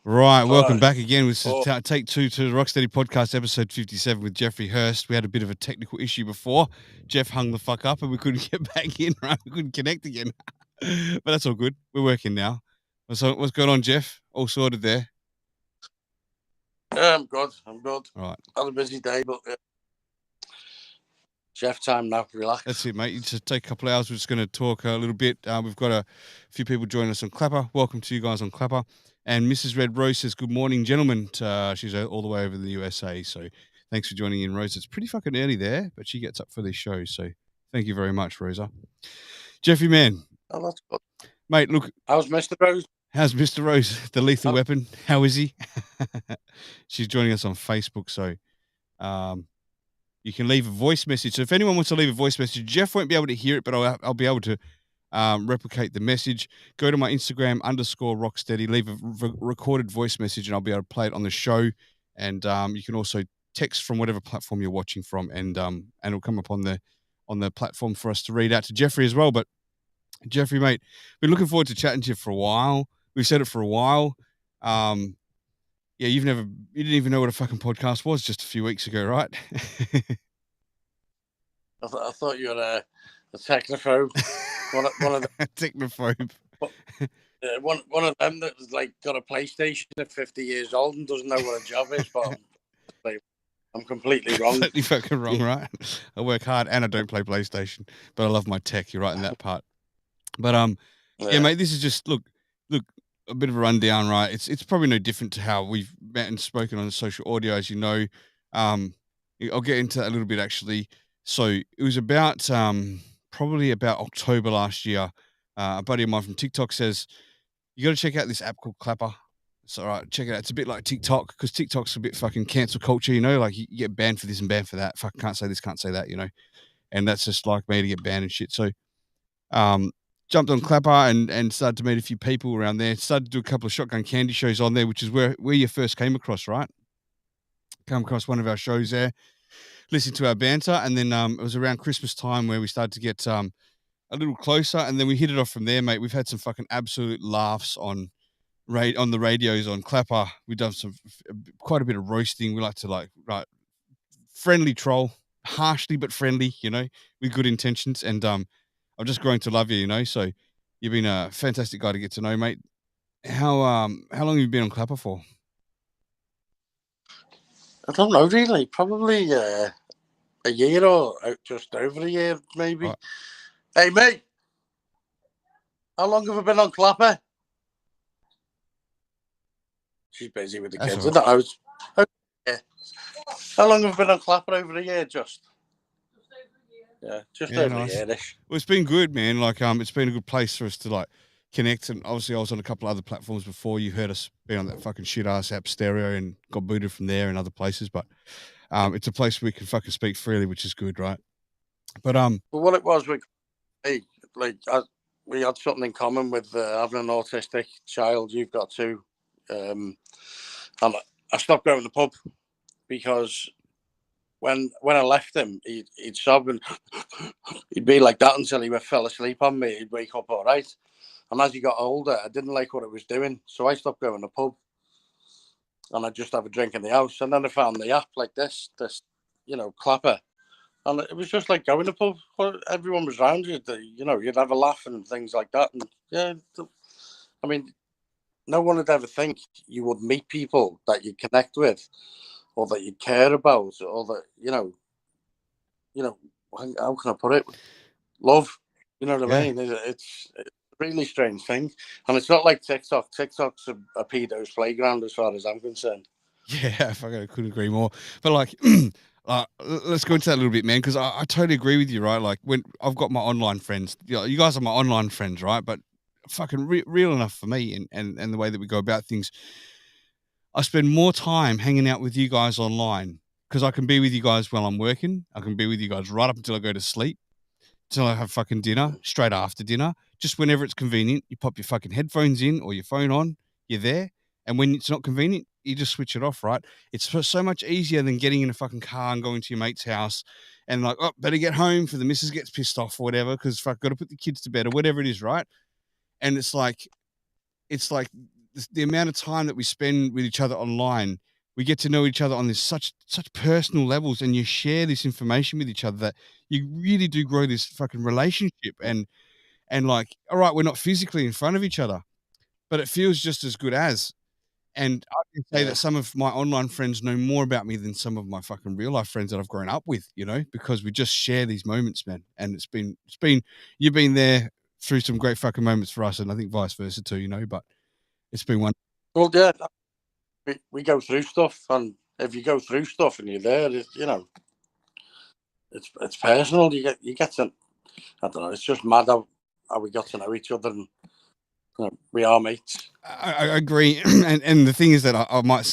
Right, welcome Right. back again. This is Oh. take two to the Rocstedi podcast, episode 57 with Geoffrey Hirst. We had a bit of a technical issue before. Jeff hung the fuck up and we couldn't get back in, right? We couldn't connect again. But that's all good. We're working now. So what's going on, Jeff? All sorted there? Yeah, I'm good. All right. Had a busy day, but chef time now. Relax. That's it, mate. You just take a couple of hours. We're just going to talk a little bit. We've got a few people joining us on Clapper. Welcome to you guys on Clapper. And Mrs. Red Rose says, good morning, gentlemen. She's all the way over in the USA. So thanks for joining in, Rose. It's pretty fucking early there, but she gets up for this show. So thank you very much, Rosa. Jeffrey, man. Oh, that's good. Mate, look. How's Mr. Rose? How's Mr. Rose, the lethal weapon? How is he? She's joining us on Facebook. So you can leave a voice message. So if anyone wants to leave a voice message, Jeff won't be able to hear it, but I'll be able to replicate the message. Go to my Instagram _Rocstedi, leave a recorded voice message, and I'll be able to play it on the show. And you can also text from whatever platform you're watching from, and it'll come up on the platform for us to read out to Geoffrey as well. But Geoffrey, mate, been looking forward to chatting to you for a while. We've said it for a while. Yeah, you didn't even know what a fucking podcast was just a few weeks ago, right? I thought you were a technophobe. one of the technophobe. One of them that was like got a PlayStation at 50 years old and doesn't know what a job is. But I'm completely wrong. Completely fucking wrong, right? I work hard and I don't play PlayStation, but I love my tech. You're right in that part. But yeah, mate, this is just look, a bit of a rundown, right? It's probably no different to how we've met and spoken on the social audio, as you know. I'll get into that a little bit actually. So it was about probably about October last year. A buddy of mine from TikTok says, you got to check out this app called Clapper. It's all right, check it out. It's a bit like TikTok, because TikTok's a bit fucking cancel culture, you know, like you get banned for this and banned for that. Fuck, can't say this, can't say that, you know. And that's just like me to get banned and shit. So jumped on Clapper and started to meet a few people around there. Started to do a couple of Shotgun Candy shows on there, which is where you first came across, right? Come across one of our shows there, listened to our banter, and then it was around Christmas time where we started to get a little closer, and then we hit it off from there, mate. We've had some fucking absolute laughs on the radios on Clapper. We've done quite a bit of roasting. We like to friendly troll, harshly but friendly, you know, with good intentions. And I'm just growing to love you, you know. So you've been a fantastic guy to get to know, mate. How long have you been on Clapper for? I don't know, really. Probably a year or just over a year, maybe. Right. Hey, mate. How long have I been on Clapper? She's busy with the kids. Right. Yeah. How long have I been on Clapper? Over a year, just over a year-ish. Well, it's been good, man. Like, it's been a good place for us to like connect. And obviously, I was on a couple of other platforms before. You heard us be on that fucking shit ass app Stereo and got booted from there and other places. But it's a place where we can fucking speak freely, which is good, right? But well, what it was, we had something in common with having an autistic child. You've got two. And I stopped going to the pub because when I left him, he'd sob and he'd be like that until he fell asleep on me. He'd wake up all right. And as he got older, I didn't like what it was doing, so I stopped going to the pub. And I'd just have a drink in the house. And then I found the app like this, you know, Clapper. And it was just like going to the pub. Everyone was around you. You know, you'd have a laugh and things like that. And yeah, I mean, no one would ever think you would meet people that you connect with, or that you care about, or that you know. How can I put it? Love. You know what I mean? It's a really strange thing, and it's not like TikTok. TikTok's a pedo's playground as far as I'm concerned. Yeah, I couldn't agree more. But like, let's go into that a little bit, man, because I totally agree with you, right? Like when I've got my online friends, you guys are my online friends, right? But fucking real enough for me and the way that we go about things. I spend more time hanging out with you guys online because I can be with you guys while I'm working. I can be with you guys right up until I go to sleep, till I have fucking dinner, straight after dinner, just whenever it's convenient. You pop your fucking headphones in or your phone on, you're there. And when it's not convenient, you just switch it off, right? It's so much easier than getting in a fucking car and going to your mate's house and like, oh, better get home for the missus gets pissed off or whatever because fuck, got to put the kids to bed or whatever it is, right? And it's like the the amount of time that we spend with each other online, we get to know each other on this such personal levels, and you share this information with each other that you really do grow this fucking relationship. And like, all right, we're not physically in front of each other, but it feels just as good as. And I can say that some of my online friends know more about me than some of my fucking real life friends that I've grown up with, you know, because we just share these moments, man. And it's been you've been there through some great fucking moments for us, and I think vice versa too, you know. But it's been one. Well, yeah, we go through stuff, and if you go through stuff and you're there, you know, it's personal. You get to, I don't know. It's just mad how we got to know each other, and you know, we are mates. I agree, and the thing is that I might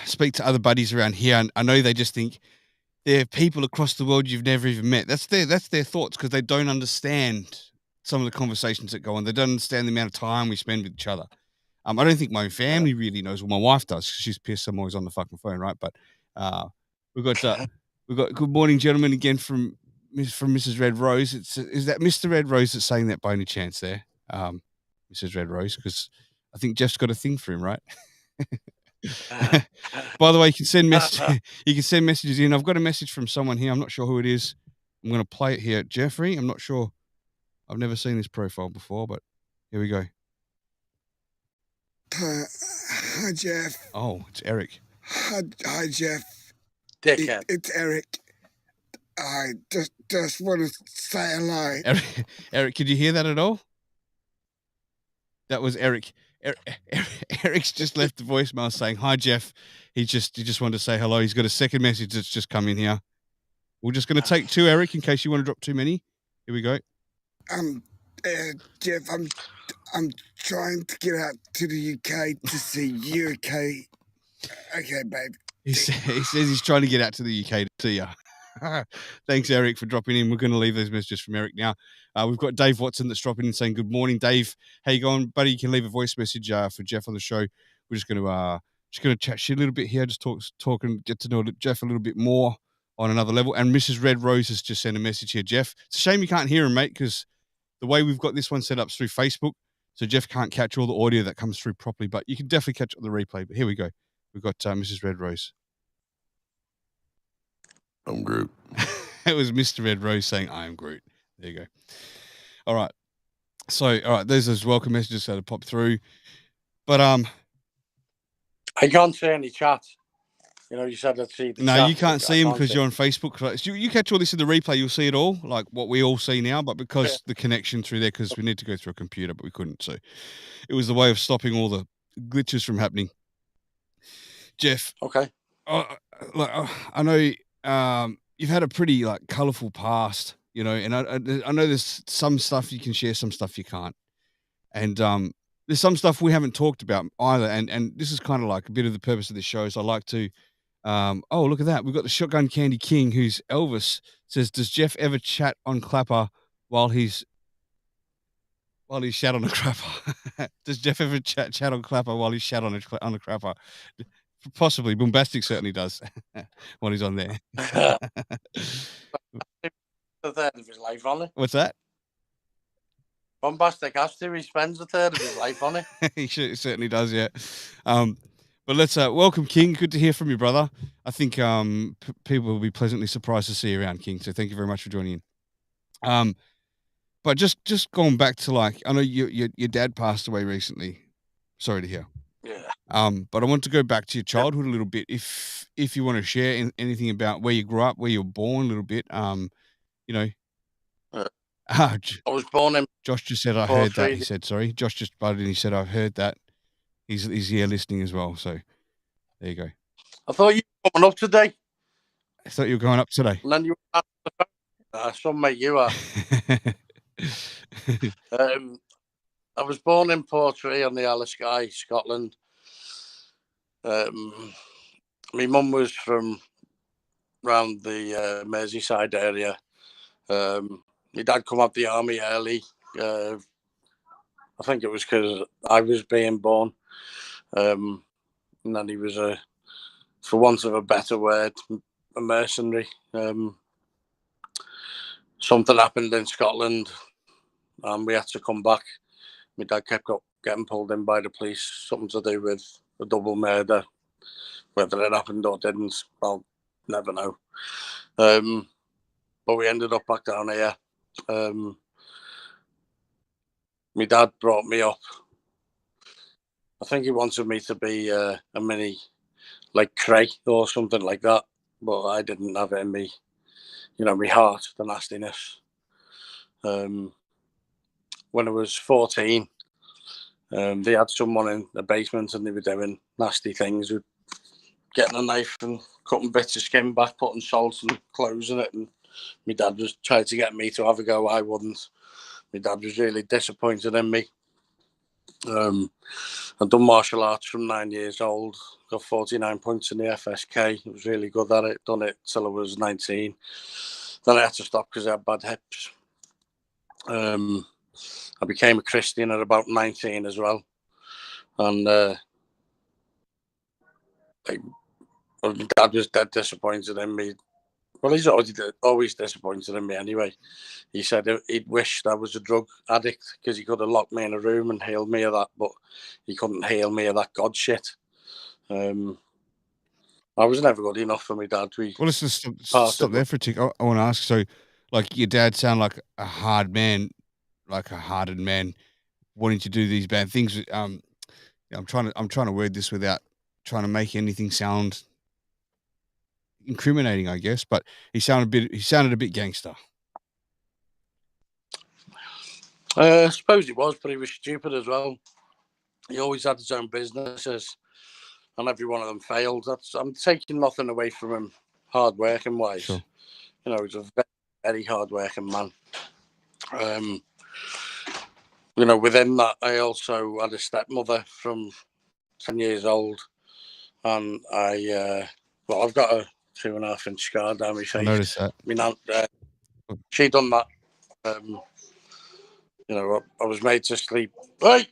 speak to other buddies around here, and I know they just think they're people across the world you've never even met. That's their thoughts, because they don't understand some of the conversations that go on. They don't understand the amount of time we spend with each other. I don't think my family really knows. Well, my wife does. She's pissed I'm always on the fucking phone, right? But we've got good morning, gentlemen, again from Mrs. Red Rose. Is that Mr. Red Rose that's saying that by any chance there, Mrs. Red Rose? Because I think Jeff's got a thing for him, right? By the way, you can send messages in. I've got a message from someone here. I'm not sure who it is. I'm going to play it here. Geoffrey, I'm not sure. I've never seen this profile before, but here we go. Hi, Jeff. Oh, it's Eric. Hi, Jeff. Dickhead. It's Eric. I just want to say hello. Eric, could you hear that at all? That was Eric. Eric's just left the voicemail saying, "Hi, Jeff." He just wanted to say hello. He's got a second message that's just come in here. We're just going to take two, Eric, in case you want to drop too many. Here we go. Jeff, I'm trying to get out to the UK to see you. Okay, babe. He says he's trying to get out to the UK to see you. Thanks, Eric, for dropping in. We're going to leave those messages from Eric now. We've got Dave Watson that's dropping in saying, "Good morning, Dave. How you going, buddy? You can leave a voice message for Jeff on the show. We're just going to chat shit a little bit here, just talk and get to know Jeff a little bit more on another level." And Mrs. Red Rose has just sent a message here, Jeff. It's a shame you can't hear him, mate, because the way we've got this one set up is through Facebook, so Jeff can't catch all the audio that comes through properly, but you can definitely catch it on the replay. But here we go. We've got Mrs. Red Rose. I'm Groot. It was Mr. Red Rose saying, "I am Groot." There you go. All right. So, there's those welcome messages that have popped through. But I can't see any chat. You know, you said I'd see the chat. No, you can't see them because you're on Facebook. You catch all this in the replay, you'll see it all, like what we all see now, but because the connection through there, because we need to go through a computer, but we couldn't. So it was the way of stopping all the glitches from happening. Jeff. Okay. I know you've had a pretty colourful past, you know, and I know there's some stuff you can share, some stuff you can't, and there's some stuff we haven't talked about either, and this is kind of like a bit of the purpose of this show. Is I like to, oh, look at that, we've got the Shotgun Candy King, who's Elvis, says, "Does Jeff ever chat on Clapper while he's shat on a crapper?" Does Jeff ever chat on Clapper while he's shat on a crapper? Possibly. Bombastic certainly does when he's on there. A third of his life on it. What's that? Bombastic has to. He spends a third of his life on it. He certainly does, yeah. But let's welcome King. Good to hear from you, brother. I think people will be pleasantly surprised to see you around, King. So thank you very much for joining in. But just going back to I know your dad passed away recently. Sorry to hear. Yeah. But I want to go back to your childhood a little bit. If you want to share anything about where you grew up, where you were born a little bit, you know. I was born in. Josh just said, "I heard that." He said, "Sorry." Josh just butted in. He said, "I've heard that." He's here listening as well. So there you go. I thought you were coming up today. I thought you were going up today. And then you were some mate you are. I was born in Portree on the Isle of Skye, Scotland. My mum was from around the Merseyside area. My dad come out the army early. I think it was because I was being born. And then he was for want of a better word, a mercenary. Something happened in Scotland and we had to come back. My dad kept getting pulled in by the police, something to do with a double murder. Whether it happened or didn't, I'll never know. But we ended up back down here. My dad brought me up. I think he wanted me to be a mini, like Cray or something like that. But I didn't have it in me, my heart, the nastiness. When I was 14, they had someone in the basement and they were doing nasty things with getting a knife and cutting bits of skin back, putting salt and clothes in it. And my dad was trying to get me to have a go. I wouldn't. My dad was really disappointed in me. I'd done martial arts from 9 years old, got 49 points in the FSK. I was really good at it, done it till I was 19. Then I had to stop because I had bad hips. I became a Christian at about 19 as well. And my dad was dead disappointed in me. Well, he's always disappointed in me anyway. He said he'd wished I was a drug addict because he could have locked me in a room and healed me of that, but he couldn't heal me of that God shit. I was never good enough for my dad. Well, let's just stop there for a tick. I want to ask, so, like, your dad sounded like a hard man, like a hardened man, wanting to do these bad things. I'm trying to word this without trying to make anything sound incriminating, I guess, but he sounded a bit gangster. I suppose he was, but he was stupid as well. He always had his own businesses, and every one of them failed. I'm taking nothing away from him, hard working wise. Sure. He's a very, very hard working man. Within that, I also had a stepmother from 10 years old, and I've got a 2.5-inch scar down my face. I noticed that. My nan, she done that. I was made to sleep. I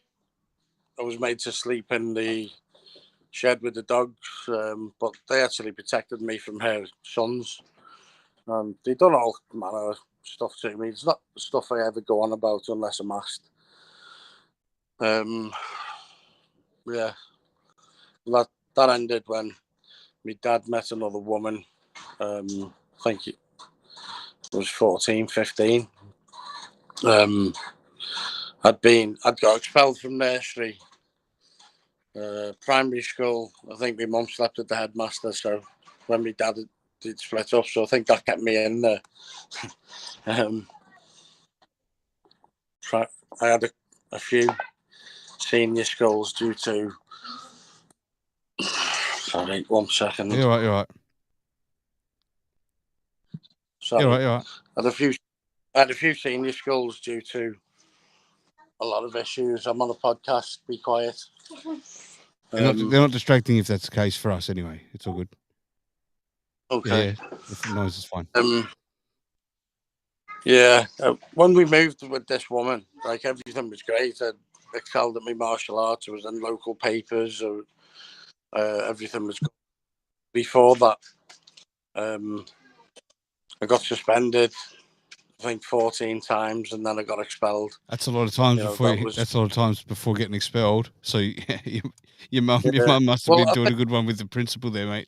was made to sleep in the shed with the dogs, but they actually protected me from her sons. And they done all manner of stuff to me. It's not stuff I ever go on about unless I'm asked. Yeah, that ended when my dad met another woman. I think it was 14, 15. I'd got expelled from nursery, primary school. I think my mum slept with the headmaster, so when my dad did split up, so I think that kept me in there. I had a few senior schools due to. Sorry, 1 second. You're right. Sorry. You're right. I had a few senior schools due to a lot of issues. I'm on a podcast. Be quiet. They're not distracting if that's the case for us anyway. It's all good. Okay. Yeah. The noise is fine. When we moved with this woman, like, everything was great. I excelled at my martial arts. I was in local papers. Everything was good. Before that, I got suspended, I think 14 times, and then I got expelled. That's a lot of times that's a lot of times before getting expelled. So your mum must have been doing a good one with the principal there, mate.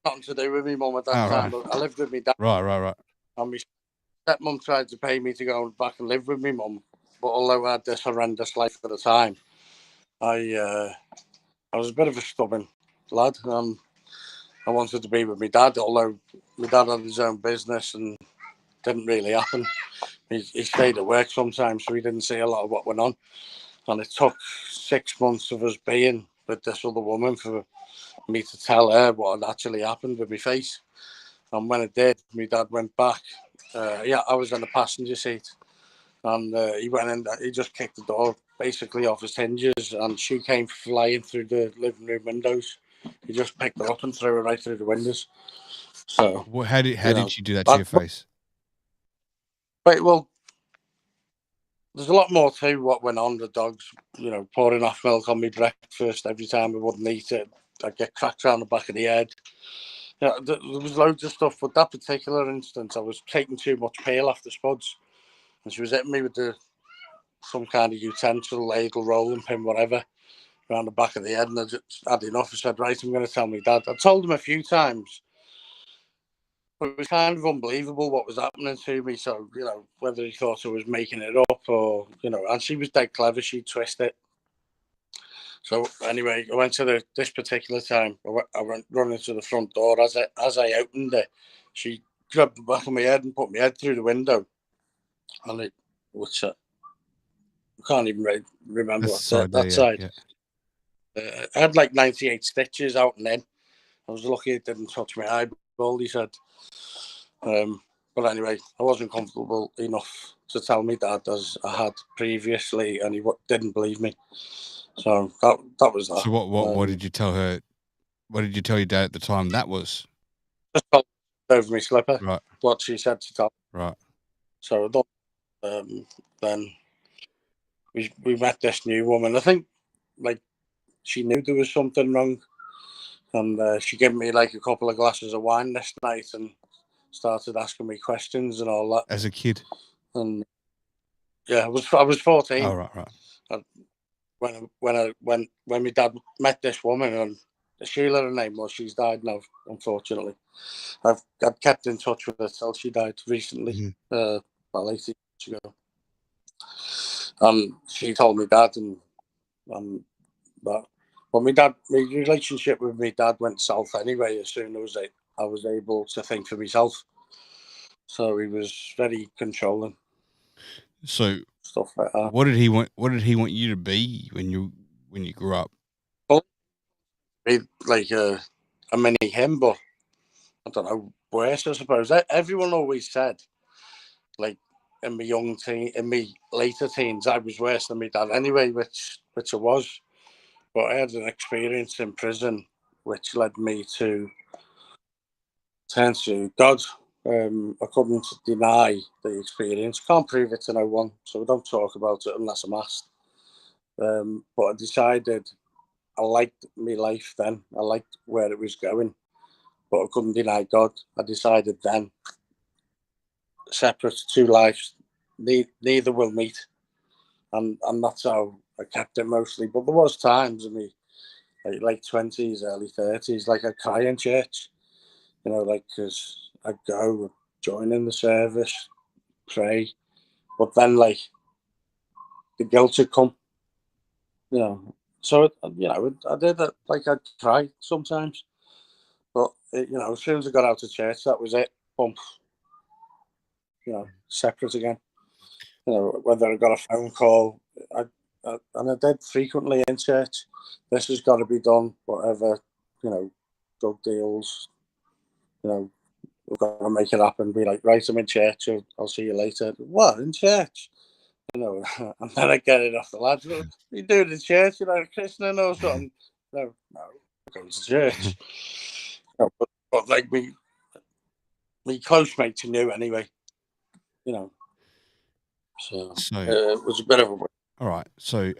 Nothing to do with me mum at that time. Right. I lived with me dad. Right. And my stepmum tried to pay me to go back and live with me mum, but although I had this horrendous life at the time, I was a bit of a stubborn lad. I wanted to be with my dad, although my dad had his own business and didn't really happen. He stayed at work sometimes, so he didn't see a lot of what went on. And it took 6 months of us being with this other woman for me to tell her what had actually happened with my face. And when it did, my dad went back. I was in the passenger seat, and he went in. He just kicked the door basically off his hinges, and she came flying through the living room windows. He just picked her up and threw her right through the windows. So, how did she do that to your face? Right, well, there's a lot more to what went on. The dogs, pouring off milk on me breakfast every time I wouldn't eat it. I'd get cracked around the back of the head. There was loads of stuff, but that particular instance, I was taking too much peel off the spuds, and she was hitting me with the some kind of utensil, ladle, rolling pin, whatever, around the back of the head, and I just had enough. I said, right, I'm going to tell my dad. I told him a few times, but it was kind of unbelievable what was happening to me. So, whether he thought I was making it up or, and she was dead clever. She'd twist it. So anyway, I went to this particular time. I went running to the front door. As I opened it, she grabbed the back of my head and put my head through the window. And it was, I can't even remember that side. Yeah. I had like 98 stitches out and in. I was lucky it didn't touch my eyeball, he said. But anyway, I wasn't comfortable enough to tell me dad as I had previously, and he didn't believe me. So that was that. So what did you tell her? What did you tell your dad at the time that was? Just over my slipper. Right. What she said to tell. Right. So then we met this new woman. I think like she knew there was something wrong, and she gave me like a couple of glasses of wine this night and started asking me questions and all that. As a kid. And yeah, I was 14. Oh, right. When my dad met this woman, and Sheila, her name was, she's died now, unfortunately. I've kept in touch with her till she died recently, about 18 months ago. And she told me dad, and that. But my relationship with my dad went south anyway as soon as I was able to think for myself. So he was very controlling. So stuff like that. What did he want you to be when you grew up? Well, like a mini him, but I don't know, worse, I suppose. Everyone always said, like, in my later teens, I was worse than my dad anyway, which I was. But I had an experience in prison which led me to turn to God. I couldn't deny the experience. Can't prove it to no one, so I don't talk about it unless I'm asked. But I decided I liked my life then. I liked where it was going, but I couldn't deny God. I decided then, separate two lives, neither will meet, and that's how I kept it mostly. But there was times in me, like late 20s, early 30s, like I'd cry in church, like because I'd go, join in the service, pray, but then like the guilt would come, So I did it. Like I'd cry sometimes, but as soon as I got out of church, that was it. Bump. Separate again. Whether I got a phone call, and I did frequently in church. This has got to be done. Whatever, drug deals. We've got to make it happen. Be like, right, I'm in church. I'll see you later. What, in church? And then I get it off the lads. What are you doing in church? You're like a Christian or something? No, I'm going to church. But like me close mates knew anyway. So it was a bit of a. All right. So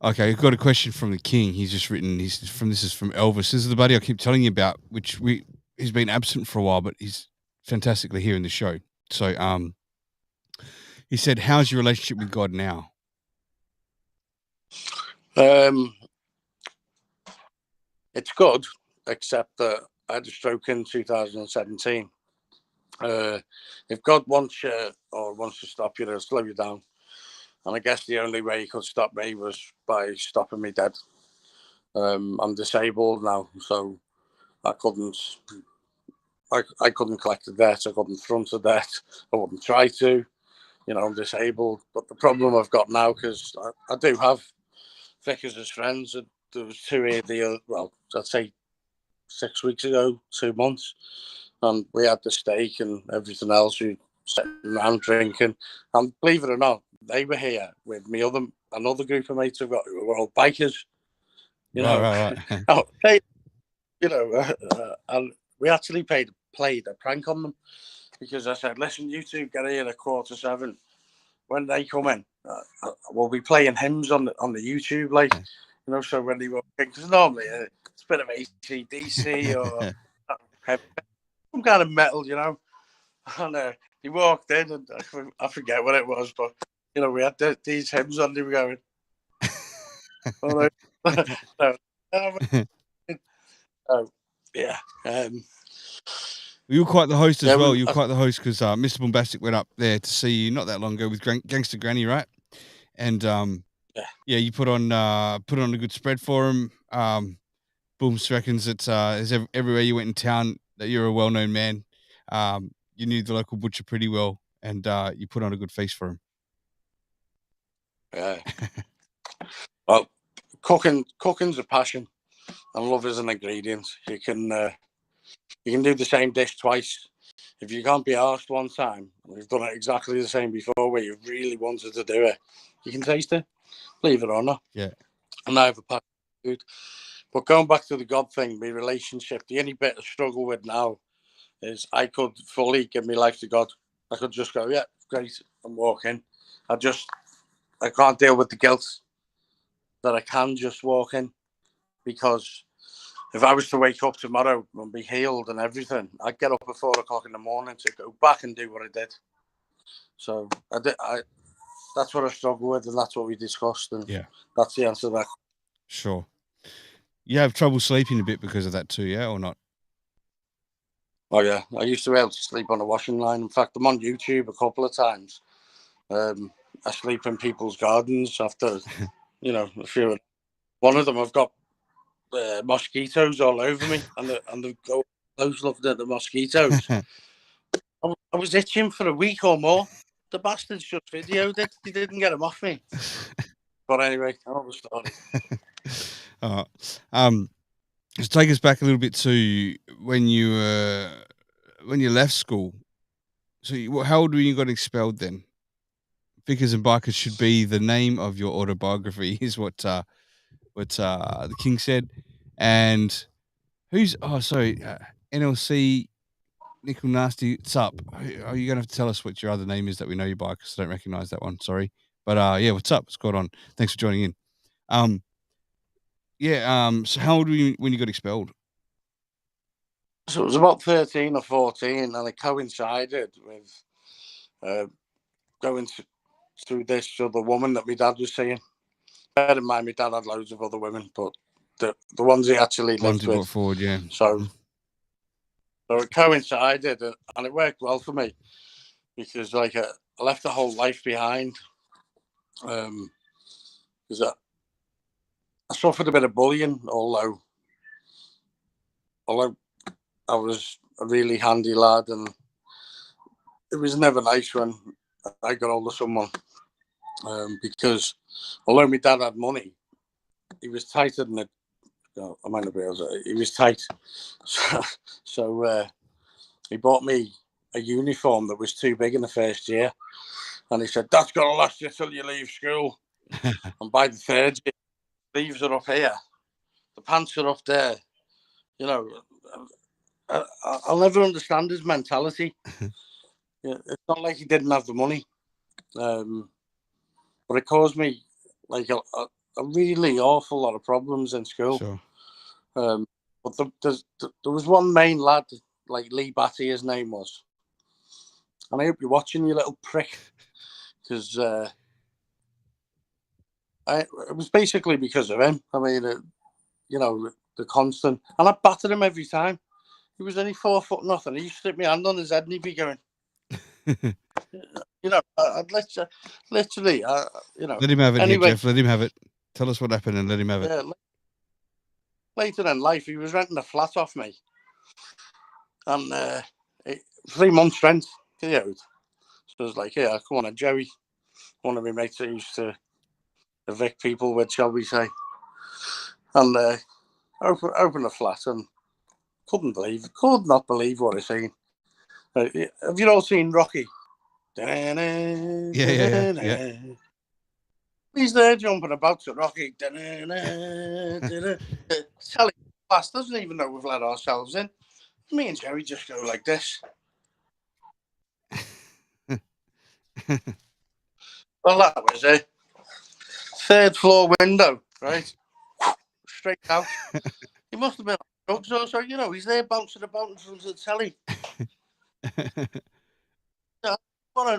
okay, I've got a question from the King. He's just written. This is from Elvis. This is the buddy I keep telling you about, which he's been absent for a while, but he's fantastically here in the show. So he said, "How's your relationship with God now?" It's good, except that I had a stroke in 2017. If God wants you or wants to stop you, they'll slow you down. And I guess the only way he could stop me was by stopping me dead. I'm disabled now, so I couldn't collect the debt. I couldn't front the debt. I wouldn't try to. I'm disabled. But the problem I've got now, because I do have Vickers as friends. There was two here, I'd say 6 weeks ago, 2 months. And we had the steak and everything else. We sitting around drinking. And believe it or not, they were here with me, another group of mates I've got who were all bikers. Right. And we actually played a prank on them because I said, listen, you two get here at 7:15. When they come in, we'll be playing hymns on the YouTube, like, so when they walk in, because normally it's a bit of AC/DC or some kind of metal, And he walked in, and I forget what it was, but we had these hymns on. They were going, all right. Yeah. You were quite the host as well. You were quite the host because Mr. Bombastic went up there to see you not that long ago with Gangster Granny, right? And yeah, you put on a good spread for him. Booms reckons it's everywhere you went in town that you're a well-known man. You knew the local butcher pretty well, and you put on a good feast for him. Yeah. Well, cooking's a passion, and love is an ingredient. You can do the same dish twice. If you can't be arsed one time, we've done it exactly the same before, where you really wanted to do it, you can taste it, believe it or not. Yeah. And I have a passion for food. But going back to the God thing, my relationship, the only bit I struggle with now is I could fully give my life to God. I could just go, yeah, great, and walk in. I can't deal with the guilt that I can just walk in, because if I was to wake up tomorrow and be healed and everything, I'd get up at 4 o'clock in the morning to go back and do what I did. So that's what I struggle with, and that's what we discussed, and that's the answer to that. Sure. You have trouble sleeping a bit because of that too, yeah, or not? Oh yeah, I used to be able to sleep on a washing line. In fact, I'm on YouTube a couple of times. I sleep in people's gardens after, a few. One of them, I've got mosquitoes all over me, and the close looking at the mosquitoes. I was itching for a week or more. The bastards just videoed it. They didn't get them off me. But anyway, another story. Just take us back a little bit to when you left school. So, how old were you got expelled then? Vickers and Bikers should be the name of your autobiography, is what the King said. And who's NLC Nickel Nasty Sup? Are you gonna have to tell us what your other name is that we know you by, because I don't recognize that one? Sorry, but yeah, what's up? What's going on? Thanks for joining in. So how old were you when you got expelled? So it was about 13 or 14, and it coincided with going through this other woman that my dad was seeing. Bear in mind, my dad had loads of other women, but the ones he actually lived with. Forward, yeah. So it coincided, and it worked well for me, because I left the whole life behind. Because I suffered a bit of bullying, although I was a really handy lad, and it was never nice when I got hold of someone, because although my dad had money, he was tighter than it. I might not be able to. He was tight, so he bought me a uniform that was too big in the first year, and he said, "That's gonna last you till you leave school." And by the third year, the sleeves are up here, the pants are up there. I'll never understand his mentality. It's not like he didn't have the money, but it caused me like a really awful lot of problems in school. Sure. But there was one main lad, like Lee Batty, his name was, and I hope you're watching, you little prick, because it was basically because of him. I mean, the constant, and I battered him every time. He was only 4 foot nothing. He used to stick my hand on his head and he'd be going, I'd literally, Let him have it, anyway, here, Jeff. Let him have it. Tell us what happened and let him have it. Later in life, he was renting a flat off me, and 3 months rent, So I was like, yeah, come on, Joey, one of my mates that used to evict people with, shall we say, and open the flat, and could not believe what I seen. Have you all seen Rocky? Yeah. He's there jumping about to Rocky. Telly class doesn't even know we've let ourselves in. Me and Jerry just go like this. Well, that was it. 3rd floor window, right? Straight out. He must have been on drugs or so, he's there bouncing about in front of the telly.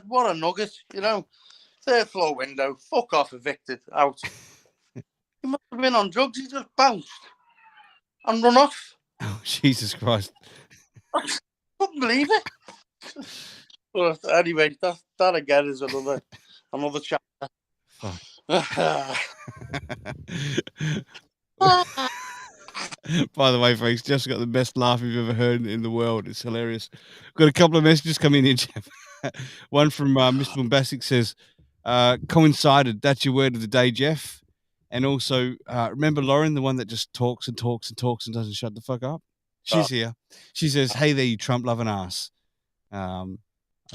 what a nugget, you know. Third floor window, fuck off, evicted, out. He must have been on drugs. He just bounced and run off. Oh, Jesus Christ. I couldn't believe it. But anyway, that again is another chapter. Fuck. By the way, folks, Jeff's got the best laugh you've ever heard in the world. It's hilarious. Got a couple of messages coming in, Jeff. One from Mr. Bombastic says, coincided. That's your word of the day, Jeff. And also, remember Lauren, the one that just talks and talks and talks and doesn't shut the fuck up? She's here. She says, hey there, you Trump loving ass. I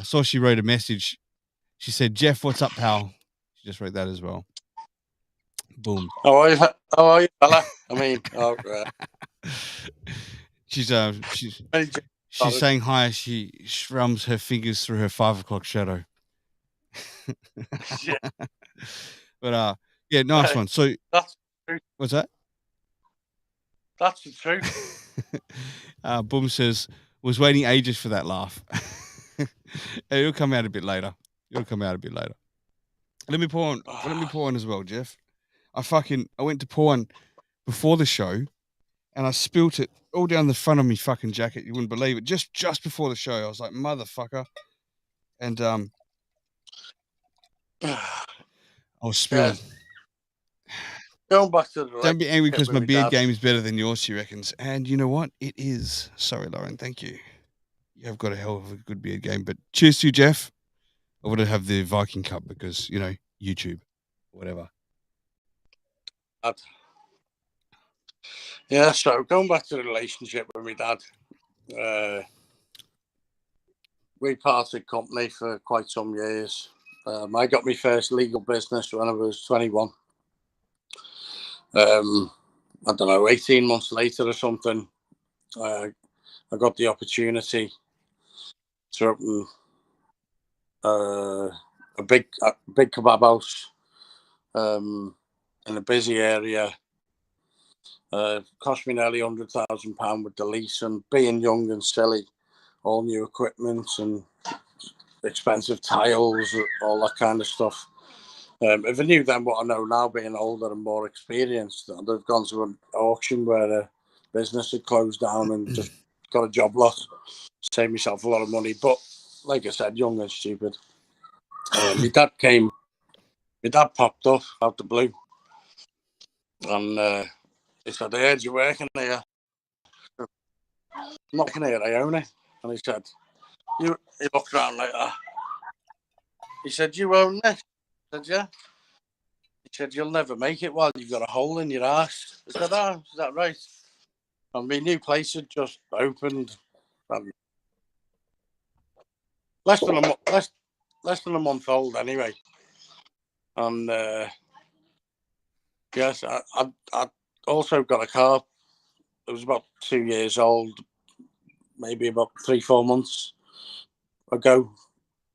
saw she wrote a message. She said, Jeff, what's up, pal? She just wrote that as well. Boom. How are you, fella? I mean, she's saying hi. She rums her fingers through her 5 o'clock shadow. Yeah. But yeah, nice one. So that's the truth. What's that? That's the truth. Boom says, was waiting ages for that laugh. It'll come out a bit later. Let me pour on as well, Jeff. I went to pour one before the show and I spilt it all down the front of me fucking jacket. You wouldn't believe it. Just before the show, I was like, motherfucker. And I was spilling. Going back to the Don't be angry because my beard game is better than yours, she reckons. And you know what? It is. Sorry, Lauren. Thank you. You have got a hell of a good beard game. But cheers to you, Jeff. I would have the Viking Cup because, you know, YouTube, whatever. Yeah, so going back to the relationship with my dad, we parted company for quite some years. I got my first legal business when I was 21. I don't know, 18 months later or something, I got the opportunity to open a big kebab house in a busy area. Cost me nearly £100,000 with the lease, and being young and silly, all new equipment and expensive tiles, all that kind of stuff. If I knew then what I know now, being older and more experienced, I'd have gone to an auction where a business had closed down and just got a job lot, saved myself a lot of money. But like I said, young and stupid. My dad popped up out the blue, and he said, I heard you working here. I'm not working here, I own it. And he said, he looked around like that. He said, you own this? I said, yeah. He said, you'll never make it while you've got a hole in your ass. I said, oh, is that right? And my new place had just opened. Less than a month old anyway. And yes, I also got a car. It was about 2 years old, maybe about 3-4 months ago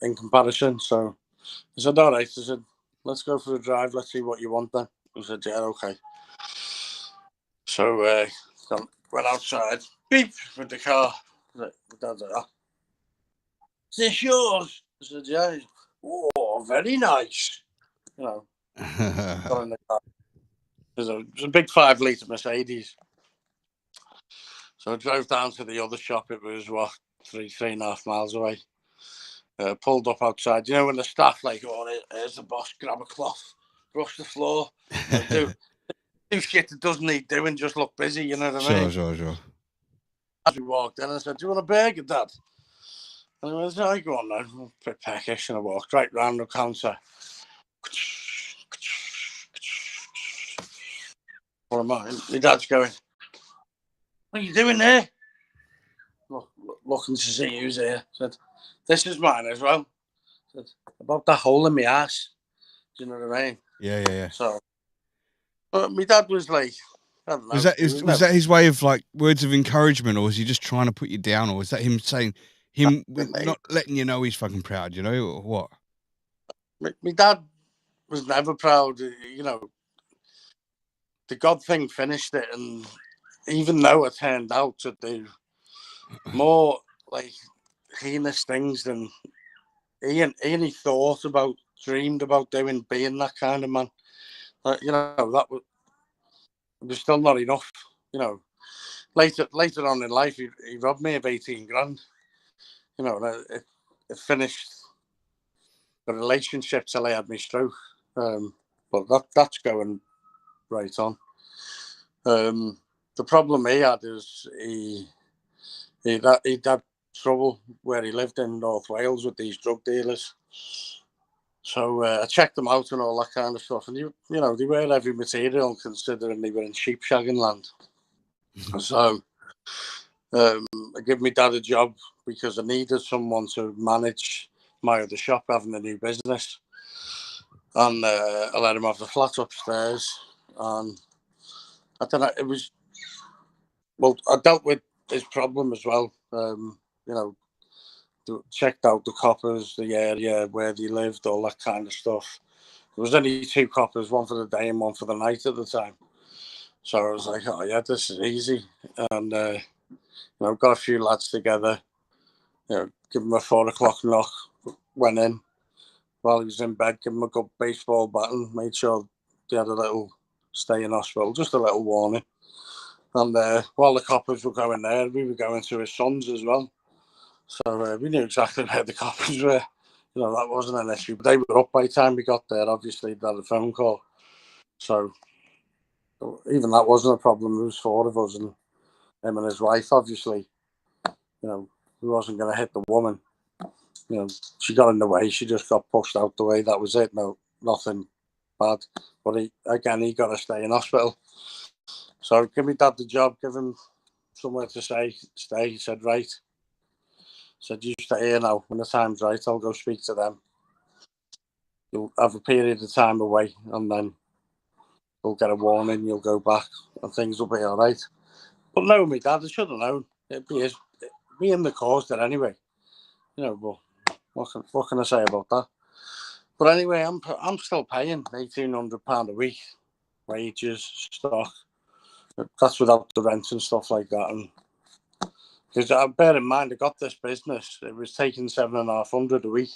in comparison. So I said, all right. I said, let's go for a drive. Let's see what you want then. He said, yeah, okay. So went outside, beep, with the car. Dad's like, is this yours? I said, yeah. Oh, very nice. You know, got in the car. It was a big 5-litre Mercedes. So I drove down to the other shop. It was, 3.5 miles away. Pulled up outside. You know, when the staff like, oh, here's the boss, grab a cloth, brush the floor, do shit that doesn't need doing, just look busy, you know what I mean? Sure. As we walked in, I said, do you want a burger, Dad? And he went, no, go on now. A bit peckish, and I walked right round the counter. What am I? My dad's going, what are you doing there? Looking to see who's here. I said, this is mine as well. I said, about that hole in my ass. Do you know what I mean? Yeah. So, my dad was like, I don't know. Was that his way of like words of encouragement, or was he just trying to put you down, or was that him saying not letting you know he's fucking proud, you know, or what? My dad was never proud, you know. The God thing finished it, and even though it turned out to do more like heinous things than he dreamed about being that kind of man. You know, that was still not enough. You know, later on in life, he robbed me of 18 grand. You know, it finished the relationship till I had my stroke. But that's going right on. The problem he had is he'd had trouble where he lived in North Wales with these drug dealers. So I checked them out and all that kind of stuff. And, you know, they were heavy material considering they were in sheep shagging land. So I gave my dad a job because I needed someone to manage my other shop, having a new business. And I let him have the flat upstairs. And I don't know, I dealt with his problem as well. You know, checked out the coppers, the area where they lived, all that kind of stuff. There was only 2 coppers, one for the day and one for the night at the time. So I was like, oh yeah, this is easy. And, you know, got a few lads together, you know, give him a 4 o'clock knock, went in. While he was in bed, give him a good baseball bat and made sure they had a little stay in hospital, just a little warning. And while the coppers were going there, we were going to his sons as well. So we knew exactly where the coppers were. You know, that wasn't an issue. But they were up by the time we got there. Obviously, they had a phone call. So even that wasn't a problem. There was 4 of us and him and his wife, obviously. You know, he wasn't going to hit the woman. You know, she got in the way. She just got pushed out the way. That was it. No, nothing bad. But he got to stay in hospital. So give me dad the job, give him somewhere to stay. He said, right. Said, you stay here now. When the time's right, I'll go speak to them. You'll have a period of time away and then you'll get a warning, you'll go back and things will be all right. But no, me dad, I should have known. It'd be in the cause there anyway. You know, but what can I say about that? But anyway, I'm still paying £1,800 a week, wages, stock. That's without the rent and stuff like that. And because bear in mind, I got this business. It was taking £7,500 a week.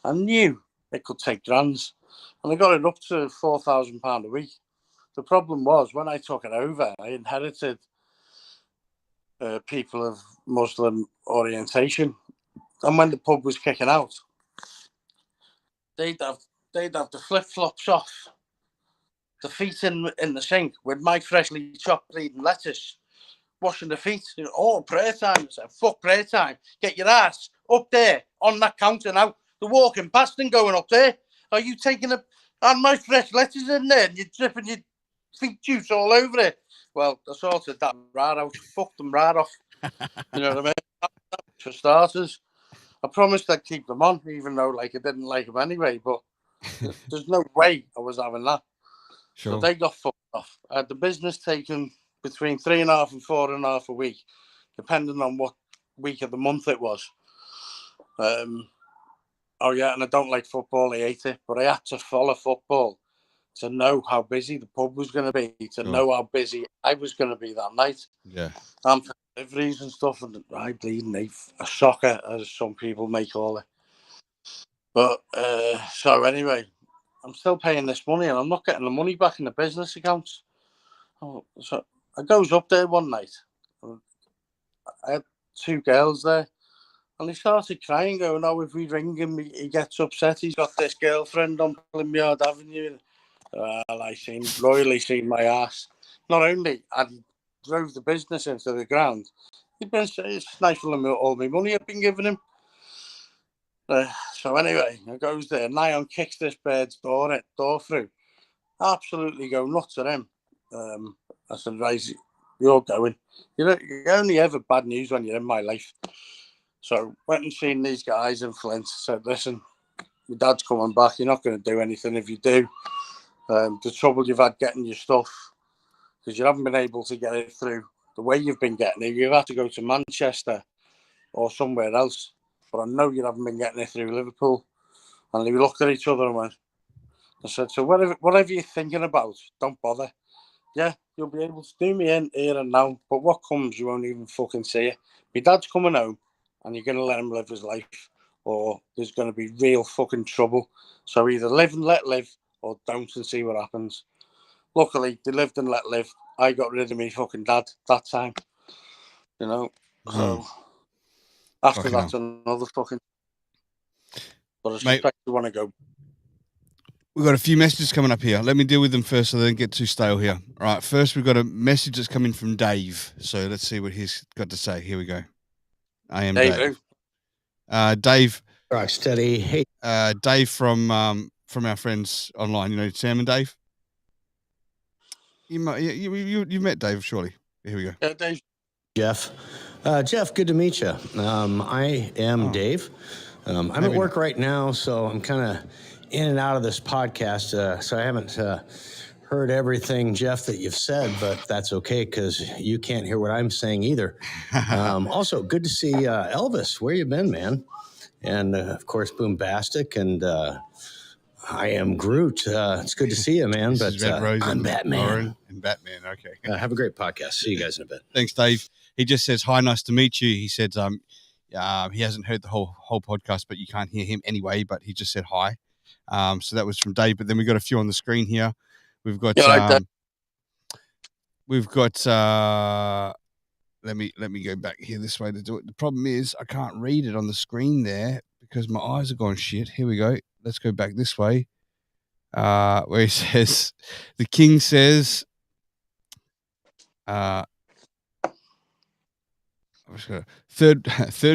I knew it could take grands, and I got it up to £4,000 a week. The problem was when I took it over, I inherited people of Muslim orientation, and when the pub was kicking out, they'd have the flip flops off, the feet in the sink with my freshly chopped bleeding lettuce, washing the feet. You know, oh, prayer time. I said, fuck prayer time. Get your ass up there on that counter now. They're walking past and going up there. Are you taking and my fresh lettuce in there and you're dripping your feet juice all over it? Well, I sorted that right out. Fucked them right off. You know what I mean? That for starters. I promised I'd keep them on, even though like I didn't like them anyway. But there's no way I was having that. Sure. So they got fucked off. I had the business taken between 3.5 and 4.5 a week, depending on what week of the month it was. Oh yeah, and I don't like football. I hate it, but I had to follow football to know how busy the pub was going to be, to know how busy I was going to be that night. Yeah. And for deliveries and stuff, and I bleeding a soccer, as some people may call it. But so anyway, I'm still paying this money, and I'm not getting the money back in the business accounts. Oh, so I goes up there one night. I had 2 girls there, and he started crying, going, "Oh, if we ring him, he gets upset. He's got this girlfriend on Plymouth Avenue." Well, I royally seen my ass. Not only had he drove the business into the ground, he'd been stifling all my money I'd been giving him. So anyway, I goes there. Nion kicks this bird's door through. Absolutely go nuts at him. I said, right, you're going. You only ever bad news when you're in my life. So went and seen these guys in Flint. Said, listen, your dad's coming back. You're not going to do anything if you do. The trouble you've had getting your stuff, because you haven't been able to get it through the way you've been getting it. You've had to go to Manchester or somewhere else. But I know you haven't been getting it through Liverpool. And we looked at each other and went, I said, so whatever you're thinking about, don't bother. Yeah, you'll be able to do me in here and now, but what comes, you won't even fucking see it. My dad's coming home, and you're going to let him live his life, or there's going to be real fucking trouble. So either live and let live, or don't and see what happens. Luckily, they lived and let live. I got rid of me fucking dad that time, you know. So after Fucking that's hell. another fucking. But I Mate, suspect you want to go. We've got a few messages coming up here. Let me deal with them first so they don't get too stale here. All right, first we've got a message that's coming from Dave. So let's see what he's got to say. Here we go. I am Dave. Dave. Rocstedi. Hey. Dave from our friends online. You know Sam and Dave. You met Dave surely. Here we go. Yeah, Dave. Jeff. Jeff, good to meet you. I am Dave. I'm at work right now, so I'm kind of in and out of this podcast. So I haven't heard everything, Jeff, that you've said, but that's okay because you can't hear what I'm saying either. Also, good to see Elvis. Where you been, man? And of course, Boombastic and I am Groot. It's good to see you, man. But I'm Batman. Lauren and Batman. Okay. Have a great podcast. See you guys in a bit. Thanks, Dave. He just says hi, nice to meet you. He said he hasn't heard the whole podcast, but you can't hear him anyway. But he just said hi. So that was from Dave. But then we got a few on the screen here. We've got let me go back here this way to do it. The problem is I can't read it on the screen there because my eyes are going shit. Here we go. Let's go back this way. Where he says the king says third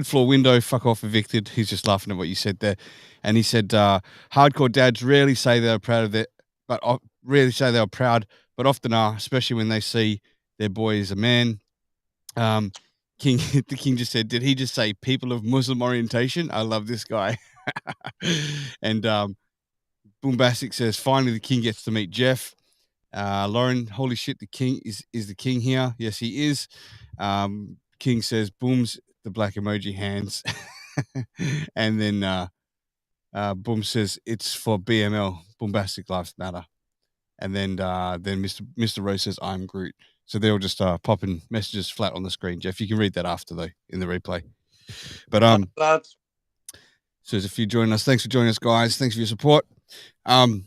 floor window, fuck off, evicted. He's just laughing at what you said there. And he said hardcore dads rarely say they're proud of it, but often are, especially when they see their boy is a man. The king just said, did he just say people of Muslim orientation? I love this guy. And Boombastic says, finally the king gets to meet Jeff. Lauren, holy shit, the king is the king here. Yes, he is. King says, Boom's the black emoji hands. And then Boom says, it's for BML, Boombastic Lives Matter. And then Mr. Rose says, I'm Groot. So they're all just popping messages flat on the screen. Jeff, you can read that after, though, in the replay. But so there's a few joining us. Thanks for joining us, guys. Thanks for your support. And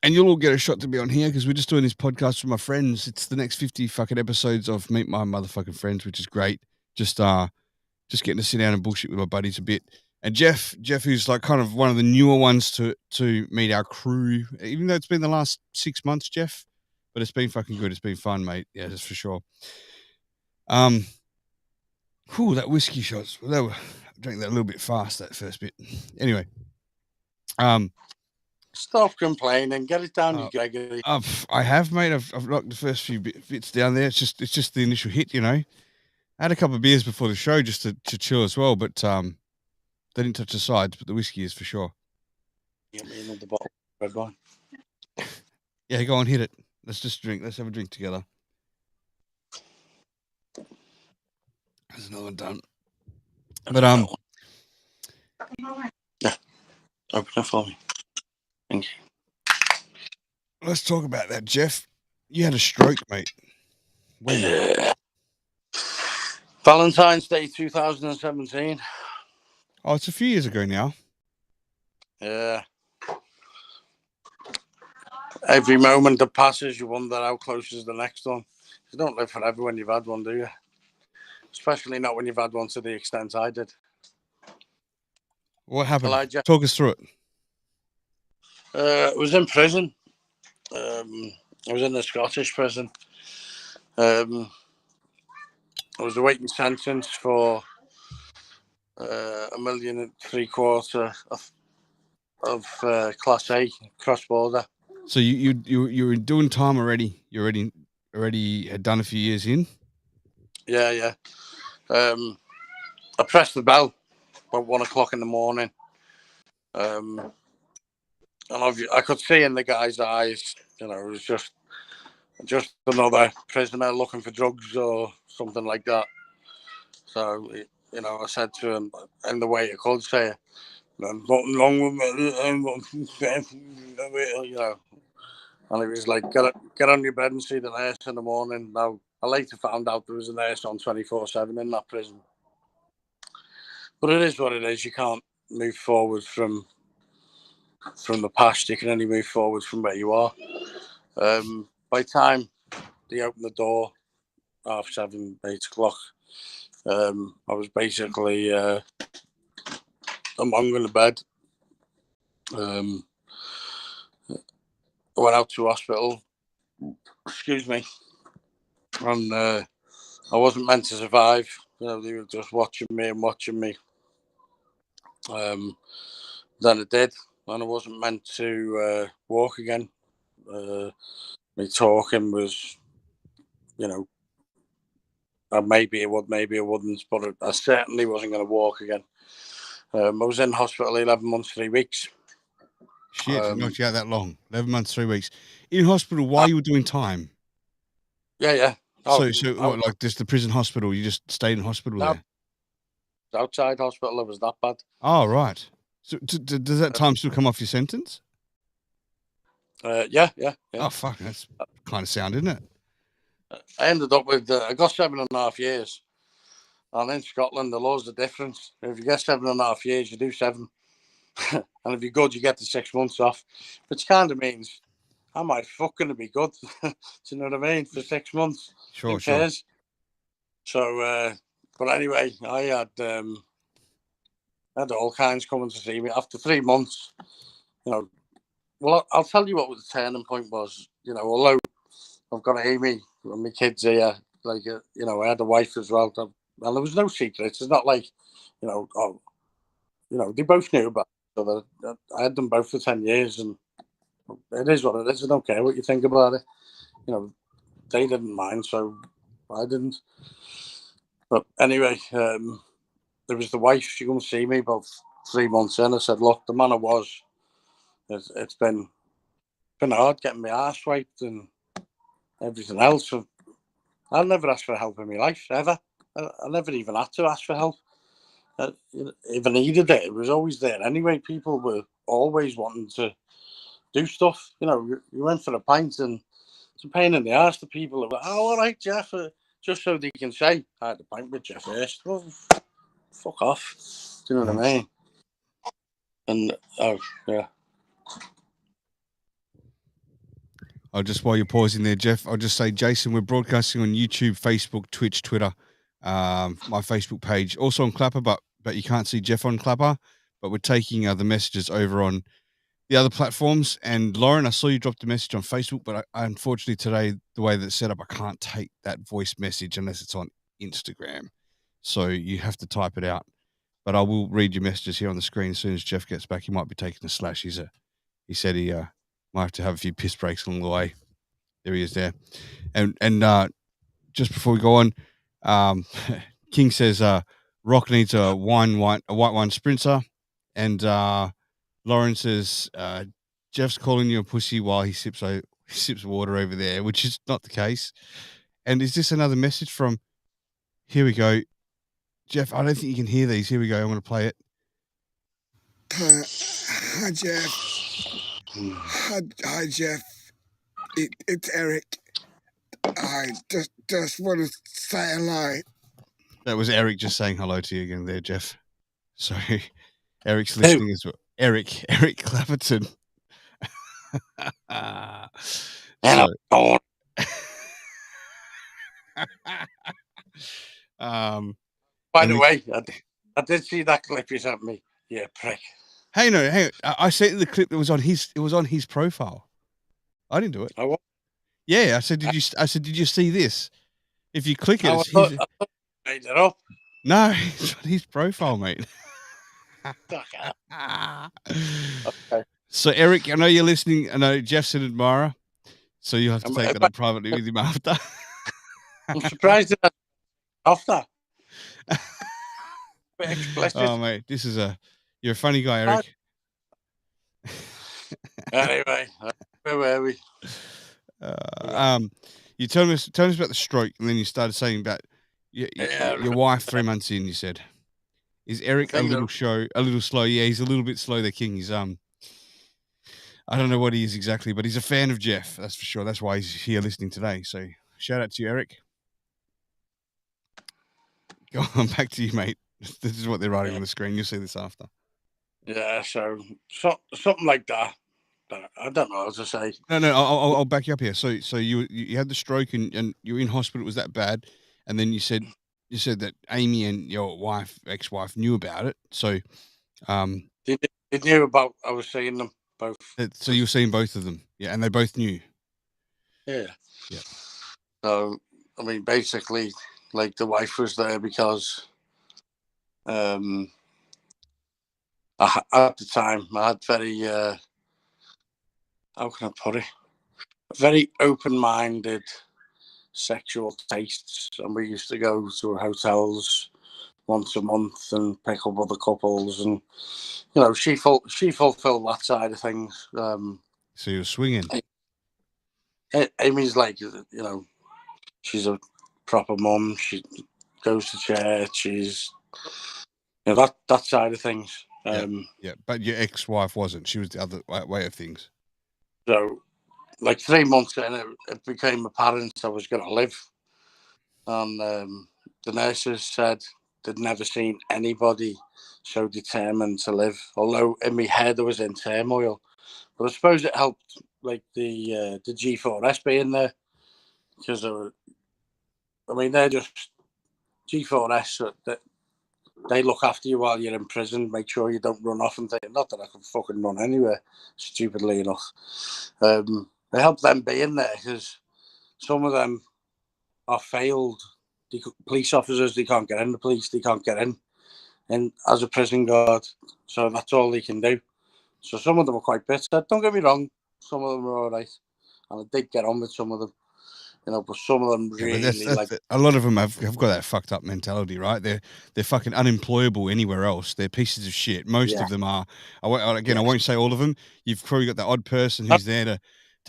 you'll all get a shot to be on here because we're just doing this podcast with my friends. It's the next 50 fucking episodes of Meet My Motherfucking Friends, which is great. Just getting to sit down and bullshit with my buddies a bit. And Jeff, who's like kind of one of the newer ones to meet our crew, even though it's been the last 6 months, Jeff, but it's been fucking good. It's been fun, mate. Yeah, that's for sure. That whiskey shots. I drank that a little bit fast, that first bit. Anyway. Stop complaining. Get it down, you Gregory. I have, mate. I've knocked the first few bits down there. It's just the initial hit, you know. I had a couple of beers before the show just to chill as well, but they didn't touch the sides, but the whiskey is for sure. Get me another bottle of red wine. Yeah, go on, hit it. Let's just drink. Let's have a drink together. There's another one done. But yeah, open it for me. Thank you. Let's talk about that, Jeff. You had a stroke, mate. Yeah. Valentine's Day 2017. Oh, it's a few years ago now. Yeah. Every moment that passes, you wonder how close is the next one. You don't live forever when you've had one, do you? Especially not when you've had one to the extent I did. What happened? Talk us through it. I was in prison. I was in the Scottish prison. I was awaiting sentence for $1.75 million of Class A cross border. So you were doing time already. You already had done a few years in. Yeah. I pressed the bell about 1 o'clock in the morning. And I could see in the guy's eyes, you know, it was just another prisoner looking for drugs or something like that. So, you know, I said to him in the way I could say it, nothing wrong with me, you know. And he was like, get on your bed and see the nurse in the morning. Now, I later found out there was a nurse on 24/7 in that prison. But it is what it is. You can't move forward from the past. You can only move forward from where you are. By the time they opened the door, 7:30, 8 o'clock, I was basically among in the bed. I went out to hospital. Excuse me. And I wasn't meant to survive. They were just watching me. Then I did, and I wasn't meant to walk again. My talking was, maybe it would, maybe it wouldn't, but I certainly wasn't going to walk again. I was in hospital 11 months, 3 weeks. Shit, knocked you out that long. 11 months, 3 weeks. In hospital while you were doing time? Yeah. So what, like just the prison hospital? You just stayed in hospital there? Outside hospital, it was that bad. Oh, right. So does that time still come off your sentence? Yeah. Oh, fuck, that's kind of sound, isn't it? I ended up with, I got 7.5 years. And in Scotland, the laws are different. If you get 7.5 years, you do 7. And if you're good, you get the 6 months off. Which kind of means, am I fucking be good? Do you know what I mean? For 6 months. Sure, Who cares? So, but anyway, I had all kinds coming to see me. After 3 months, well, I'll tell you what the turning point was. Although I've got Amy and my kids here, I had a wife as well. And there was no secrets. It's not like, they both knew about each other. I had them both for 10 years, and it is what it is. I don't care what you think about it. They didn't mind, so I didn't. But anyway, there was the wife. She come see me about 3 months in. I said, look, the man I was, it's been hard getting my arse wiped and everything else. I never asked for help in my life, ever. I never even had to ask for help. If I needed it, it was always there anyway. People were always wanting to do stuff. You went for a pint and it's a pain in the arse to people who were, oh, all right, Jeff, just so they can say, I had a pint with Geoffrey Hirst. Well, fuck off. Do you know what I mean? And, yeah. While you're pausing there, Jeff, I'll just say, Jason, we're broadcasting on YouTube, Facebook, Twitch, Twitter, my Facebook page, also on Clapper, but you can't see Jeff on Clapper, but we're taking the messages over on the other platforms. And Lauren, I saw you dropped a message on Facebook, but I unfortunately today, the way that it's set up, I can't take that voice message unless it's on Instagram. So you have to type it out. But I will read your messages here on the screen as soon as Jeff gets back. He might be taking a slash. He said he might have to have a few piss breaks along the way. There he is there. And just before we go on, King says Rock needs a white wine sprinter. And Lauren says Jeff's calling you a pussy while he sips water over there, which is not the case. And is this another message from, here we go, Jeff, I don't think you can hear these. Here we go. I'm going to play it. Hi, Jeff. Hi, Jeff. It's Eric. I just want to say hello. That was Eric just saying hello to you again there, Jeff. Sorry. Eric's listening as well. Eric Clapperton. By the way, I did see that clip you sent me. Yeah, prick. Hang on. I sent the clip that was on his profile. I didn't do it. Oh, what? Yeah, I said, did you see this? If you click it, I thought made it up. No, it's on his profile, mate. Okay. So, Eric, I know you're listening. I know Jeff's an admirer, so you have to take that up privately with him after. I'm surprised that after. Oh, mate, you're a funny guy, Eric. Anyway, where were we? You told us about the stroke, and then you started saying about your wife 3 months in. You said, "Is Eric a little slow?" Yeah, he's a little bit slow. The king. He's I don't know what he is exactly, but he's a fan of Jeff. That's for sure. That's why he's here listening today. So shout out to you, Eric. Go on, back to you, mate. This is what they're writing on the screen. You'll see this after. Yeah, so something like that. I don't know what to say. No, I'll back you up here. So you had the stroke and you were in hospital. It was that bad, and then you said that Amy and your ex-wife knew about it. So They knew about. I was seeing them both. So you were seeing both of them, yeah, and they both knew. Yeah. Yeah. So I mean, basically, like the wife was there because, at the time I had very, how can I put it, very open-minded sexual tastes, and we used to go to hotels once a month and pick up other couples, and she fulfilled that side of things. So you're swinging. Amy's like, she's a proper mum. She goes to church. She's that side of things. Yeah, but your ex-wife wasn't. She was the other way of things. So, like 3 months in, it became apparent I was going to live, and the nurses said they'd never seen anybody so determined to live. Although in my head I was in turmoil, but I suppose it helped, like the G4S being there, because they're just G4S. They look after you while you're in prison, make sure you don't run off and think, not that I can fucking run anywhere, stupidly enough. They help them be in there because some of them are failed police officers. They can't get in the police, they can't get in as a prison guard. So that's all they can do. So some of them are quite bitter. Don't get me wrong, some of them are all right. And I did get on with some of them. But some of them really that's a lot of them have got that fucked up mentality, right? They're fucking unemployable anywhere else. They're pieces of shit. Most of them are. I won't say all of them. You've probably got that odd person who's there to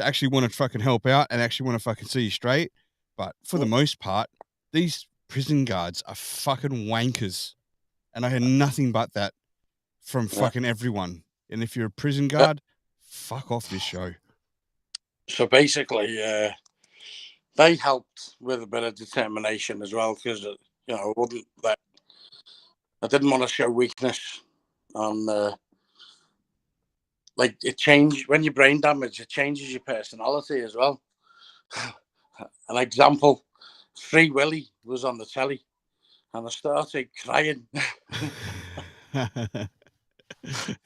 actually want to fucking help out and actually want to fucking see you straight. But for the most part, these prison guards are fucking wankers, and I heard nothing but that from fucking everyone. And if you're a prison guard, fuck off this show. So basically, they helped with a bit of determination as well, because I didn't want to show weakness, and like it changed when you're brain damaged. It changes your personality as well. An example: Free Willy was on the telly, and I started crying. And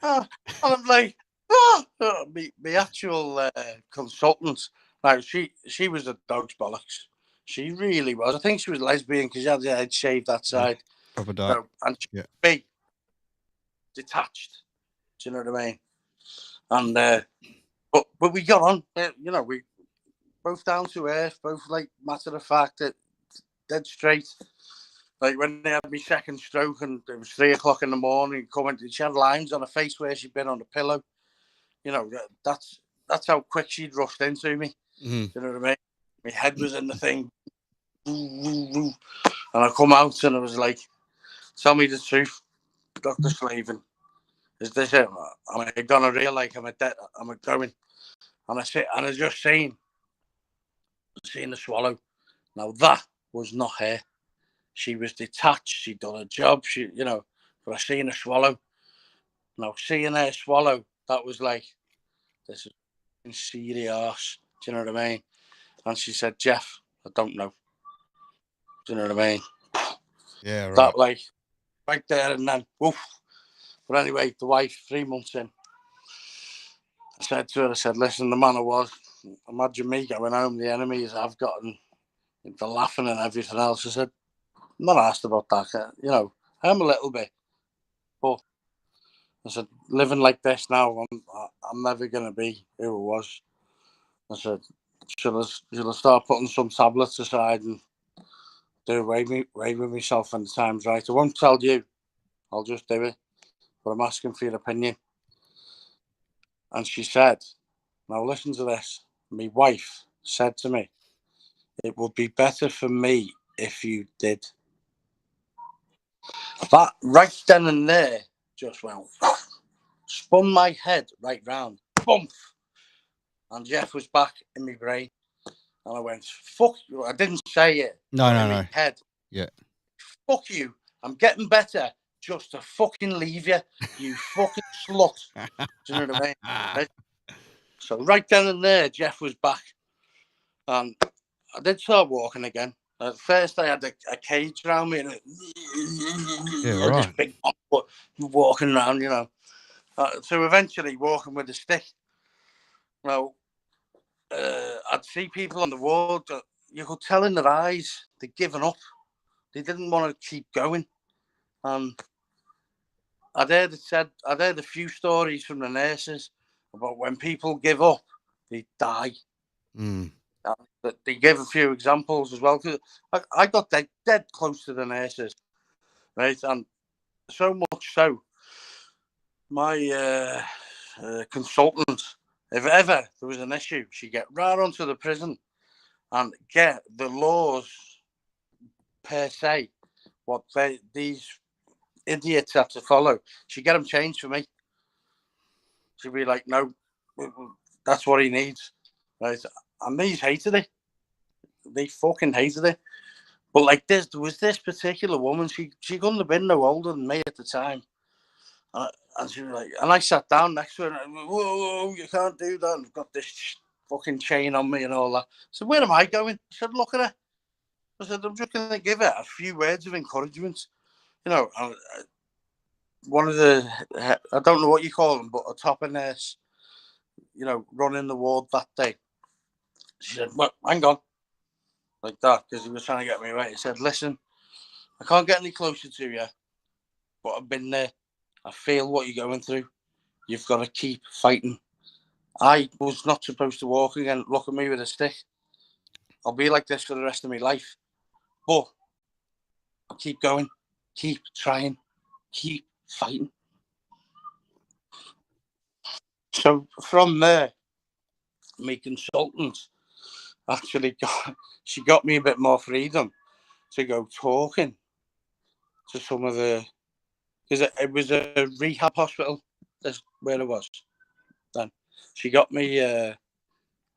I'm like, my actual consultant. Now she was a dog's bollocks. She really was. I think she was lesbian because she had the head shaved that side. Proper dark. So, and she be detached. Do you know what I mean? And but we got on. We both down to earth, both like matter of fact, dead straight. Like when they had my second stroke and it was 3 o'clock in the morning, she had lines on her face where she'd been on a pillow. That's how quick she'd rushed into me. Mm-hmm. You know what I mean? My head was in the thing. And I come out and I was like, tell me the truth, Dr. Slavin. Is this it? Am I gonorrhea? Like, am I going? And I just seen the swallow. Now that was not her. She was detached. She'd done a job. But I seen her swallow. Now seeing her swallow, that was like, this is serious. Do you know what I mean? And she said, Jeff, I don't know. Do you know what I mean? Yeah, right. That like right there and then, woof. But anyway, the wife, 3 months in, I said to her, listen, the man I was, imagine me going home, the enemies I've gotten, the laughing and everything else. I said, I'm not asked about that. I'm a little bit. But I said, living like this now, I'm never going to be who I was. I said, should I start putting some tablets aside and do away with myself when the time's right? I won't tell you. I'll just do it. But I'm asking for your opinion. And she said, now listen to this. My wife said to me, it would be better for me if you did. That right then and there just went, spun my head right round. Bump. And Jeff was back in my brain. And I went, fuck you. I didn't say it. No. My head. Yeah. Fuck you. I'm getting better. just to fucking leave you, you fucking slut. Do you know what I mean? Right? So right then and there, Jeff was back. And I did start walking again. At first, I had a cage around me, and right. this big walking around, you know. So eventually, walking with a stick. Now, I'd see people on the ward that you could tell in their eyes they'd given up. They didn't want to keep going. I'd heard a few stories from the nurses about when people give up, they die. They gave a few examples as well, because I got dead close to the nurses, right? And so much so, my consultant, if ever there was an issue, she'd get right onto the prison and get the laws per se, what these idiots had to follow. She'd get them changed for me. She'd be like, no, that's what he needs, right? And these hated it. They fucking hated it. But like there was this particular woman, she couldn't have been no older than me at the time. And she was like, and I sat down next to her and I went, whoa, you can't do that. And I've got this fucking chain on me and all that. So where am I going? I said, look at her. I said, I'm just going to give her a few words of encouragement. You know, one of the, I don't know what you call them, but a top nurse, you know, running the ward that day. She said, well, hang on. Like that, because he was trying to get me away. He said, listen, I can't get any closer to you, but I've been there. I feel what you're going through. You've got to keep fighting. I was not supposed to walk again. Look at me with a stick. I'll be like this for the rest of my life. But I'll keep going, keep trying, keep fighting. So from there, my consultant actually got me a bit more freedom to go talking to some of the, because it was a rehab hospital. That's where it was. Then she got me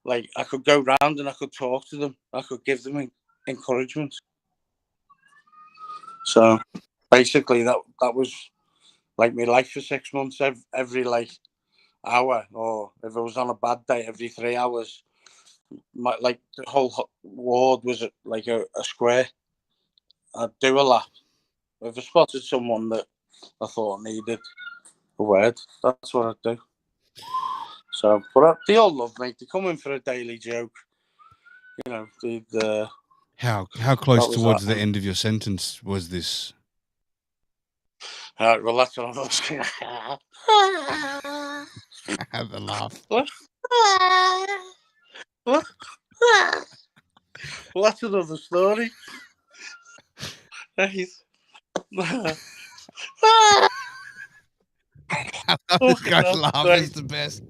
like I could go round and I could talk to them. I could give them encouragement. So basically, that was like my life for 6 months. Every like hour, or if I was on a bad day, every 3 hours. Like the whole ward was like a square. I'd do a lap. If I spotted someone that I thought needed a word, that's what I'd do. So, but they all love me. They come in for a daily joke. You know, how close towards the end of your sentence was this? Well, that's what I was going to have a laugh. Well, that's another story. This guy's laugh is the best.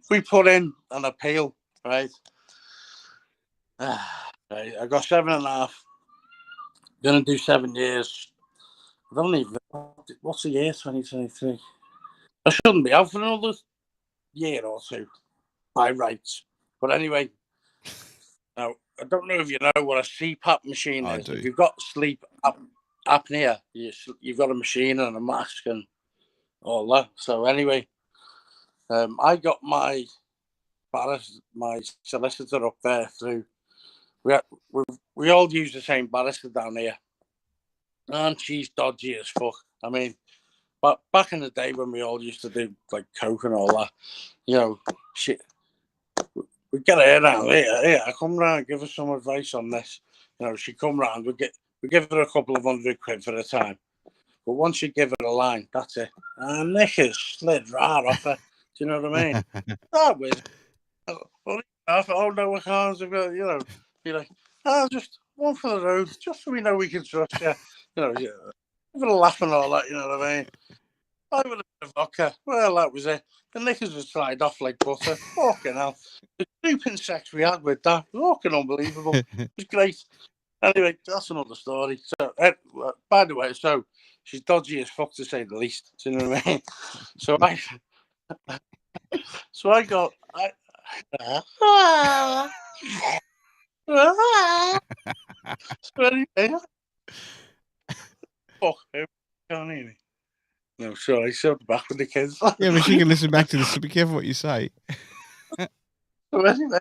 We put in an appeal, right? I got 7.5. Gonna do 7 years. I don't even know what's the year, 2023. I shouldn't be out for another year or two by rights. But anyway, now I don't know if you know what a CPAP machine is. If you've got sleep apnea, you've got a machine and a mask and all that. So anyway, I got my solicitor up there through. We all use the same barrister down here, and she's dodgy as fuck. I mean, but back in the day when we all used to do like coke and all that, you know, shit. We get her around here. I come round, give her some advice on this. You know, she come round. We give her a couple of £100 for the time. But once you give her a line, that's it. And Nick has slid right off her. Do you know what I mean? That was. Oh no, I can't. You know, be like, just one for the road, just so we know we can trust you. You know, give her a laugh and all that. You know what I mean? I would have been a vodka. Well, that was it. The knickers would slide off like butter. Fucking hell. The stupid sex we had with that. Fucking unbelievable. It was great. Anyway, that's another story. So, by the way, so she's dodgy as fuck to say the least. Do you know what I mean? So I Fuck him. Can't hear me. No, sorry, shut the back with the kids. Yeah, but she can listen back to this, so be careful what you say. So anyway,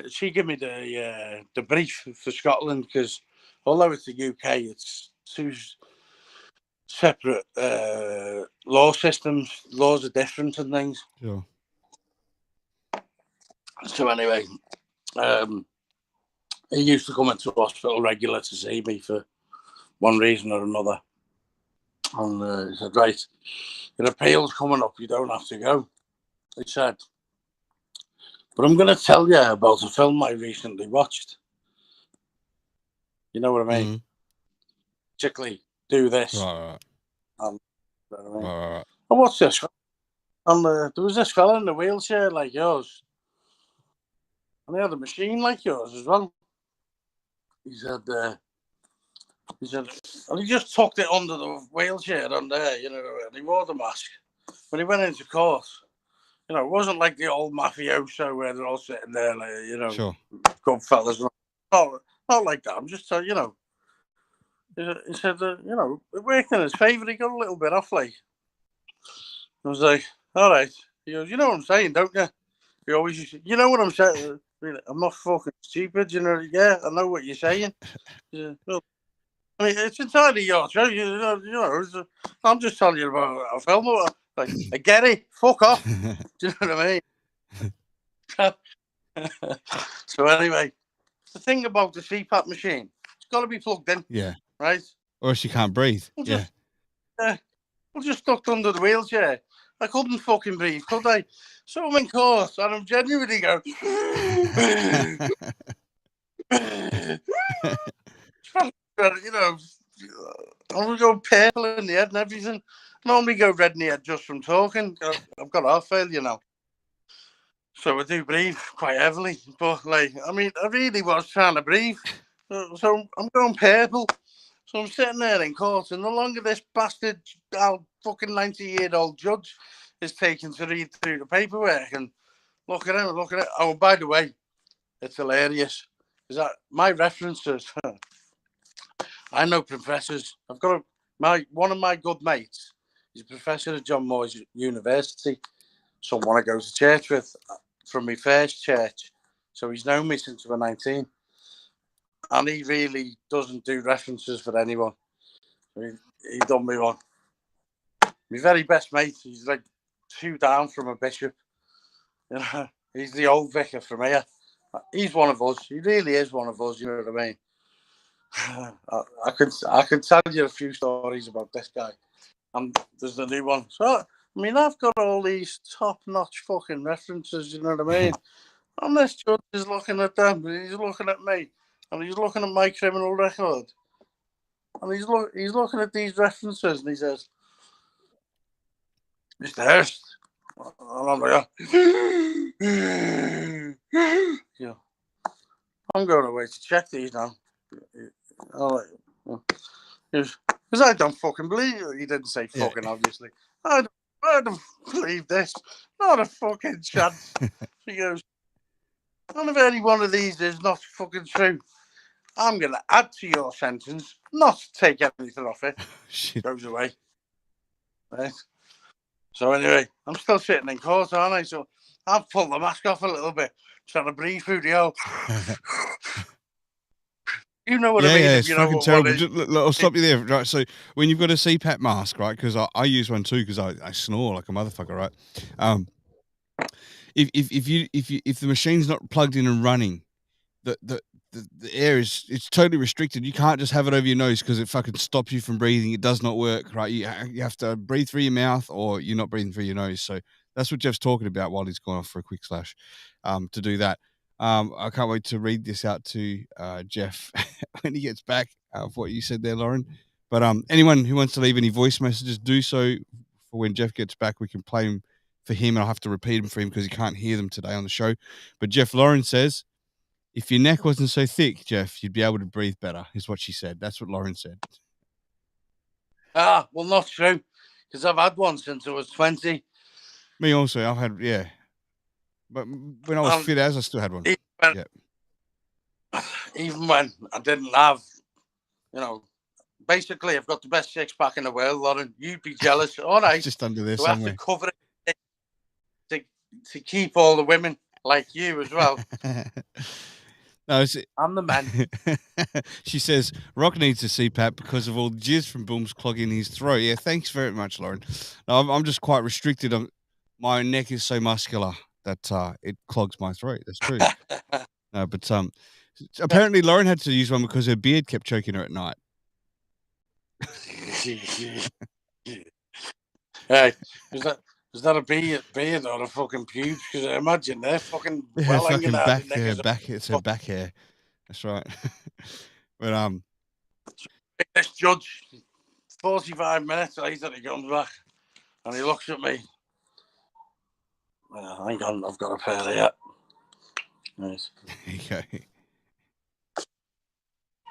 she gave me the brief for Scotland because although it's the UK, it's two separate law systems. Laws are different and things. Sure. So anyway, he used to come into hospital regular to see me for one reason or another. And he said, right, your appeal's coming up, you don't have to go. He said, but I'm going to tell you about a film I recently watched. You know what I mean? Mm-hmm. Particularly do this. Right. You know what I mean? Right. And what's this? And there was this fella in a wheelchair like yours. And he had a machine like yours as well. He said, and he just tucked it under the wheelchair on there, you know, and he wore the mask. When he went into court, you know, it wasn't like the old mafioso where they're all sitting there, like, you know, Sure. good fellas. Not like that. I'm just telling you know. He said, you know, it worked in his favour. He got a little bit off, like. I was like, all right. He goes, you know what I'm saying, don't you? He always used to, you know what I'm saying? I'm not fucking stupid, you know. Yeah, I know what you're saying. Yeah, well, I mean, it's entirely your choice. You know, I'm just telling you about a film. Like, I get it. Fuck off. Do you know what I mean? So anyway, the thing about the CPAP machine, it's got to be plugged in. Yeah. Right? Or she can't breathe. Yeah. I'm just stuck under the wheelchair. I couldn't fucking breathe, could I? So I'm in court and I'm genuinely going, you know, I'm going purple in the head and everything. Normally go red in the head just from talking. I've got heart failure now. So I do breathe quite heavily. But, like, I mean, I really was trying to breathe. So I'm going purple. So I'm sitting there in court, and the longer this bastard, fucking 90-year-old judge is taking to read through the paperwork, and look at him. Oh, by the way, it's hilarious. Is that my references? I know professors. I've got one of my good mates. He's a professor at John Moores University. Someone I go to church with from my first church. So he's known me since I was 19. And he really doesn't do references for anyone. He done me one. My very best mate, he's like 2 down from a bishop. You know, he's the old vicar from here. He's one of us. He really is one of us. You know what I mean? I could tell you a few stories about this guy. And there's the new one. So, I mean, I've got all these top-notch fucking references. You know what I mean? And this judge is looking at them. He's looking at me. And he's looking at my criminal record. And he's looking at these references, and he says, Mr. Hirst. And I'm like, yeah. I'm going away to check these now. Because I don't fucking believe it. He didn't say fucking, obviously. I don't believe this. Not a fucking chance. He goes, none of any one of these is not fucking true. I'm going to add to your sentence, not take anything off it. Shit. Goes away. Right. So anyway, I'm still sitting in court, aren't I? So I've pulled the mask off a little bit, trying to breathe through the hole. You know what I mean? Yeah, it's fucking terrible. I'll stop you there. Right, so when you've got a CPAP mask, right? Because I use one too, because I snore like a motherfucker, right? If the machine's not plugged in and running, the air it's totally restricted. You can't just have it over your nose because it fucking stops you from breathing. It does not work, right? You have to breathe through your mouth, or you're not breathing through your nose. So that's what Jeff's talking about while he's gone off for a quick slash to do that. I can't wait to read this out to Jeff when he gets back for what you said there, Lauren. But anyone who wants to leave any voice messages, do so for when Jeff gets back. We can play them for him, and I'll have to repeat them for him because he can't hear them today on the show. But Jeff Lauren says, if your neck wasn't so thick, Jeff, you'd be able to breathe better, is what she said. That's what Lauren said. Well, not true, because I've had one since I was 20. Me also. I've had, yeah. But when I was fit as, I still had one. Even when I didn't have, basically, I've got the best six-pack in the world, Lauren. You'd be jealous. All right. Just under there so somewhere. I have to cover it to keep all the women like you as well. No, I'm the man. She says, Rock needs a CPAP because of all the jizz from Booms clogging his throat. Yeah, thanks very much, Lauren. No, I'm just quite restricted. My neck is so muscular that it clogs my throat. That's true. No, but apparently Lauren had to use one because her beard kept choking her at night. Hey, is that a beard or a fucking pubes? Because I imagine they're fucking well hanging out. It's her back hair. That's right. But this judge, 45 minutes later, he comes back and he looks at me. Hang on, I've got a pair yet. Nice. Okay.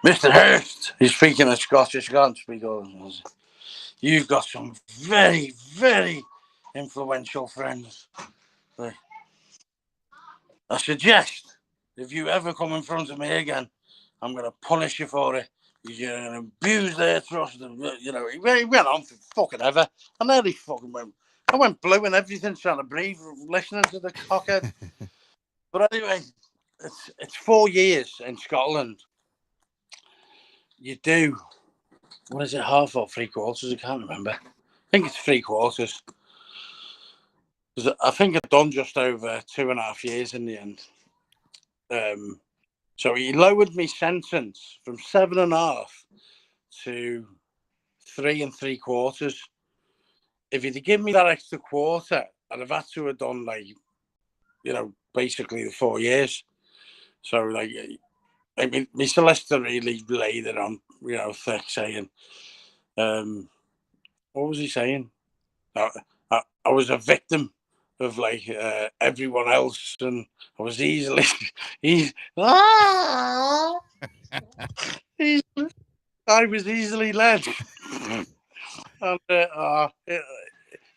Mr. Hirst, he's speaking in Scottish. I can't speak all of them. You've got some very, very influential friends. I suggest if you ever come in front of me again, I'm going to punish you for it. You're going to abuse their trust. He went on for fucking ever. I nearly fucking went. I went blue and everything trying to breathe, listening to the cockhead. But anyway, it's 4 years in Scotland. You do, what is it, half or three quarters? I can't remember. I think it's 3/4. I think I've done just over 2.5 years in the end. So he lowered my sentence from 7.5 to 3 3/4. If he'd give me that extra quarter, I'd have had to have done basically the 4 years. So I mean, my solicitor really laid it on, thick, saying, what was he saying? I was a victim of everyone else, and I was I was easily led. And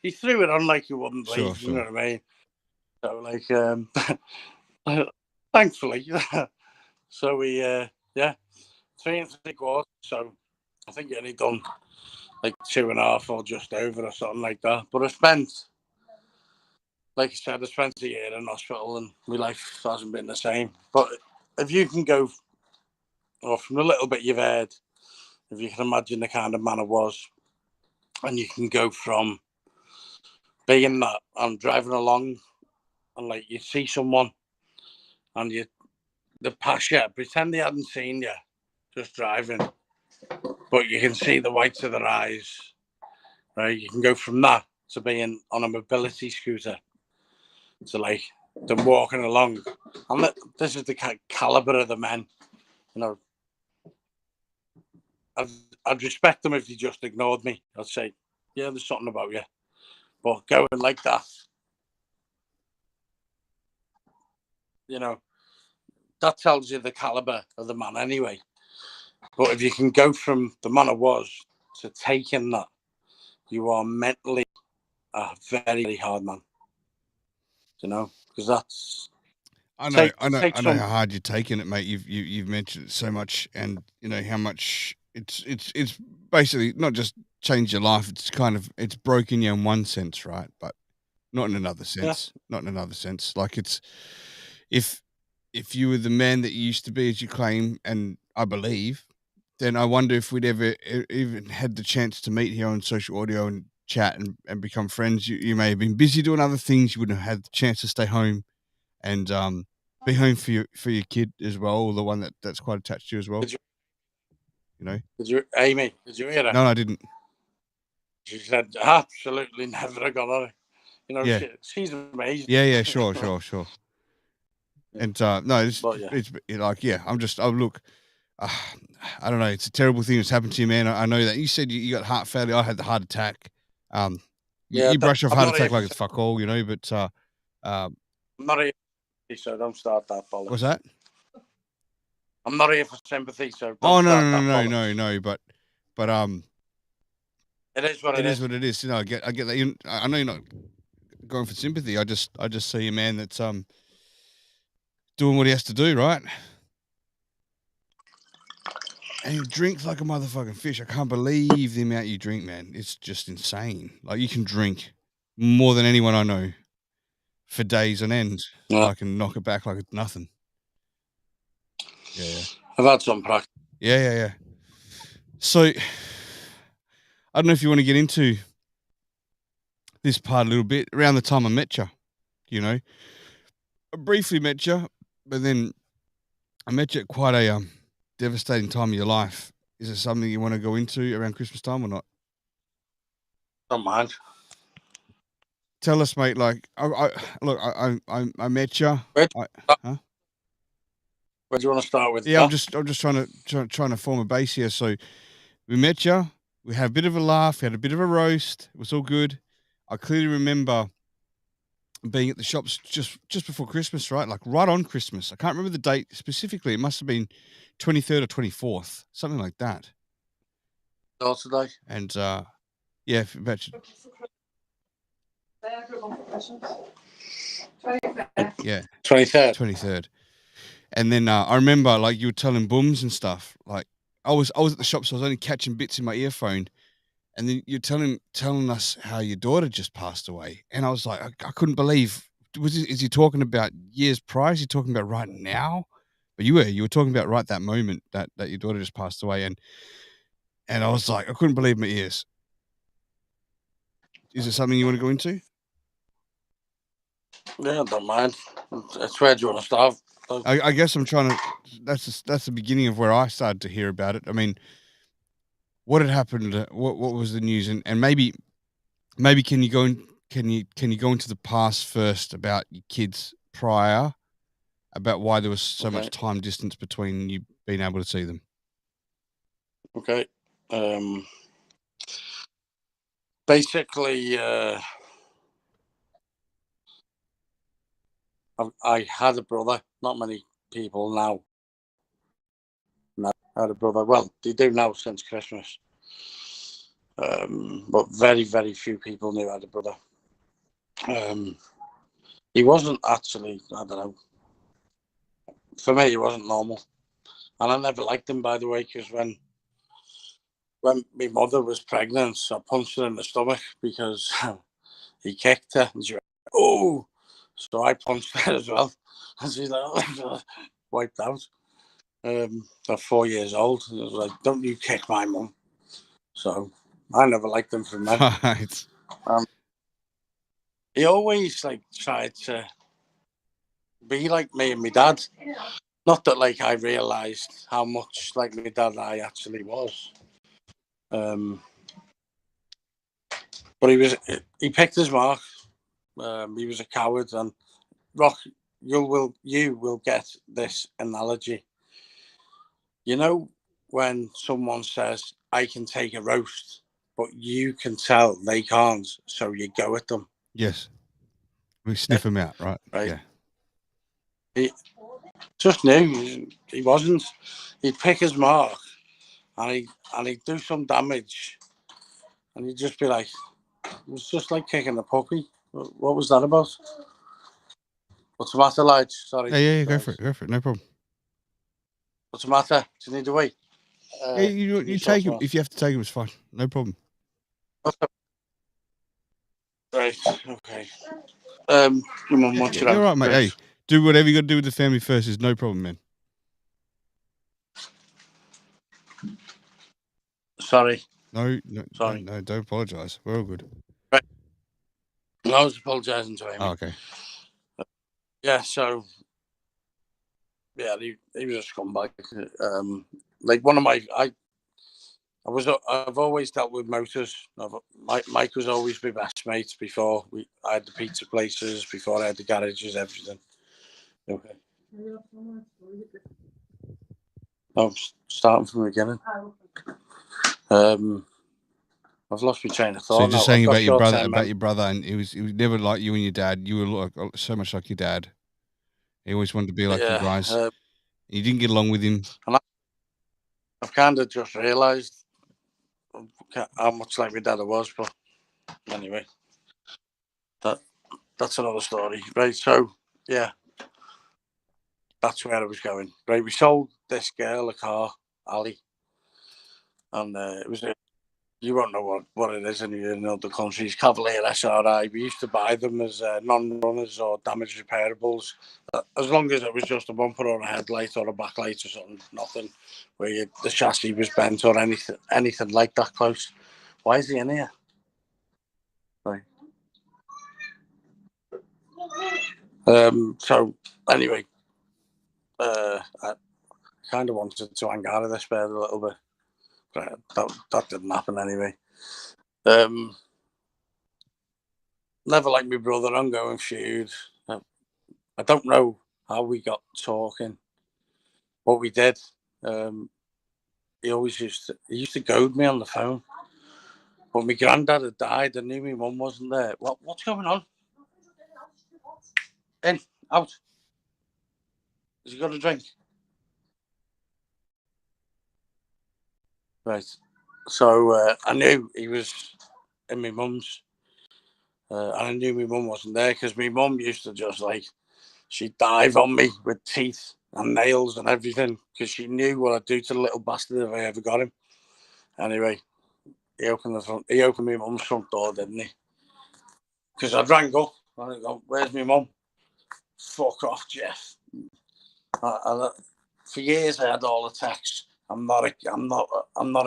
he threw it on like you wouldn't believe, sure. You know what I mean? So thankfully, so we 3 3/4. So I think he only done 2.5 or just over or something like that. But I spent, like I said, I spent a year in hospital and my life hasn't been the same. But if you can go, or from the little bit you've heard, if you can imagine the kind of man I was, and you can go from being that I'm driving along and you see someone and they pass you, pretend they hadn't seen you, just driving, but you can see the whites of their eyes, right? You can go from that to being on a mobility scooter to them walking along, and this is the caliber of the men. I'd respect them if they just ignored me. I'd say, yeah, there's something about you, but going like that, that tells you the caliber of the man anyway. But if you can go from the man I was to taking that, you are mentally a very, very hard man. Because that's. I know how hard you're taking it, mate. You've mentioned it so much, and how much it's basically not just changed your life. It's broken you in one sense, right? But not in another sense. Yeah. Not in another sense. It's if you were the man that you used to be, as you claim, and I believe, then I wonder if we'd ever even had the chance to meet here on social audio and chat and become friends. You may have been busy doing other things. You wouldn't have had the chance to stay home and be home for your kid as well, or the one that's quite attached to you as well. Amy, did you hear her? No, I didn't. She said, absolutely never have gone on it. Yeah. She's amazing. Yeah, sure. Yeah. And no, it's look, I don't know. It's a terrible thing that's happened to you, man. I know that. You said you got heart failure. I had the heart attack. You brush off heart attack like it's fuck all, but I'm not here for sympathy, so don't start that bollocks. What's that? I'm not here for sympathy, so don't no, but it is what it is. It is what it is. I get that. I know you're not going for sympathy. I just see a man that's doing what he has to do, right? And he drinks like a motherfucking fish. I can't believe the amount you drink, man. It's just insane. Like, you can drink more than anyone I know for days on end. Yeah. Like, and knock it back like it's nothing. Yeah. I've had some practice. Yeah. So, I don't know if you want to get into this part a little bit. Around the time I met you, you know, I briefly met you, but then I met you at quite a devastating time of your life. Is it something you want to go into around Christmas time or not? Don't mind. Tell us, mate. Like, I met you. Where Huh? Where do you want to start with? Yeah, I'm just trying to form a base here. So we met you. We had a bit of a laugh. We had a bit of a roast. It was all good. I clearly remember being at the shops just before Christmas, right? Like right on Christmas. I can't remember the date specifically. It must have been 23rd or 24th, something like that. Today. And yeah, about you. Yeah, 23rd. And then I remember, like, you were telling booms and stuff. Like, I was at the shop, so I was only catching bits in my earphone. And then you're telling us how your daughter just passed away, and I was like, I couldn't believe. Is he talking about years prior? Is he talking about right now? But you were talking about right that moment that your daughter just passed away, and I was like, I couldn't believe my ears. Is it something you want to go into? Yeah, I don't mind. It's where do you want to start? I guess I'm trying to. That's the beginning of where I started to hear about it. I mean, what had happened? What was the news? And maybe can you go in? Can you go into the past first about your kids prior, about why there was so much time distance between you being able to see them? Okay. Basically, I had a brother. Not many people now. I had a brother. Well, they do now since Christmas. But very, very few people knew I had a brother. He wasn't actually, I don't know. For me, he wasn't normal. And I never liked him, by the way, because when my mother was pregnant, I punched her in the stomach because he kicked her. And she went, oh! So I punched her as well. And she's like, oh, wiped out. I'm 4 years old. I was like, don't you kick my mum. So I never liked him from then. Right. He always like tried to be like me and my dad. Not that like I realised how much like my dad I actually was. But he picked his mark. He was a coward, and Rock, you will get this analogy. You know, when someone says, I can take a roast, but you can tell they can't, so you go at them. Yes. We sniff him out, right? Right. Yeah. He just knew he wasn't. He'd pick his mark, and he'd do some damage, and he'd just be like, it was just like kicking a puppy. What was that about? What's the matter, lads? Sorry. Yeah, go for it. No problem. What's the matter? Do you need to wait? Yeah, you take him. If you have to take him, it's fine. No problem. Right, okay. You're right, mate. Hey, do whatever you got to do with the family first. Is no problem, man. Sorry. No, sorry. No, don't apologise. We're all good. Right. I was apologising to him. Oh, okay. Yeah, so yeah, he was a scumbag. Like one of my I've always dealt with motors. Mike was always my best mate before I had the pizza places, before I had the garages, everything. Okay. I'm starting from the beginning. I've lost my train of thought. So you're just saying about your brother, and he was never like you and your dad. You were so much like your dad. He always wanted to be like you guys. You didn't get along with him. And I've kind of just realised how much like my dad I was, but anyway, that's another story, right? So yeah, that's where I was going. Right, we sold this girl a car, Ali, and it was you won't know what it is in other countries. Cavalier SRI. We used to buy them as non-runners or damaged repairables, as long as it was just a bumper or a headlight or a backlight or something. Nothing where the chassis was bent or anything like that close. Why is he in here? Right. So anyway, I kind of wanted to hang out of this bed a little bit, but that didn't happen anyway. Never like my brother, ongoing feud. I don't know how we got talking, what we did. He used to goad me on the phone. But my granddad had died. I knew my mum wasn't there. What's going on? In, out. Has he got a drink? Right. So I knew he was in my mum's. And I knew my mum wasn't there because my mum used to just she'd dive on me with teeth and nails and everything because she knew what I'd do to the little bastard if I ever got him. Anyway, he opened my mum's front door, didn't he? Because I rang up. I go, "Where's my mum?" "Fuck off, Jeff." For years I had all the texts. I'm not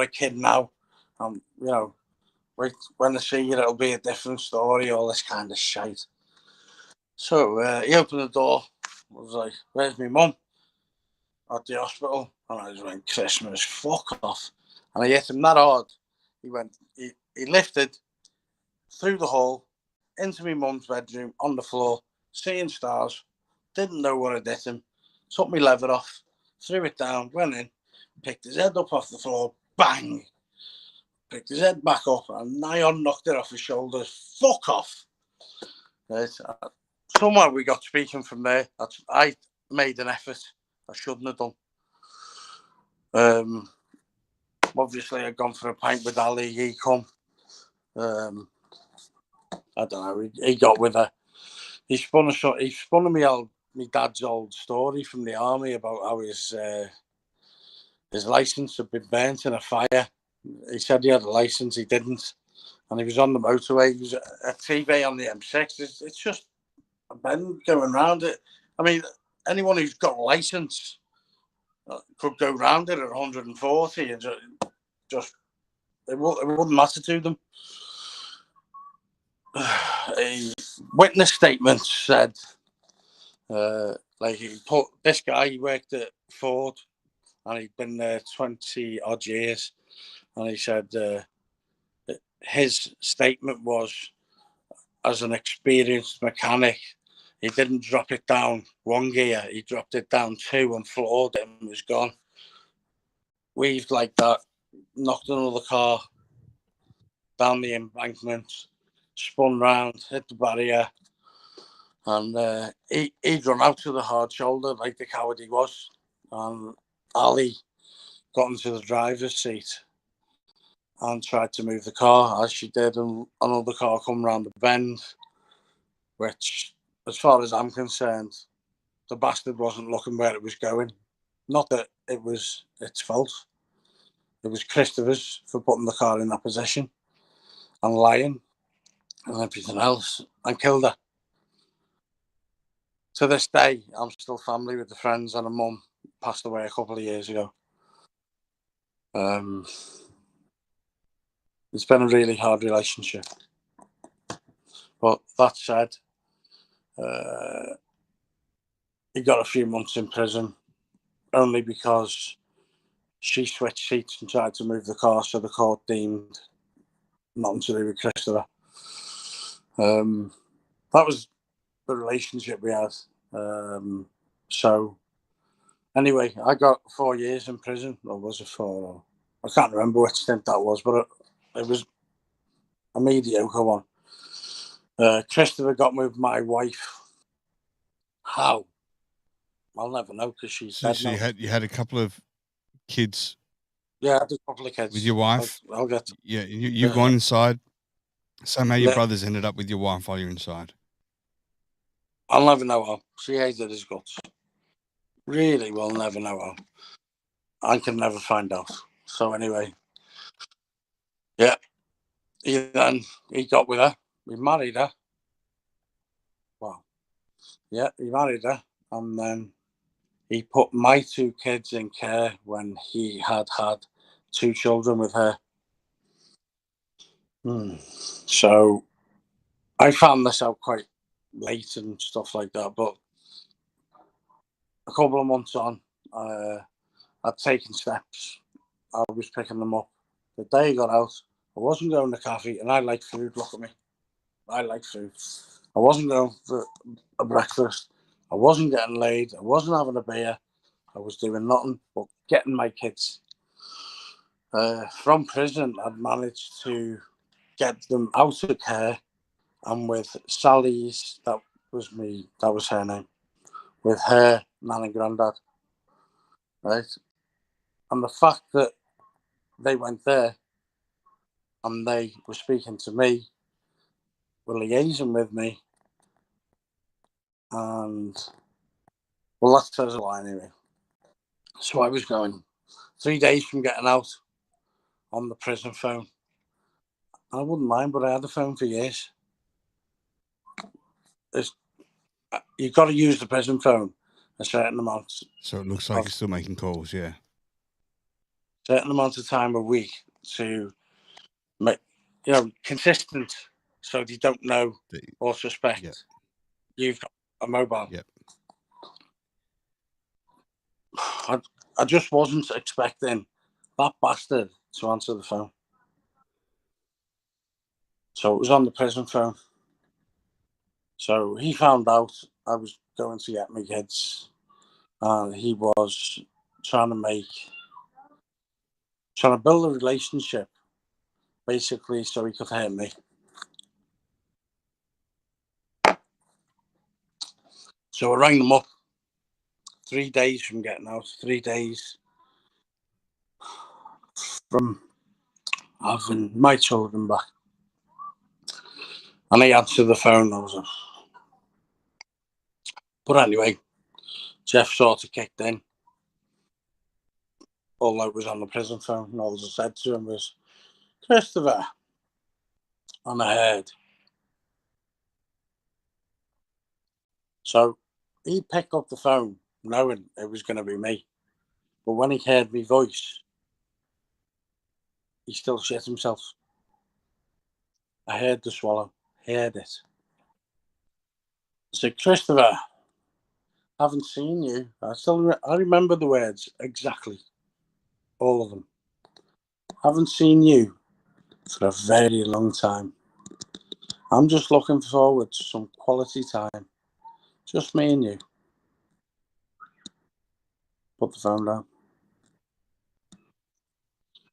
a kid now. When I see you, it'll be a different story. All this kind of shit. So he opened the door. I was like, "Where's my mum?" "At the hospital." And I just went, "Christmas, fuck off." And I hit him that hard. He lifted through the hall into my mum's bedroom on the floor, seeing stars. Didn't know what had hit him. Took my leather off, threw it down, went in, picked his head up off the floor, bang. Picked his head back up and nigh on knocked it off his shoulders. Fuck off. Right. Somehow we got speaking from there. I made an effort. I shouldn't have done. Obviously, I'd gone for a pint with Ali. He come. I don't know. He got with her. He spun my dad's old story from the army about how his license had been burnt in a fire. He said he had a license. He didn't, and he was on the motorway. He was at TV on the M6. It's just a bend going round it. I mean, anyone who's got a license could go round it at 140 and just it wouldn't matter to them. A witness statement said, this guy, he worked at Ford and he'd been there 20 odd years, and he said his statement was, as an experienced mechanic, he didn't drop it down one gear, he dropped it down two and floored it and was gone. Weaved like that, knocked another car down the embankment, spun round, hit the barrier, and he'd run out to the hard shoulder like the coward he was. And Ali got into the driver's seat and tried to move the car, as she did, and another car come round the bend, which, as far as I'm concerned, the bastard wasn't looking where it was going. Not that it was its fault. It was Christopher's for putting the car in that position and lying and everything else, and killed her. To this day, I'm still family with the friends, and her mum passed away a couple of years ago. It's been a really hard relationship. But that said, he got a few months in prison only because she switched seats and tried to move the car, so the court deemed nothing to do with Christopher. That was the relationship we had. So anyway, I got 4 years in prison, or was it 4? I can't remember which stint that was, but it was a mediocre one. Christopher got me with my wife. How? I'll never know because she's dead now. You had a couple of kids. Yeah, I had a couple of kids with your wife. I'll get. You gone inside. Somehow your brothers ended up with your wife while you're inside. I'll never know how. She hated his guts. Really, we'll never know how. I can never find out. So anyway, yeah, he got with her. He married her. Wow. Yeah, he married her, and then he put my 2 kids in care when he had 2 children with her. So I found this out quite late and stuff like that. But a couple of months on, I'd taken steps. I was picking them up. The day I got out, I wasn't going to cafe, and I like food. Look at me. I like food. I wasn't going for a breakfast. I wasn't getting laid. I wasn't having a beer. I was doing nothing but getting my kids. From prison, I'd managed to get them out of care, and with Sally's, that was her name, with her nan and granddad, right? And the fact that they went there and they were speaking to me, were liaising with me, and well, that says a lot anyway. So I was going 3 days from getting out on the prison phone. I wouldn't mind, but I had the phone for years. You've got to use the prison phone a certain amount. So it looks like you're still making calls, yeah. Certain amount of time a week to make, consistent, so they don't know or suspect you've got a mobile. Yep. I just wasn't expecting that bastard to answer the phone. So it was on the prison phone. So he found out I was going to get my kids, and he was trying to build a relationship, basically, so he could hurt me. So I rang them up 3 days from getting out, 3 days from having my children back. And he answered the phone. But anyway, Jeff sort of kicked in. All I was on the prison phone, and all I said to him was, Christopher. And I heard. So he picked up the phone knowing it was going to be me. But when he heard my voice, he still shit himself. I heard the swallow. Heard it. I said, Christopher, haven't seen you. I remember the words exactly. All of them. Haven't seen you for a very long time. I'm just looking forward to some quality time. Just me and you. Put the phone down.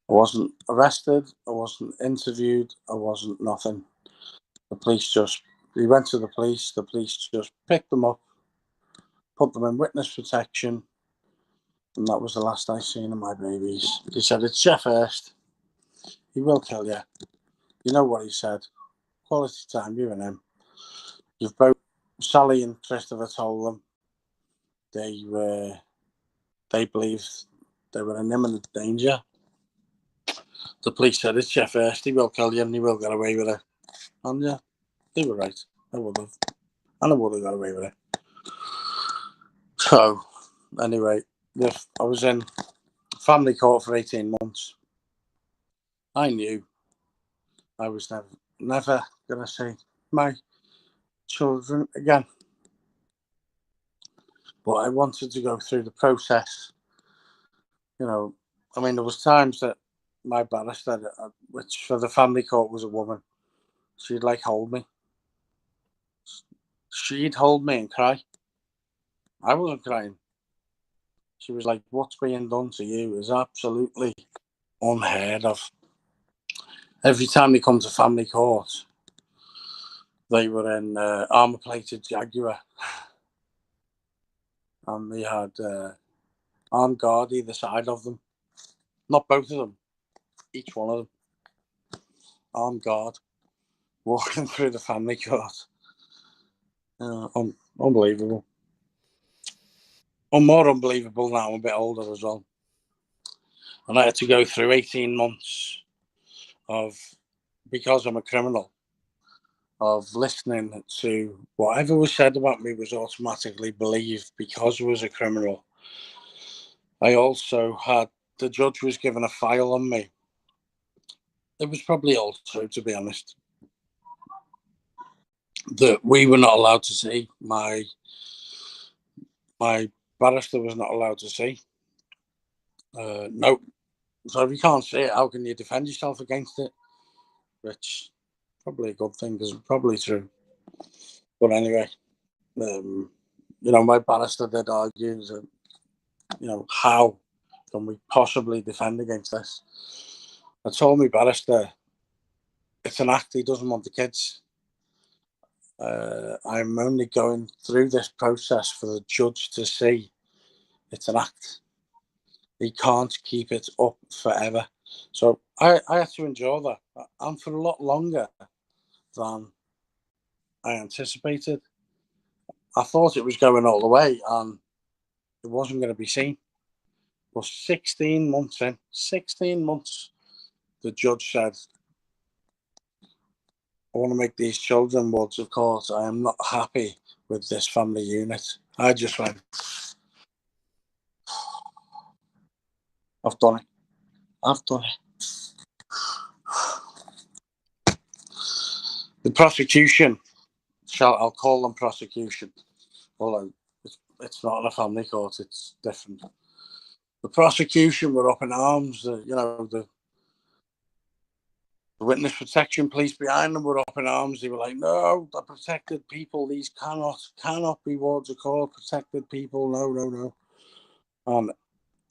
I wasn't arrested. I wasn't interviewed. I wasn't nothing. He went to the police. The police just picked them up, put them in witness protection. And that was the last I seen of my babies. He said, it's Geoff Hirst. He will kill you. You know what he said. Quality time, you and him. You've both, Sally and Christopher told them they believed they were in imminent danger. The police said, it's Geoff Hirst. He will kill you and he will get away with it. And yeah, they were right. I would have. And I would have got away with it. So, anyway, I was in family court for 18 months. I knew I was never going to see my children again. But I wanted to go through the process. There was times that my barrister, which for the family court was a woman, she'd hold me. She'd hold me and cry. I wasn't crying. She was like, what's being done to you is absolutely unheard of. Every time they come to family court, they were in armour-plated Jaguar. And they had armed guard either side of them. Not both of them. Each one of them. Armed guard. Walking through the family court. Unbelievable. More unbelievable now. I'm a bit older as well. And I had to go through 18 months of, because I'm a criminal, of listening to whatever was said about me was automatically believed because I was a criminal. I also had, the judge was given a file on me. It was probably all true, to be honest, that we were not allowed to see. My barrister was not allowed to see. No. So if you can't see it, how can you defend yourself against it? Which probably a good thing, because it's probably true. But anyway, my barrister did argue that, how can we possibly defend against this? I told my barrister, it's an act, he doesn't want the kids. I'm only going through this process for the judge to see it's an act. He can't keep it up forever. So I had to endure that, and for a lot longer than I anticipated. I thought it was going all the way and it wasn't going to be seen. But 16 months in, 16 months, the judge said, I want to make these children wards of court. I am not happy with this family unit. I just went, I've done it. I've done it. The prosecution, I'll call them prosecution, although it's not in a family court, it's different. The prosecution were up in arms. The witness protection police behind them were up in arms. They were like, no, the protected people, these cannot be wards of court, protected people, no. And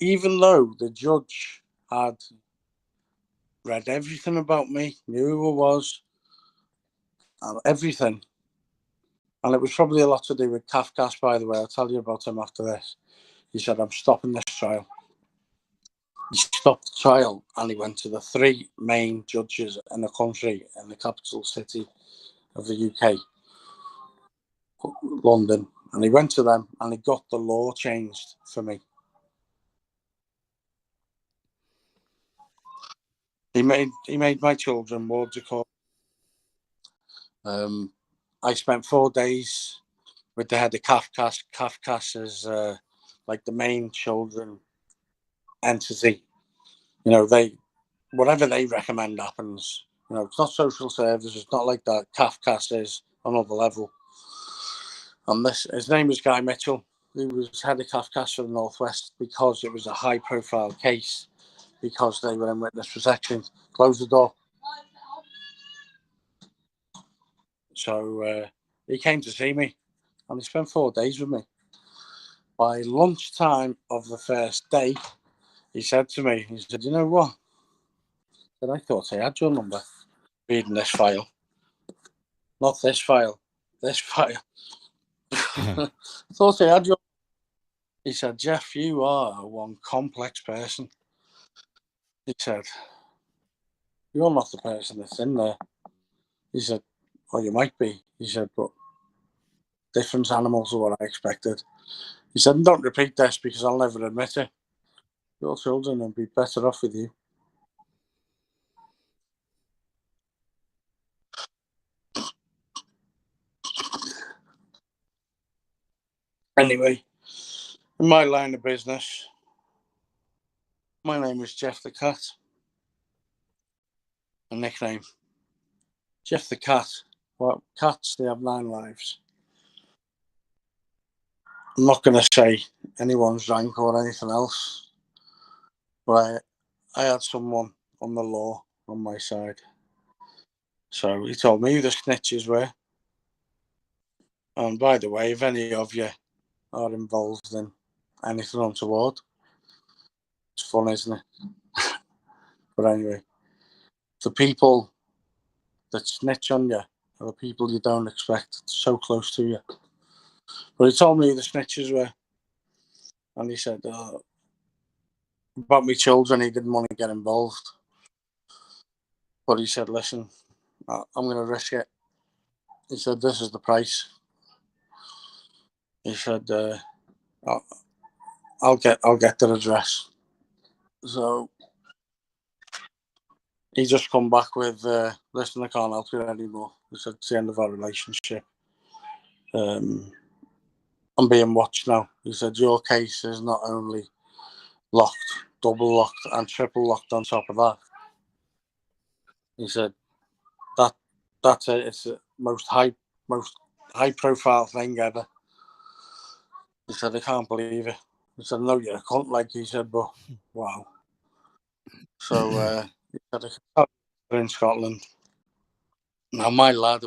even though the judge had read everything about me, knew who I was, and everything, and it was probably a lot to do with Kafkas, by the way. I'll tell you about him after this. He said, I'm stopping this trial. He stopped the trial and he went to the three main judges in the country, in the capital city of the UK, London, and he went to them and he got the law changed for me. He made my children wards of court. I spent 4 days with the head of Kafkas. Kafkas is like the main children entity. Whatever they recommend happens. It's not social services. It's not like that. Kafkas is another level. And his name was Guy Mitchell. He was head of Kafkas for the Northwest because it was a high-profile case, because they were in witness protection. Close the door. So he came to see me, and he spent 4 days with me. By lunchtime of the first day, he said to me, he said, you know what? I thought I had your number. Reading this file. Not this file. This file. I thought I had your... He said, Jeff, you are one complex person. He said, you're not the person that's in there. He said, well, you might be. He said, but different animals are what I expected. He said, don't repeat this because I'll never admit it. Your children will be better off with you. Anyway, in my line of business, my name is Jeff the Cat. A nickname. Jeff the Cat. Well, cats, they have 9 lives. I'm not going to say anyone's rank or anything else, but I had someone on the law on my side. So he told me who the snitches were. And by the way, if any of you are involved in anything untoward, it's fun, isn't it? But anyway, the people that snitch on you are the people you don't expect, so close to you. But he told me who the snitches were. And he said, about my children, he didn't want to get involved. But he said, listen, I'm going to risk it. He said, this is the price. He said, I'll get their address. So he just come back with, listen, I can't help you anymore. He said, it's the end of our relationship. I'm being watched now. He said, your case is not only locked, double locked and triple locked on top of that. He said, that's it. It's the most high profile thing ever. He said, I can't believe it. He said, no, you're a cunt, like he said, but wow. So he said, I can in Scotland. Now my lad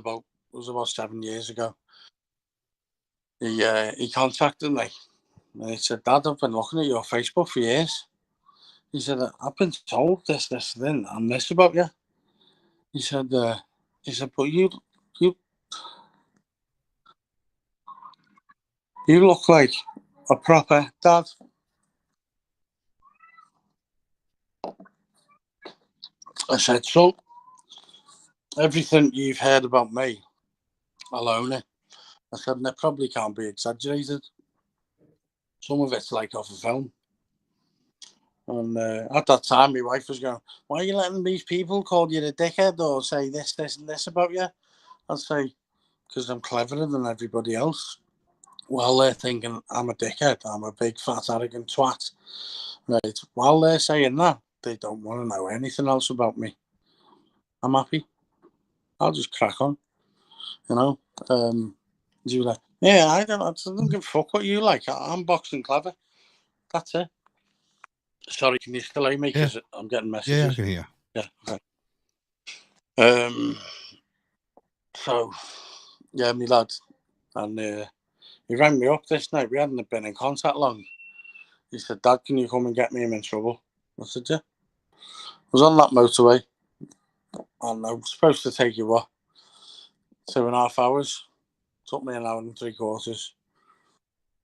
was about 7 years ago. He contacted me and he said, Dad, I've been looking at your Facebook for years. He said, I've been told this, then, and this about you. He said, but you look like a proper dad. I said, so everything you've heard about me, I'll own it. I said, and it probably can't be exaggerated. Some of it's like off a film. And at that time, my wife was going, why are you letting these people call you a dickhead or say this, and this about you? I'd say, because I'm cleverer than everybody else. While they're thinking I'm a dickhead, I'm a big, fat, arrogant twat. Right? While they're saying that, they don't want to know anything else about me. I'm happy. I'll just crack on. You know? You like, yeah, I don't give a fuck what you like. I'm boxing clever. That's it. Sorry, can you still hear me? Because I'm getting messages. Yeah, I can hear. Yeah, okay. So, yeah, my lad. And he rang me up this night. We hadn't been in contact long. He said, Dad, can you come and get me? I'm in trouble. I said, yeah. I was on that motorway. And I was supposed to take you, 2.5 hours. Took me an hour and 3/4.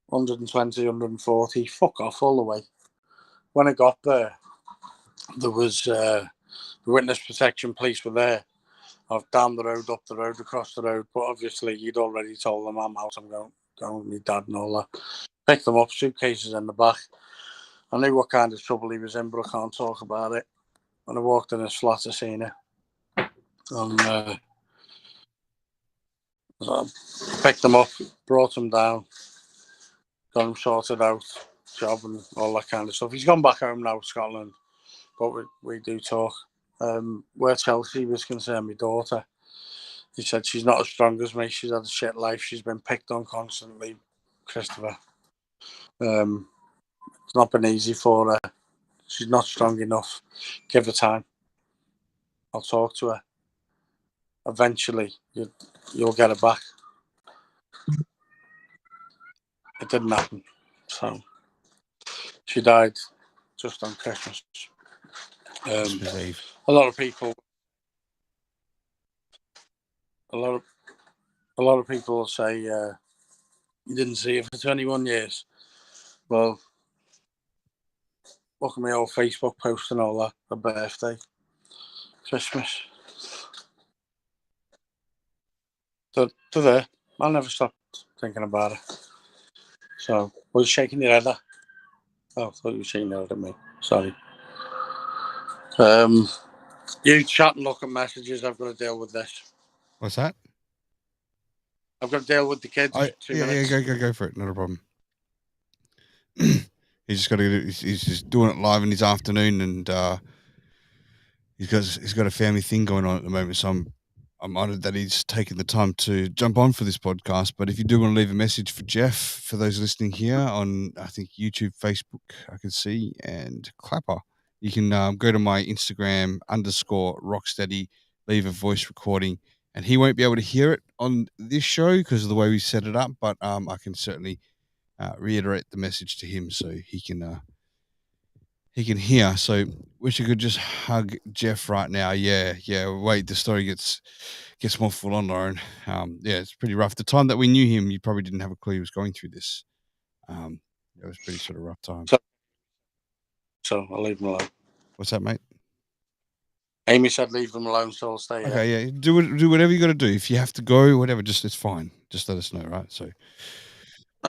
120, 140. Fuck off all the way. When I got there, there was the witness protection police were there. I've down the road, up the road, across the road. But obviously, you'd already told them I'm out. I'm going with my dad and all that. Picked them up, suitcases in the back. I knew what kind of trouble he was in, but I can't talk about it. When I walked in his flat, I seen it. And I picked them up, brought them down, got him sorted out, job and all that kind of stuff. He's gone back home now, Scotland, but we do talk. Where Chelsea was concerned, my daughter, he said she's not as strong as me. She's had a shit life. She's been picked on constantly, Christopher. It's not been easy for her. She's not strong enough. Give her time. I'll talk to her. Eventually, you'll get her back. It didn't happen. So she died just on Christmas. Christmas Eve. A lot of people will say you didn't see it for 21 years. Well, look at my old Facebook post and all that. Her birthday, Christmas. To there, I never stopped thinking about it. So, was shaking your head at? Oh, I thought you were shaking your head at me. Sorry. You chat and look at messages. I've got to deal with this. What's that? I've got to deal with the kids. 2 minutes. Yeah, go for it. Not a problem. He's just doing it live in his afternoon, and he's got a family thing going on at the moment. So I'm honoured that he's taken the time to jump on for this podcast. But if you do want to leave a message for Jeff, for those listening here on, I think, YouTube, Facebook, I can see, and Clapper, you can go to my Instagram _Rocstedi, leave a voice recording, and he won't be able to hear it on this show because of the way we set it up. But I can certainly reiterate the message to him so he can hear. So wish you could just hug Jeff right now. Yeah. Wait, the story gets more full on, Lauren. Yeah, it's pretty rough. The time that we knew him, you probably didn't have a clue he was going through this. It was pretty sort of rough time. So I'll leave him alone. What's that, mate? Amy said leave them alone, so I'll stay. Okay, yeah. Do whatever you got to do. If you have to go, whatever, it's fine. Just let us know, right? So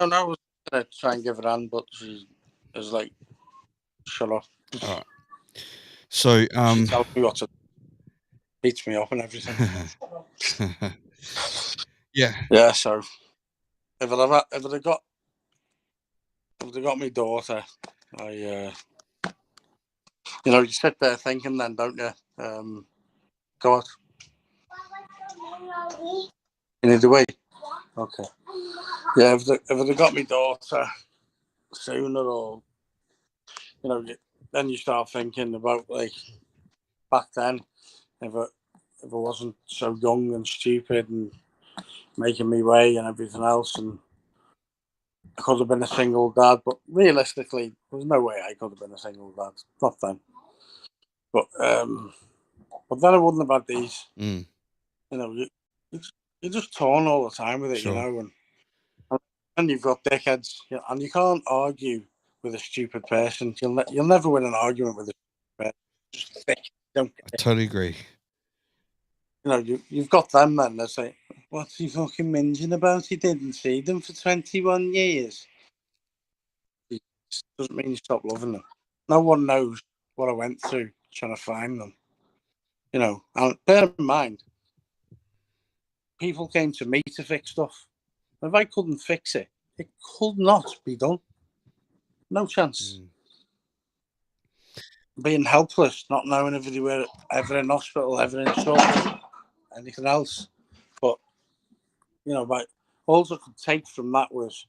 No, I was going to try and give her a hand, but she was like, shut up. All right. So, She tells me what to beats me up and everything. Yeah. Yeah, so if I'd got my daughter, I you sit there thinking then, don't you? God. You need to wait? Okay. Yeah, if I'd have got my daughter sooner, or then you start thinking about like back then, if I wasn't so young and stupid and making me way and everything else, and I could have been a single dad. But realistically, there's no way I could have been a single dad. Not then. But then I wouldn't have had these. Mm. You're just torn all the time with it, Sure. and you've got dickheads, and you can't argue with a stupid person. You'll never win an argument with a stupid person. Just thick. I totally agree. You've got them men that say, "What's he fucking whinging about? He didn't see them for 21 years." It doesn't mean you stop loving them. No one knows what I went through trying to find them. And bear in mind, people came to me to fix stuff. If I couldn't fix it, it could not be done. No chance. Being helpless, not knowing if they were ever in hospital, ever in trouble, anything else. But, all I could take from that was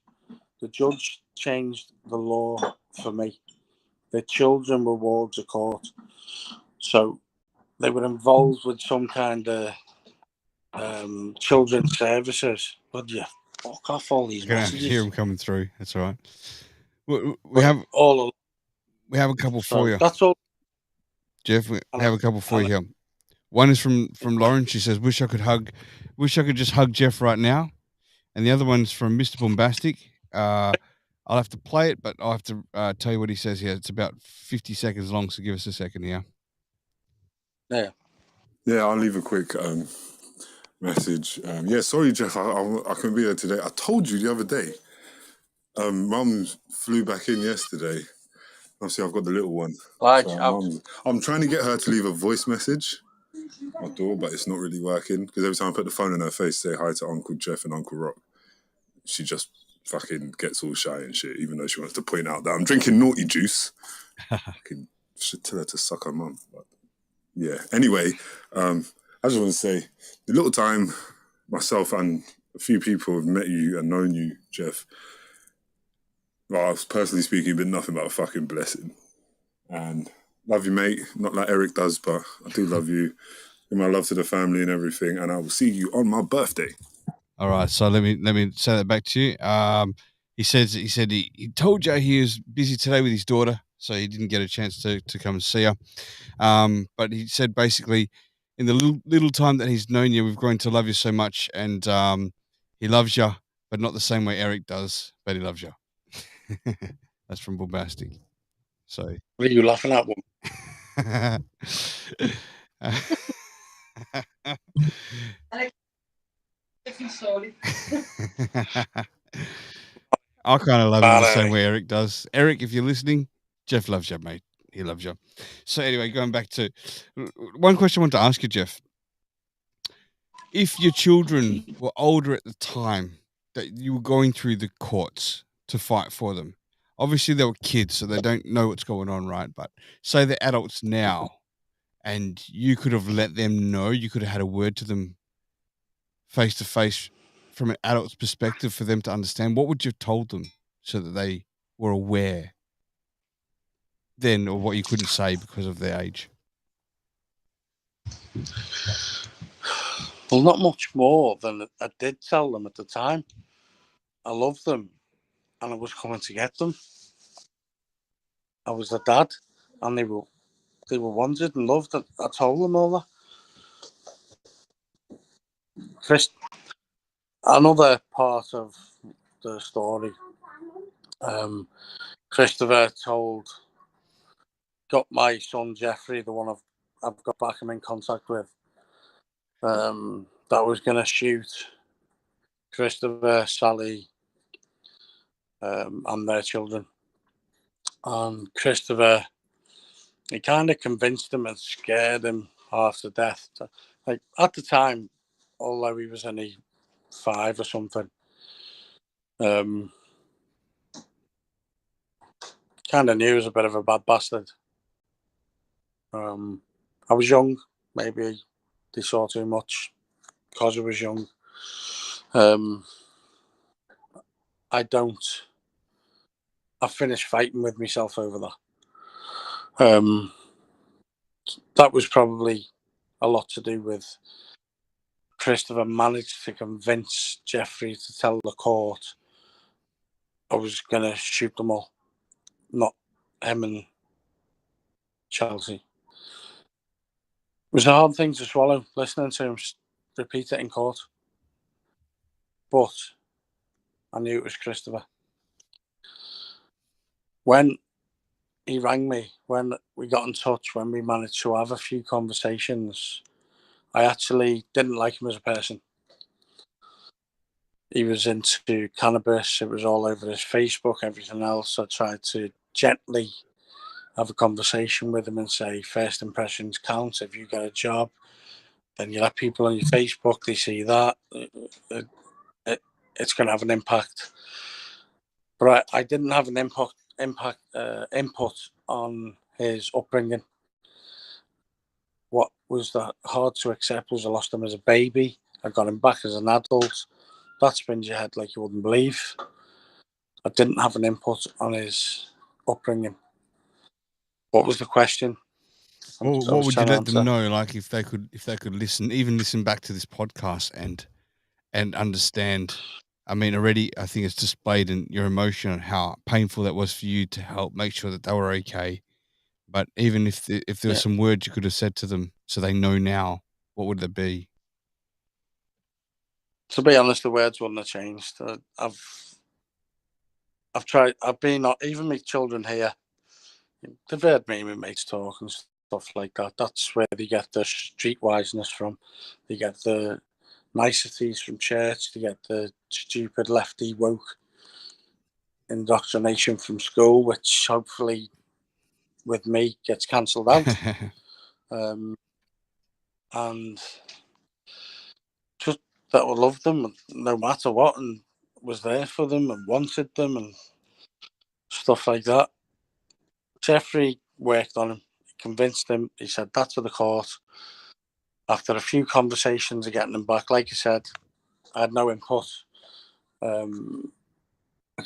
the judge changed the law for me. The children were wards of court. So they were involved with some kind of children's services. Would you fuck off all these messages? I hear them coming through. That's all right. We have a couple for you. That's all. Jeff, we have a couple for you here. One is from Lauren. She says, wish I could just hug Jeff right now. And the other one's from Mr. Bombastic. I'll have to play it, but I'll have to tell you what he says here. It's about 50 seconds long, so give us a second here. Yeah. Yeah, I'll leave a quick message. Sorry, Jeff, I couldn't be there today. I told you the other day. Mum flew back in yesterday. Obviously, I've got the little one. I'm trying to get her to leave a voice message, my daughter, but it's not really working because every time I put the phone in her face, say hi to Uncle Jeff and Uncle Rock, she just fucking gets all shy and shit, even though she wants to point out that I'm drinking naughty juice. I should tell her to suck her mum. But yeah. Anyway, I just want to say, the little time myself and a few people have met you and known you, Jeff, well, personally speaking, been nothing but a fucking blessing. And love you, mate. Not like Eric does, but I do love you. Give my love to the family and everything. And I will see you on my birthday. All right. So let me say that back to you. He said he told you he was busy today with his daughter, so he didn't get a chance to come and see her. But he said basically, in the little time that he's known you, we've grown to love you so much, and he loves you, but not the same way Eric does, but he loves you. That's from Bombastic. So what are you laughing at, woman? I kind of love him the same way Eric does. Eric, if you're listening, Jeff loves you, mate. He loves you. So anyway, going back to one question I want to ask you, Jeff. If your children were older at the time that you were going through the courts to fight for them, obviously they were kids, so they don't know what's going on, right? But say they're adults now, and you could have let them know, you could have had a word to them face to face from an adult's perspective for them to understand, what would you have told them so that they were aware then of what you couldn't say because of their age? Well, not much more than I did tell them at the time. I loved them and I was coming to get them. I was a dad and they were wanted and loved. I told them all that. Chris, another part of the story, Christopher got my son Geoffrey, the one I've got back, I'm in contact with, that was going to shoot Christopher, Sally, and their children. And Christopher, he kind of convinced him and scared him half to death. Like at the time, although he was only 5 or something, kind of knew he was a bit of a bad bastard. I was young, maybe they saw too much because I was young. I finished fighting with myself over that. That was probably a lot to do with Christopher managed to convince Geoffrey to tell the court I was going to shoot them all, not him and Chelsea. It was a hard thing to swallow, listening to him repeat it in court. But I knew it was Christopher. When he rang me, when we got in touch, when we managed to have a few conversations, I actually didn't like him as a person. He was into cannabis. It was all over his Facebook, everything else. I tried to gently have a conversation with him and say, first impressions count. If you get a job, then you let people on your Facebook, they see that. It's going to have an impact. But I didn't have an input on his upbringing. What was that hard to accept was I lost him as a baby. I got him back as an adult. That spins your head like you wouldn't believe. I didn't have an input on his upbringing. What was the question? Well, what would you let them know? Like if they could listen, even listen back to this podcast and understand. I mean, already I think it's displayed in your emotion and how painful that was for you to help make sure that they were okay. But even if there was some words you could have said to them so they know now, what would they be? To be honest, the words wouldn't have changed. I've tried. I've been even my children here. They've heard me and my mates talk and stuff like that. That's where they get the streetwiseness from. They get the niceties from church. They get the stupid lefty woke indoctrination from school, which hopefully with me gets cancelled out. And just that I loved them no matter what and was there for them and wanted them and stuff like that. Geoffrey worked on him, convinced him. He said that to the court. After a few conversations of getting him back, like I said, I had no input. I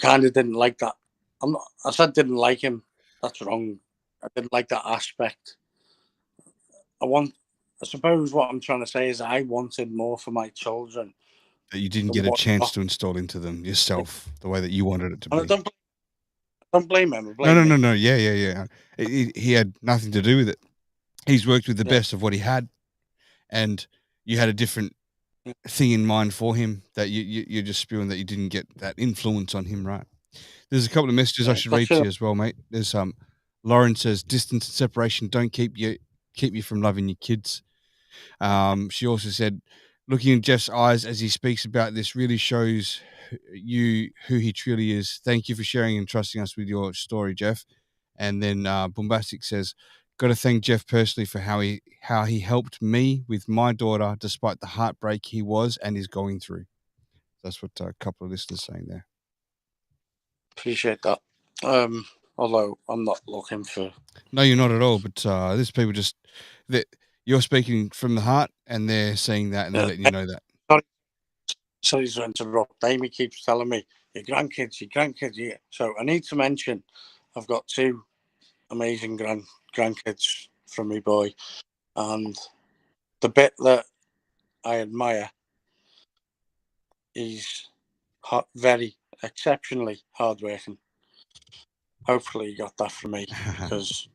kind of didn't like that. I said didn't like him. That's wrong. I didn't like that aspect. I suppose what I'm trying to say is I wanted more for my children. That you didn't get a chance to install into them yourself the way that you wanted it to be. And I don't blame him. No. Yeah. He had nothing to do with it. He's worked with the best of what he had, and you had a different thing in mind for him that you're just spewing that you didn't get that influence on him, right? There's a couple of messages I should read to you as well, mate. There's Lauren says distance and separation don't keep you from loving your kids. She also said, looking in Jeff's eyes as he speaks about this really shows you who he truly is. Thank you for sharing and trusting us with your story, Jeff. And then Bombastic says, got to thank Jeff personally for how he helped me with my daughter despite the heartbreak he was and is going through. That's what a couple of listeners saying there. Appreciate that. Although I'm not looking for. No, you're not at all. But there's people just that you're speaking from the heart, and they're saying that, and they're letting you know that. Sorry to interrupt. Amy keeps telling me your grandkids. Yeah. So I need to mention, I've got 2 amazing grandkids from my boy, and the bit that I admire, he's very exceptionally hardworking. Hopefully, he got that from me because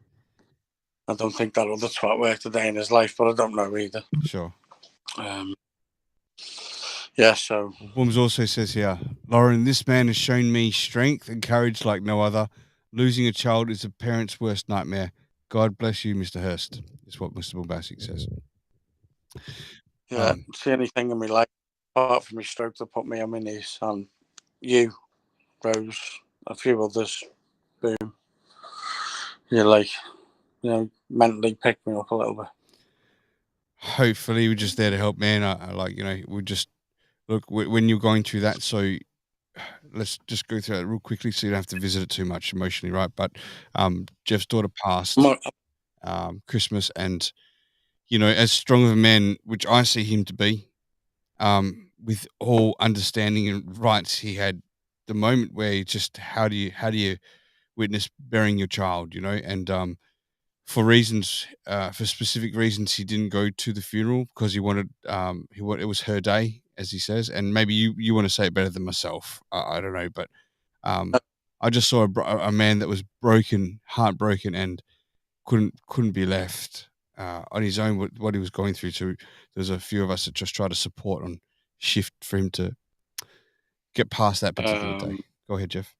I don't think that other twat worked a day in his life, but I don't know either. Sure. Yeah, so. Booms also says here, Lauren, this man has shown me strength and courage like no other. Losing a child is a parent's worst nightmare. God bless you, Mr. Hirst, is what Mr. Bombastic says. Yeah, it's the only thing in my life, apart from my stroke, that put me on my knees. And you, Rose, a few others, boom, you're like, mentally pick me up a little bit. Hopefully, we're just there to help, man. We just look when you're going through that. So let's just go through that real quickly, so you don't have to visit it too much emotionally, right? But Jeff's daughter passed Christmas, and as strong of a man, which I see him to be, with all understanding and rights he had, the moment where he just how do you witness burying your child, and for specific reasons, he didn't go to the funeral because he wanted it was her day, as he says, and maybe you want to say it better than myself. I don't know, but I just saw a man that was heartbroken, and couldn't be left on his own with what he was going through. So there's a few of us that just try to support on shift for him to get past that particular day. Go ahead, Jeff.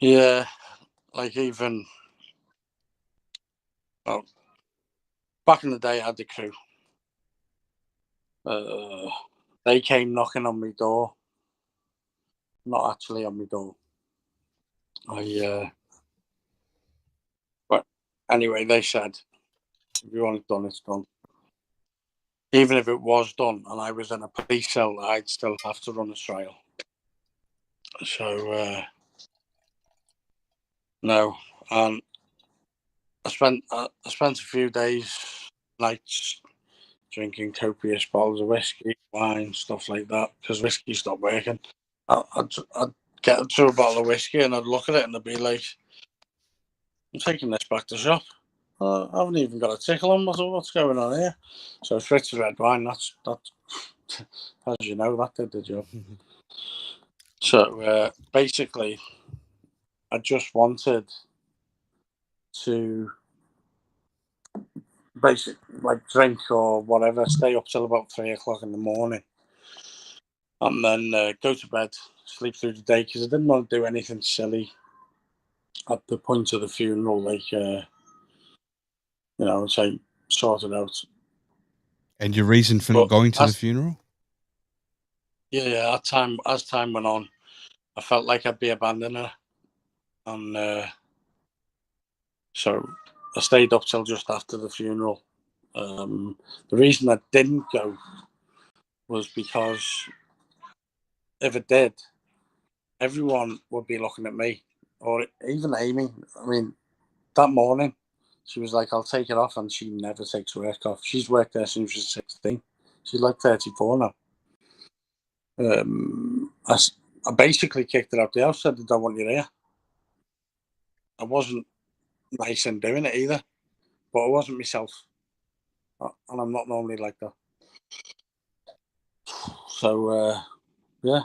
Yeah, like even back in the day, I had the crew. They came knocking on my door, not actually on my door. But anyway, they said, if you want it done, it's done. Even if it was done and I was in a police cell, I'd still have to run a trial. So, no. And I spent a few days, nights, drinking copious bottles of whiskey, wine, stuff like that, because whiskey stopped working. I'd get to a bottle of whiskey and I'd look at it and I'd be like, I'm taking this back to the shop. I haven't even got a tickle on. What's going on here? So switch to red wine. That's as you know, that did the job. So basically, I just wanted to drink or whatever, stay up till about 3 o'clock in the morning, and then go to bed, sleep through the day, because I didn't want to do anything silly at the point of the funeral, say sort it out. And your reason for not going to the funeral? Yeah. As time went on, I felt like I'd be abandoning her, and so I stayed up till just after the funeral. The reason I didn't go was because if it did, everyone would be looking at me, or even Amy. I mean, that morning, she was like, I'll take it off, and she never takes work off. She's worked there since she was 16. She's like 34 now. I basically kicked her out the house, said, I don't want you here. I wasn't nice in doing it either, but I wasn't myself. And I'm not normally like that. So, yeah.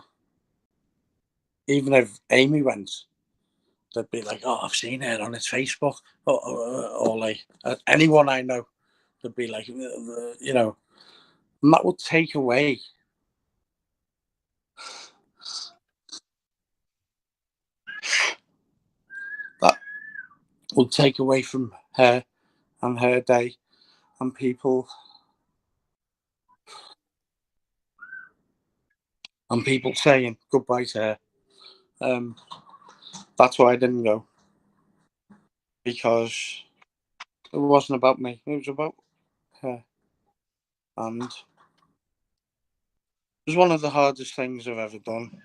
Even if Amy went, they'd be like, oh, I've seen her on its Facebook. Or like, anyone I know, they'd be like, and that would take away from her and her day and people saying goodbye to her. That's why I didn't go, because it wasn't about me, it was about her. And it was one of the hardest things I've ever done,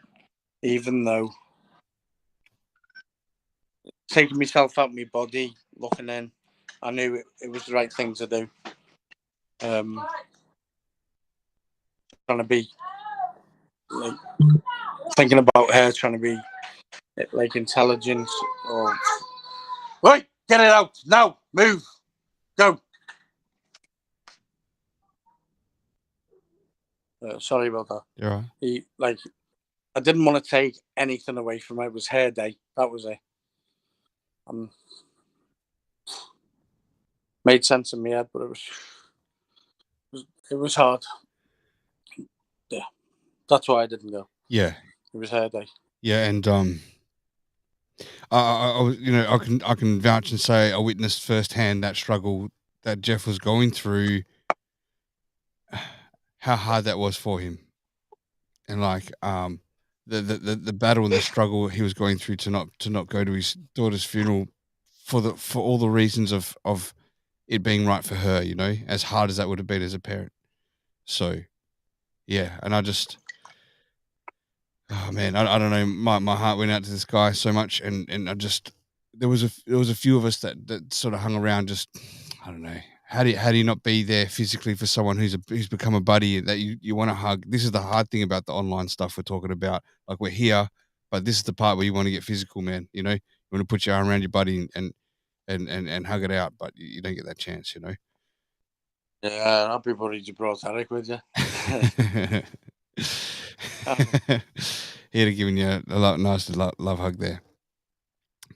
even though taking myself out of my body, looking in, I knew it was the right thing to do. Trying to be like thinking about her, trying to be like intelligent, or right, get it out now, move, go. Sorry about that. You're right. I didn't want to take anything away from her. It was her day. That was it. Made sense in my head, but it was hard. Yeah, that's why I didn't go. Yeah, it was her day. Yeah, and I can vouch and say I witnessed firsthand that struggle that Jeff was going through. How hard that was for him, and the battle and the struggle he was going through to not go to his daughter's funeral for all the reasons of it being right for her, you know, as hard as that would have been as a parent. So, yeah, and I just, oh man, I don't know, my heart went out to this guy so much, and I just there was a few of us that sort of hung around, just I don't know. How do you not be there physically for someone who's become a buddy that you want to hug? This is the hard thing about the online stuff we're talking about. Like, we're here, but this is the part where you want to get physical, man. You know, you want to put your arm around your buddy and hug it out, but you don't get that chance, you know. Yeah, I'll be worried you brought Eric with you. He'd have given you a nice love hug there.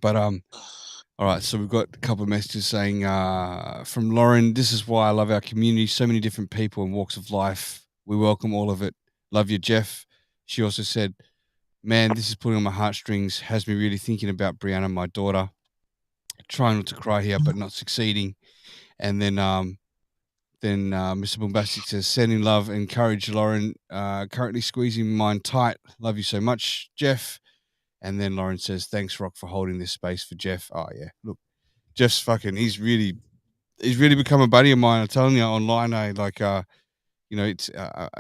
But all right, so we've got a couple of messages saying from Lauren, this is why I love our community. So many different people and walks of life. We welcome all of it. Love you, Jeff. She also said, man, this is pulling on my heartstrings. Has me really thinking about Brianna, my daughter. Trying not to cry here, but not succeeding. And then Mr. Bombastic says, sending love and courage, Lauren. Currently squeezing mine tight. Love you so much, Jeff. And then Lauren says, thanks, Rock, for holding this space for Jeff. Oh, yeah. Look, Jeff's fucking, he's really become a buddy of mine. I'm telling you, online, like, you know, it's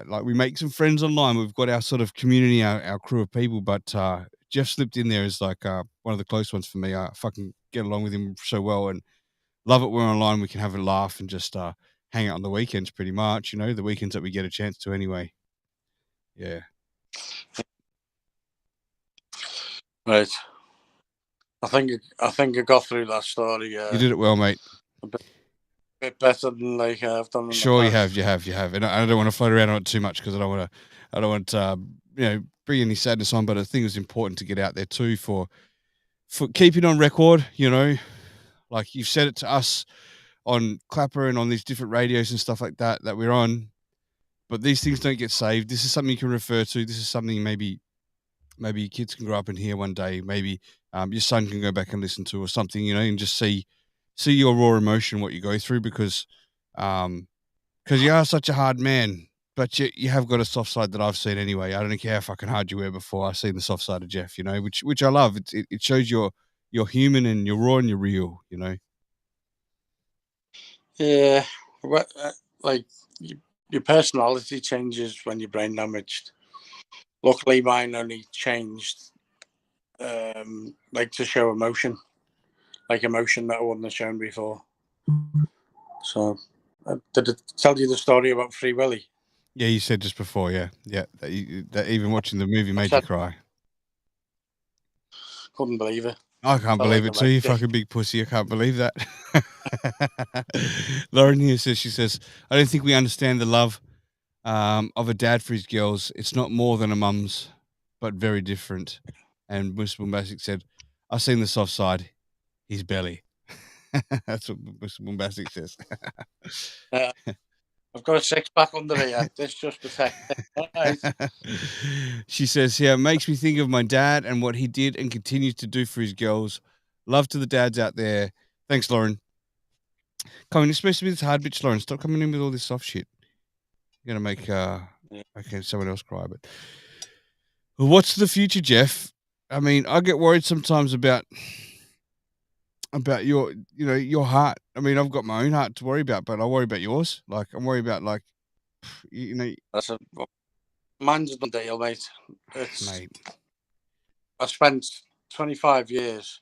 like we make some friends online. We've got our sort of community, our crew of people, but Jeff slipped in there as like one of the close ones for me. I fucking get along with him so well and love it. We're online. We can have a laugh and just hang out on the weekends pretty much, you know, the weekends that we get a chance to anyway. Yeah. Right. I think I got through that story. You did it well, mate. A bit better than like I've done. In Sure, the you past. have, and I don't want to float around on it too much because I don't want you know, bring any sadness on. But I think it's important to get out there too for keeping on record. You know, like you've said it to us on Clapper and on these different radios and stuff like that we're on. But these things don't get saved. This is something you can refer to. This is something maybe your kids can grow up and hear one day. Maybe your son can go back and listen to or something, you know, and just see your raw emotion, what you go through, because you are such a hard man, but you have got a soft side that I've seen anyway. I don't care how fucking hard you were before. I've seen the soft side of Jeff, you know, which I love. It shows you're human and you're raw and you're real, you know. Yeah, like your personality changes when you're brain damaged. Luckily, mine only changed like to show emotion, like emotion that I wouldn't have shown before. So, did it tell you the story about Free Willy? Yeah, you said just before, yeah, that even watching the movie made you cry. Couldn't believe it. I can't believe it too, you fucking big pussy. I can't believe that. Lauren here she says, I don't think we understand the love of a dad for his girls. It's not more than a mum's, but very different. And Mr. Bombastic said, I've seen the soft side, his belly. That's what Mr. Bombastic says. I've got a six-pack under here. This just protects it. Right. She says, yeah, it makes me think of my dad and what he did and continues to do for his girls. Love to the dads out there. Thanks, Lauren. Coming, you're supposed to be this hard bitch, Lauren. Stop coming in with all this soft shit. You're going to make someone else cry. But what's the future, Jeff? I mean, I get worried sometimes about your, you know, your heart. I mean, I've got my own heart to worry about, but I worry about yours. Like, I'm worried about, like, you know. Mine's a done deal, mate. Mate. I spent 25 years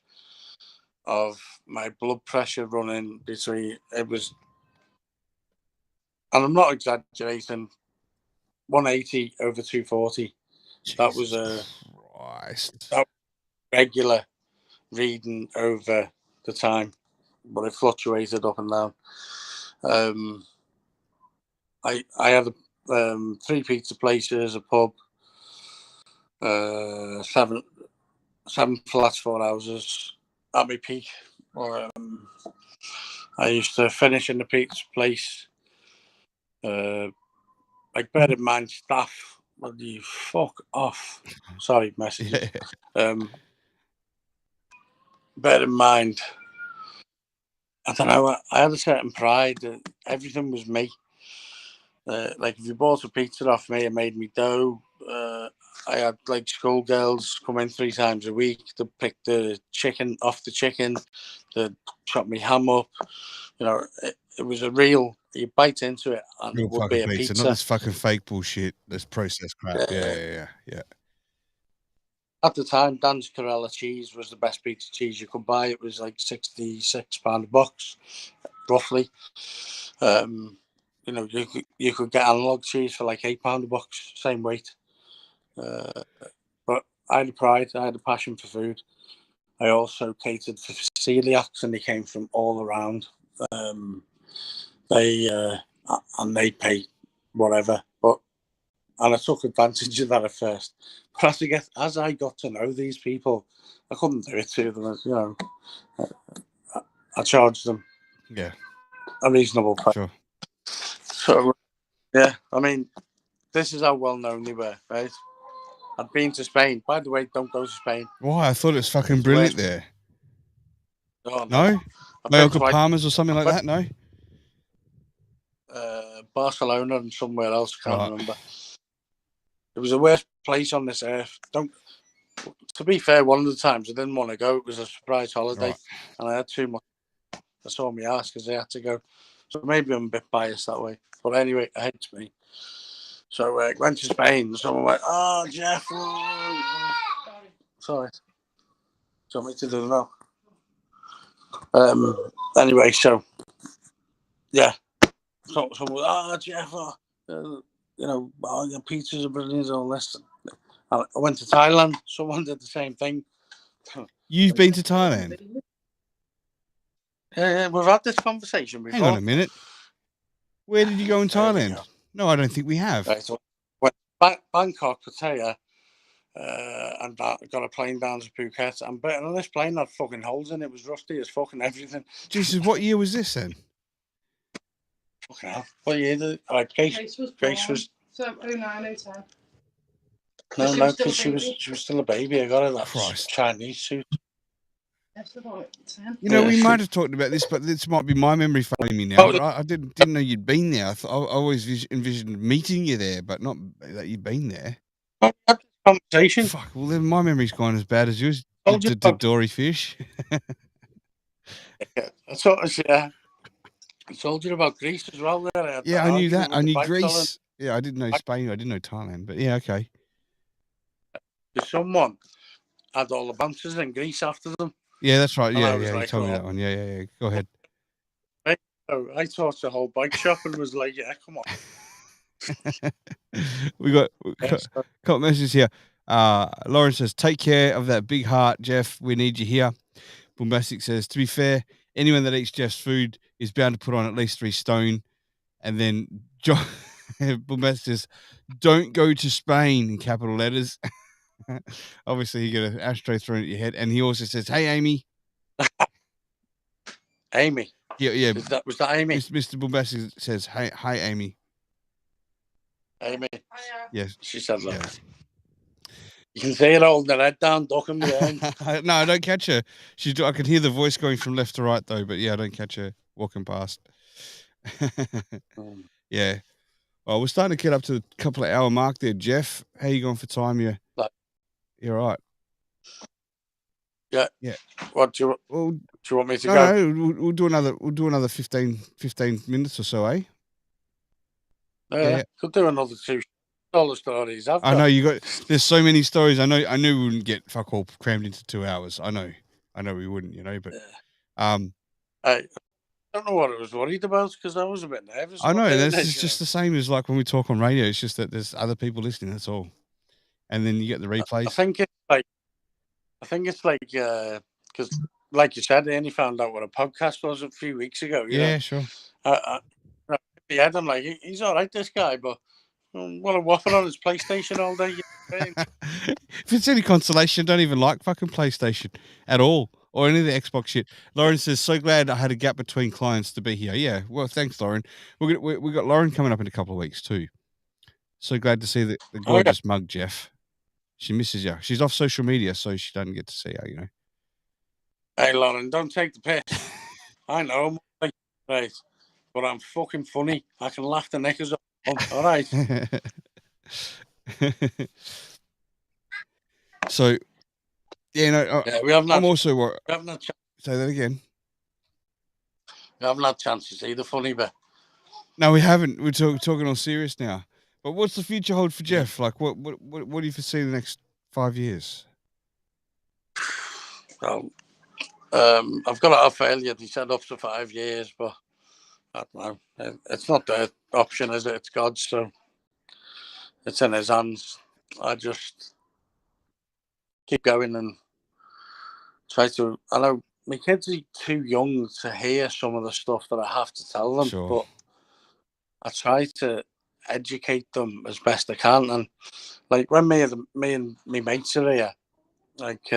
of my blood pressure running between, it was, and I'm not exaggerating, 180 over 240. Jesus that was Christ. That was regular reading over the time, but it fluctuated up and down. I had 3 pizza places, a pub, 7 flats, 4 houses at my peak. I used to finish in the pizza place. Like, bear in mind, staff, well, you fuck off. Sorry, messages. Bear in mind, I don't know, I had a certain pride that everything was me. Like, if you bought a pizza off me and made me dough, I had like schoolgirls come in 3 times a week to pick the chicken off the chicken, to chop me ham up. You know, it was a real. You bite into it, and Real it would fucking be a pizza, pizza. not this fucking fake bullshit. This processed crap. Yeah. At the time, Dan's Corella cheese was the best pizza cheese you could buy. It was like £66 a box, roughly. You know, you could get analog cheese for like £8 a box, same weight. But I had a pride, I had a passion for food. I also catered for celiacs, and they came from all around. They pay whatever, and I took advantage of that at first. But as I got to know these people, I couldn't do it to them. You know, I charged them a reasonable price. Sure. So yeah, I mean, this is how well known they were, right? I'd been to Spain. By the way, don't go to Spain. Why? I thought it was fucking brilliant there. Oh, no? Mallorca Palmas or something like that? No? Barcelona and somewhere else. Can't remember. It was the worst place on this earth. To be fair, one of the times I didn't want to go. It was a surprise holiday, and I had too much. I saw my ass because I had to go. So maybe I'm a bit biased that way. But anyway, I hate Spain. So I went to Spain. Someone went, "Oh, Jeff, sorry. Do you want me to do it now?" Anyway, so yeah. So someone, "Oh, Jeff, you know, your pizzas are brilliant and all this." I went to Thailand. Someone did the same thing. You've been to Thailand? Yeah, we've had this conversation before. Hang on a minute. Where did you go in Thailand? No, I don't think we have. Right, so went Bangkok, Pattaya, and got a plane down to Phuket. And on this plane had fucking holes in it. It was rusty as fucking everything. Jesus, what year was this then? Fucking hell. What year did it? Like, Grace was... So, 09, 010. No, because she was still a baby. I got her that Chinese suit. You know, we might have talked about this, but this might be my memory failing me now. I didn't know you'd been there. I always envisioned meeting you there, but not that you'd been there. Conversation. Fuck. Well, then my memory's gone as bad as yours. The dory fish. I told you about Greece as well. There. I knew that. I knew Greece. Yeah, I didn't know Spain. I didn't know Thailand. But yeah, okay. Someone had all the bouncers in Greece after them. Yeah, that's right. Yeah, you told me that one. Yeah. Go ahead. I taught the whole bike shop and was like, yeah, come on. we got a couple messages here. Lauren says, take care of that big heart, Jeff. We need you here. Bombastic says, to be fair, anyone that eats Jeff's food is bound to put on at least 3 stone. And then John Bombastic says, don't go to Spain in capital letters. Obviously, you get an ashtray thrown at your head. And he also says, hey, Amy. Amy? Yeah. Was that Amy? Mr. Bombastic says, hi, Amy. Amy? Yes. She said that. Yeah. You can see her holding her head down, ducking behind. No, I don't catch her. I can hear the voice going from left to right, though. But yeah, I don't catch her walking past. Yeah. Well, we're starting to get up to the couple of hour mark there, Jeff. How you going for time? You're right. Yeah. What do you want me to go? No, we'll do another 15 minutes or so, eh? Yeah. Could do another 2 stories. I know there's so many stories. I know we wouldn't get fuck all crammed into 2 hours. I know we wouldn't, but I don't know what I was worried about because I was a bit nervous. I know that's just the same as like when we talk on radio. It's just that there's other people listening. That's all. And then you get the replays. I think it's like because, like you said, I only found out what a podcast was a few weeks ago. Yeah, sure. I'm like, he's all right, this guy, but what a whopper on his PlayStation all day. If it's any consolation, don't even like fucking PlayStation at all. Or any of the Xbox shit. Lauren says, so glad I had a gap between clients to be here. Yeah, well, thanks, Lauren. We got Lauren coming up in a couple of weeks too. So glad to see the gorgeous mug, Jeff. She misses you. She's off social media, so she doesn't get to see you. Hey, Lauren, don't take the piss. I know, right, but I'm fucking funny. I can laugh the knickers off. All right. So, yeah, no, we haven't I'm had, also we haven't had, say that again. we haven't had chance to see the funny bit. No, we haven't. We're talking all serious now. But what's the future hold for Jeff? Like, what do you foresee the next 5 years? Well, I've got it off earlier. He said up to 5 years, but I don't know. It's not the option, is it? It's God's, so it's in his hands. I just keep going and try to. I know my kids are too young to hear some of the stuff that I have to tell them, Sure. but I try to educate them as best I can. And like when me and my mates are here, like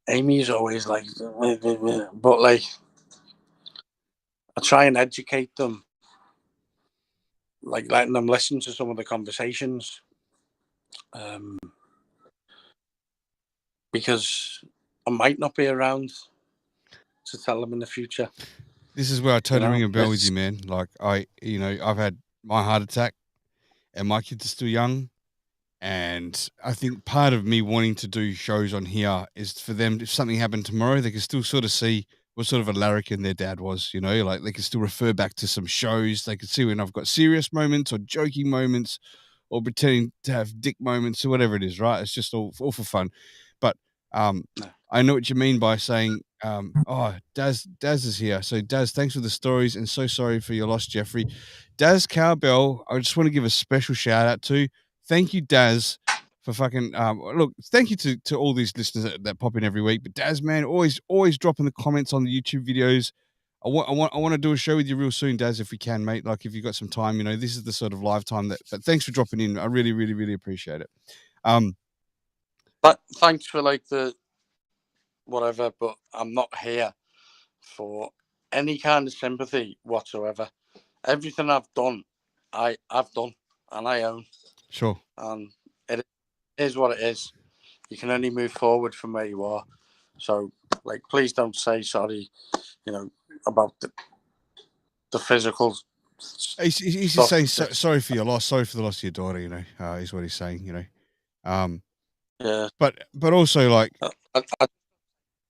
Amy's always like, but like I try and educate them, like letting them listen to some of the conversations, because I might not be around to tell them in the future. This is where I totally ring a bell with you, man. Like I've had my heart attack, and my kids are still young, and I think part of me wanting to do shows on here is for them. If something happened tomorrow, they can still sort of see what sort of a larrikin their dad was. Like they can still refer back to some shows. They can see when I've got serious moments or joking moments, or pretending to have dick moments or whatever it is. Right? It's just all for fun. But I know what you mean by saying, oh, Daz is here. So Daz, thanks for the stories, and so sorry for your loss, Geoffrey. Daz Cowbell, I just want to give a special shout out to. Thank you, Daz, for fucking look. Thank you to all these listeners that pop in every week. But Daz, man, always dropping the comments on the YouTube videos. I want to do a show with you real soon, Daz, if we can, mate. Like if you got some time, this is the sort of live time that. But thanks for dropping in. I really, really, really appreciate it. But thanks for like the whatever, but I'm not here for any kind of sympathy whatsoever. Everything I've done, I've done, and I own. Sure. And it is what it is. You can only move forward from where you are. So, like, please don't say sorry, about the physical. He's just saying sorry for your loss, sorry for the loss of your daughter. Is what he's saying. Yeah. But also like. I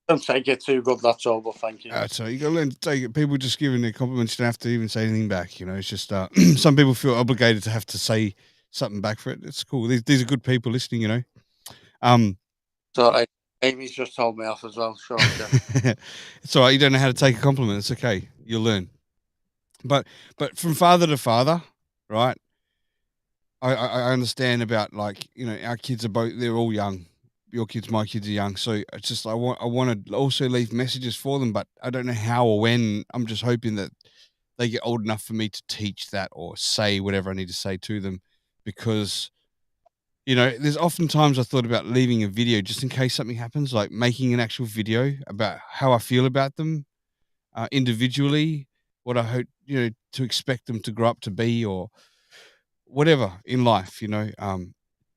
don't take it too good, that's all, but thank you. So you got to learn to take it. People just giving their compliments, you don't have to even say anything back. It's just some people feel obligated to have to say something back for it. It's cool. These are good people listening. So Amy's just told me off as well. Sure. It's all right. You don't know how to take a compliment. It's okay. You'll learn. But from father to father, right? I understand about like our kids they're all young. Your kids, my kids are young, so it's just I want to also leave messages for them, but I don't know how or when. I'm just hoping that they get old enough for me to teach that or say whatever I need to say to them, because there's often times I thought about leaving a video just in case something happens, like making an actual video about how I feel about them individually, what I hope to expect them to grow up to be, or whatever in life,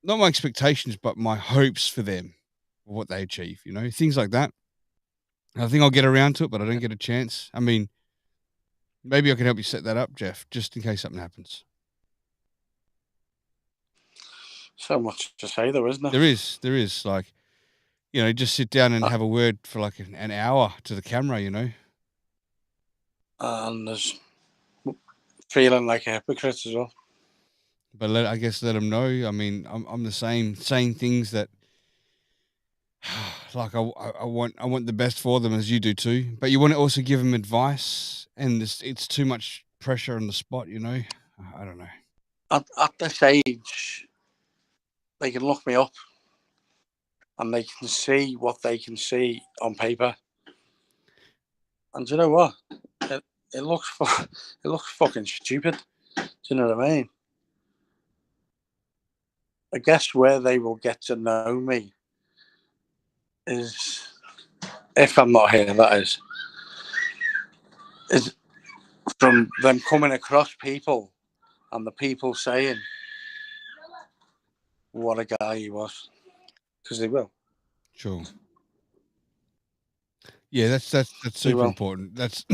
not my expectations, but my hopes for them, what they achieve, things like that. I think I'll get around to it, but I don't get a chance. I mean, maybe I can help you set that up, Jeff, just in case something happens. So much to say, though, isn't there? There is. Like, just sit down and have a word for like an hour to the camera, And there's feeling like a hypocrite as well. But I guess let them know. I mean, I'm the same, saying things that, like I want the best for them as you do too. But you want to also give them advice, and it's too much pressure on the spot. I don't know. At this age, they can look me up, and they can see what they can see on paper. And do you know what? It looks fucking stupid. Do you know what I mean? I guess where they will get to know me is, if I'm not here, that is from them coming across people and the people saying what a guy he was, because they will. Sure. Yeah, that's super important. That's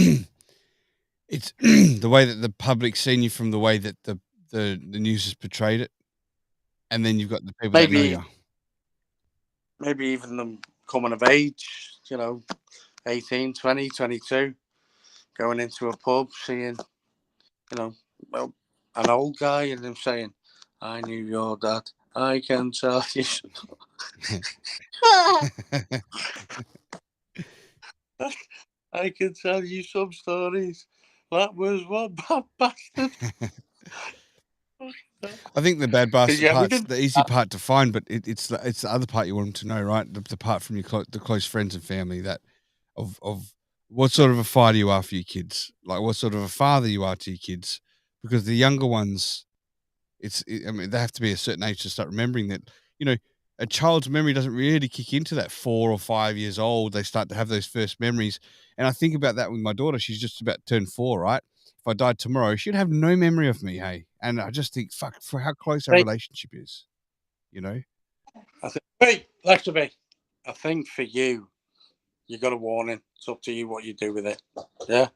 it's the way that the public's seen you from the way that the the news has portrayed it, and then you've got the people that know you. Maybe even them coming of age, 18, 20, 22, going into a pub, seeing, well, an old guy and them saying, "I knew your dad. I can tell you." I can tell you some stories. That was one bad bastard. I think the bad bastard part's the easy part to find, but it's the other part you want them to know, right? The part from the close friends and family that of what sort of a fighter you are for your kids, like what sort of a father you are to your kids, because the younger ones, I mean, they have to be a certain age to start remembering that, a child's memory doesn't really kick into that 4 or 5 years old. They start to have those first memories. And I think about that with my daughter. She's just about to turn 4, right? If I died tomorrow, she'd have no memory of me, hey? And I just think, fuck, for how close our relationship is, I think, Rocstedi, I think for you got a warning. It's up to you what you do with it. Yeah.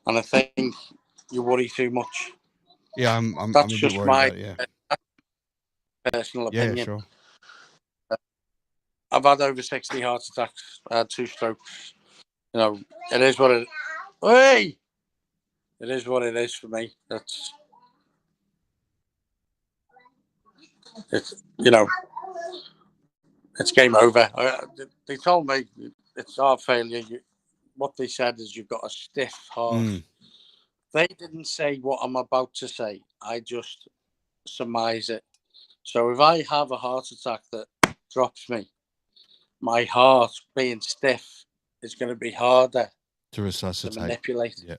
And I think you worry too much. Yeah, I'm a bit worried about it, yeah. Personal opinion. Yeah, sure. I've had over 60 heart attacks. I had 2 strokes. It is what it. Hey, it is what it is for me. It's it's game over. They told me it's heart failure. What they said is you've got a stiff heart. They didn't say what I'm about to say. I just surmise it. So if I have a heart attack that drops me, my heart being stiff is going to be harder to resuscitate, to manipulate. Yeah.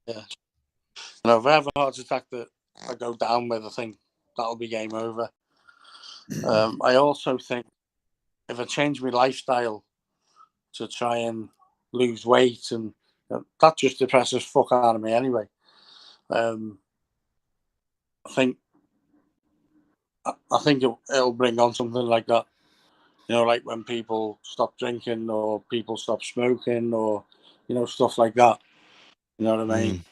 If I have a heart attack that I go down with, I think that'll be game over. I also think if I change my lifestyle to try and lose weight, and that just depresses fuck out of me anyway. I think it'll bring on something like that. Like when people stop drinking or people stop smoking or stuff like that. You know what I mean?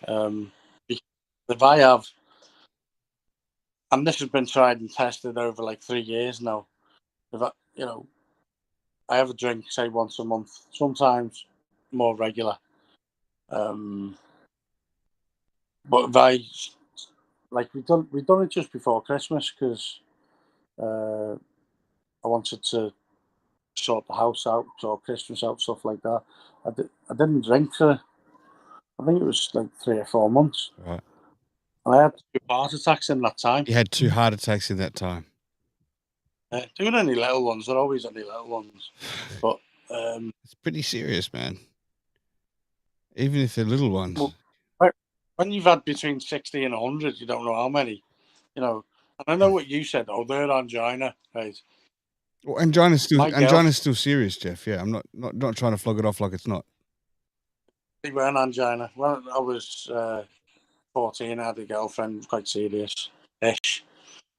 If I have, and this has been tried and tested over like 3 years now. If I have a drink, say once a month, sometimes more regular. But if I we done it just before Christmas because I wanted to sort the house out, sort Christmas out, stuff like that. I didn't drink for, I think it was like 3 or 4 months. Right. And I had 2 heart attacks in that time. You had 2 heart attacks in that time. They were only little ones. They're always only little ones. But it's pretty serious, man. Even if they're little ones. Well, when you've had between 60 and 100, you don't know how many. And I know what you said. Oh, they're angina, right? Well, angina's still serious, Jeff. Yeah, I'm not trying to flog it off like it's not. They were an angina. When I was 14, I had a girlfriend, quite serious-ish.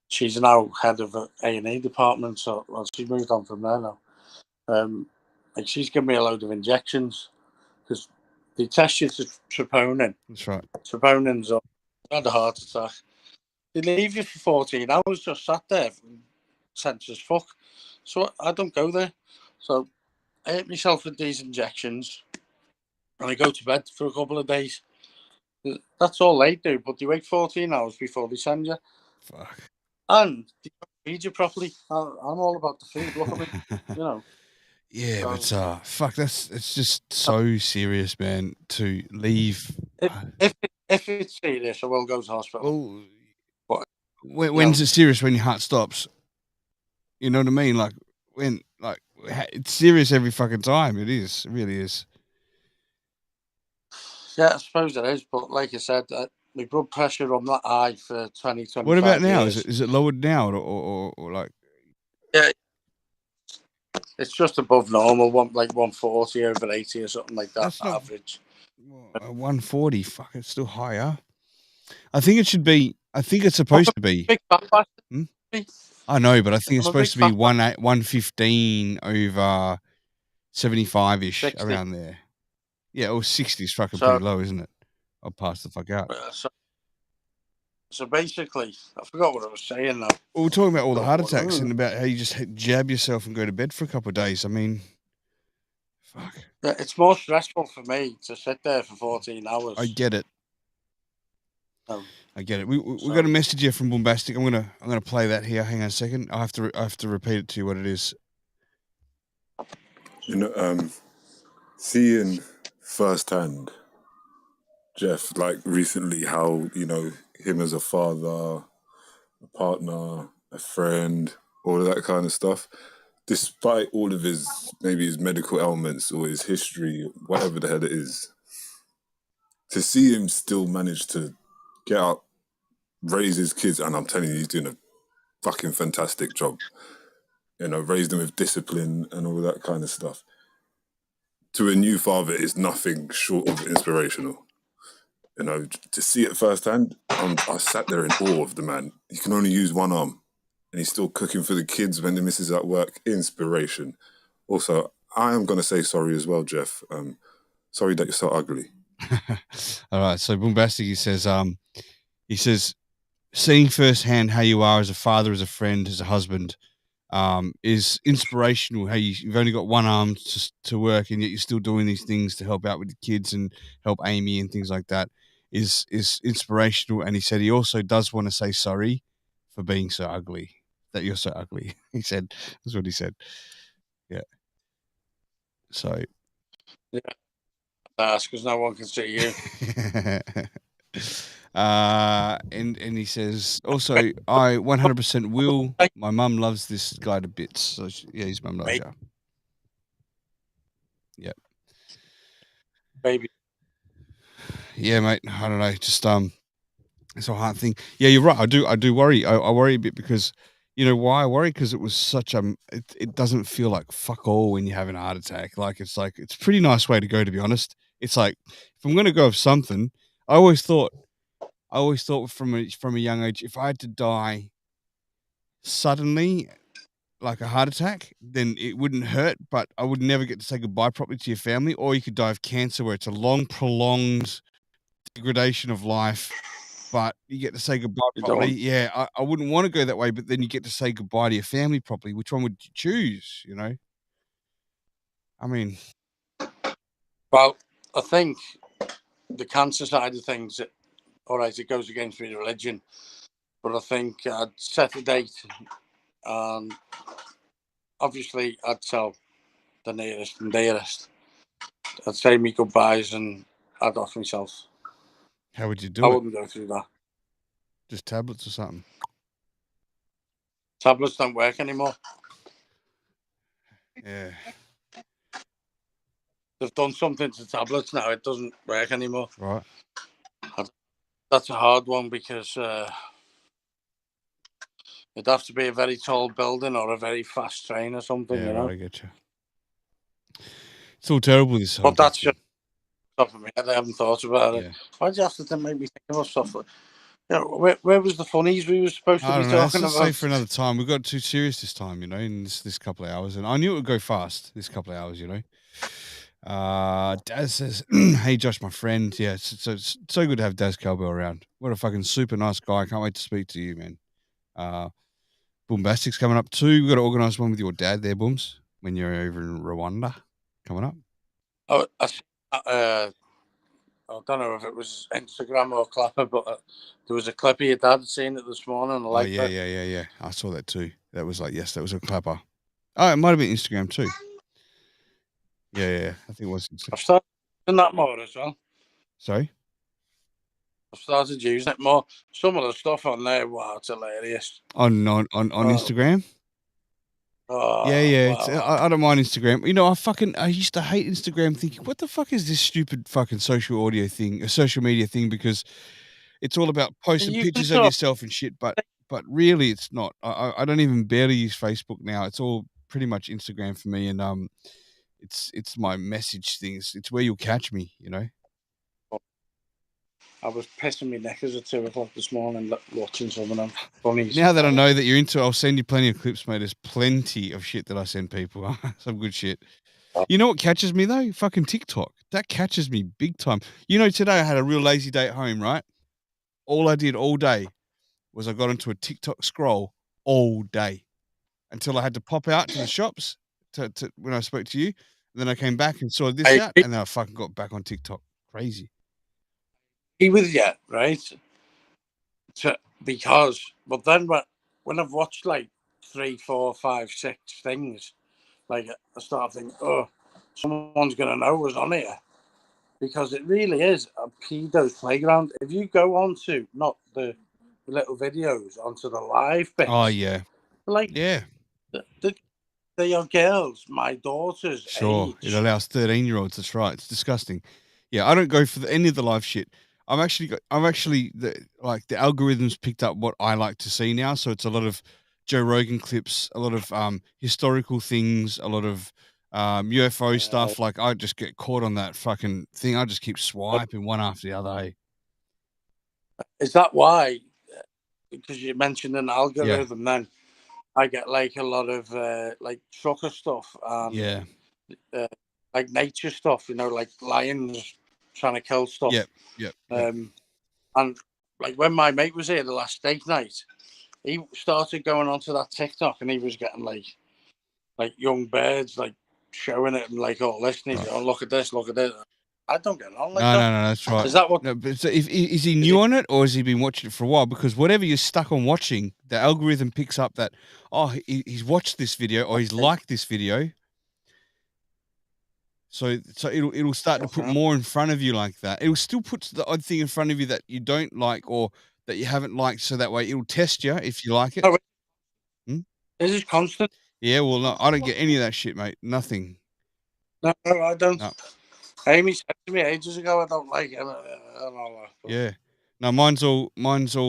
She's now head of the A&E department, so she's moved on from there now. She's given me a load of injections because they test you to troponin. That's right. Troponin's up. I had a heart attack. They leave you for 14 hours, just sat there, tense as fuck. So I don't go there. So I hit myself with these injections and I go to bed for a couple of days. That's all they do, but they wait 14 hours before they send you. Fuck. And they don't feed you properly. I'm all about the food, look at me, Yeah, so, but fuck, it's just so serious, man, to leave. If it's serious, I will go to hospital. Well, when's it serious? When your heart stops? You know what I mean? Like, it's serious every fucking time. It is. It really is. Yeah, I suppose it is. But like I said, my blood pressure on that high for 20-25 What about now? years. Is it lowered now or like? Yeah, it's just above normal. Like 140 over 80 or something like that. That's not average. 140. Fuck, it's still higher. I think it should be. I think it's supposed to be. Big fat bastard. I know, but I think it's supposed to be 115 over 75-ish, around there. Yeah, or 60 is fucking pretty low, isn't it? I'll pass the fuck out. So basically, I forgot what I was saying now. Well, we're talking about all the heart attacks and about how you just jab yourself and go to bed for a couple of days. I mean, fuck. Yeah, it's more stressful for me to sit there for 14 hours. I get it. I get it. We So- got a message here from Bombastic. I'm gonna play that here. Hang on a second. I have to repeat it to you what it is. You know, seeing firsthand, Jeff, like recently, how him as a father, a partner, a friend, all of that kind of stuff. Despite all of his medical ailments or his history, whatever the hell it is, to see him still manage to get up, raise his kids, and I'm telling you, he's doing a fucking fantastic job. Raised them with discipline and all that kind of stuff. To a new father, is nothing short of inspirational. To see it firsthand, I sat there in awe of the man. He can only use one arm, and he's still cooking for the kids when the missus at work. Inspiration. Also, I am going to say sorry as well, Jeff. Sorry that you're so ugly. All right. So Bombastic, he says, seeing firsthand how you are as a father, as a friend, as a husband, is inspirational. How you've only got one arm to work, and yet you're still doing these things to help out with the kids and help Amy and things like that. Is inspirational. And he said he also does want to say sorry for being so ugly. That you're so ugly. He said that's what he said. Yeah. So. Yeah. That's because no one can see you. And he says also, I 100% will. My mum loves this guy to bits. So yeah, his mum loves you. Yep. Baby. Yeah, mate. I don't know. Just it's a hard thing. Yeah, you're right. I do worry. I worry a bit because you know why I worry? Because it was such it doesn't feel like fuck all when you're having a heart attack. Like it's a pretty nice way to go, to be honest. It's like if I'm gonna go with something, I always thought from a young age, if I had to die suddenly, like a heart attack, then it wouldn't hurt, but I would never get to say goodbye properly to your family. Or you could die of cancer, where it's a long, prolonged degradation of life, but you get to say goodbye properly. Yeah, I wouldn't want to go that way, but then you get to say goodbye to your family properly. Which one would you choose? I mean, well, I think the cancer side of things, all right, it goes against my religion, but I think I'd set a date, and obviously I'd tell the nearest and dearest. I'd say me goodbyes and I'd off myself. How would you do it? I wouldn't go through that. Just tablets or something? Tablets don't work anymore. Yeah. They've done something to tablets now. It doesn't work anymore. Right. That's a hard one because it'd have to be a very tall building or a very fast train or something, Yeah, you know? right, I get you. It's all terrible, this whole But that's just stuff in my head. I haven't thought about it. Yeah. Why'd you have to make me think of stuff like, where was the funnies we were supposed to be talking about? Say for another time. We got too serious this time, in this couple of hours, and I knew it would go fast. This couple of hours, Daz says, "Hey Josh, my friend. Yeah, it's so good to have Daz Cowbell around. What a fucking super nice guy. I can't wait to speak to you, man. Boombastic's coming up too. We've got to organise one with your dad there, Booms, when you're over in Rwanda coming up. Oh, I don't know if it was Instagram or Clapper, but there was a clip of your dad seen it this morning. And yeah. I saw that too. That was that was a Clapper. Oh, it might have been Instagram too. Yeah. I think it was Instagram. I've started using that more as well. Sorry? I've started using it more. Some of the stuff on there, wow, it's hilarious. On Instagram? Oh, yeah. Wow. I don't mind Instagram. I used to hate Instagram, thinking, what the fuck is this stupid fucking social media thing? Because it's all about posting pictures of yourself and shit. But really, it's not. I don't even barely use Facebook now. It's all pretty much Instagram for me, and it's my message things. It's where you'll catch me. I was pissing my knickers at 2 o'clock this morning watching some of them funnies. Now that I know that you're into it, I'll send you plenty of clips, mate. There's plenty of shit that I send people. Some good shit. You know what catches me, though? Fucking TikTok. That catches me big time. Today I had a real lazy day at home, right? All I did all day was I got into a TikTok scroll all day until I had to pop out to the shops to when I spoke to you. And then I came back and saw this out, and then I fucking got back on TikTok. Crazy. He with you, right? But then when I've watched like 3, 4, 5, 6 things, like I start thinking, oh, someone's gonna know what's on here, because it really is a pedo's playground. If you go onto not the little videos, onto the live bits, Oh yeah, like yeah, they are girls my daughter's sure. age. It allows 13-year-olds. That's right. It's disgusting. Yeah, I don't go for any of the live shit. I'm actually the algorithms picked up what I like to see now. So it's a lot of Joe Rogan clips, a lot of historical things, a lot of UFO stuff. Like I just get caught on that fucking thing. I just keep swiping one after the other. Hey? Is that why? Because you mentioned an algorithm, then I get like a lot of like trucker stuff and like nature stuff. You know, like lions trying to kill stuff. Yep. And like when my mate was here the last steak night, he started going onto that TikTok and he was getting like young birds like showing it and like all this. And he's going, look at this. I don't get on like that. No, that's right. Is that what? No, but so is he new on it, or has he been watching it for a while? Because whatever you're stuck on watching, the algorithm picks up that he's watched this video or he's liked this video. So it'll start to put more in front of you like that. It'll still put the odd thing in front of you that you don't like or that you haven't liked, so that way it'll test you if you like it. Oh, is it constant? Yeah, well, no, I don't get any of that shit, mate. Nothing. No, I don't. No. Amy said to me ages ago, I don't like it. Yeah. No, mine's all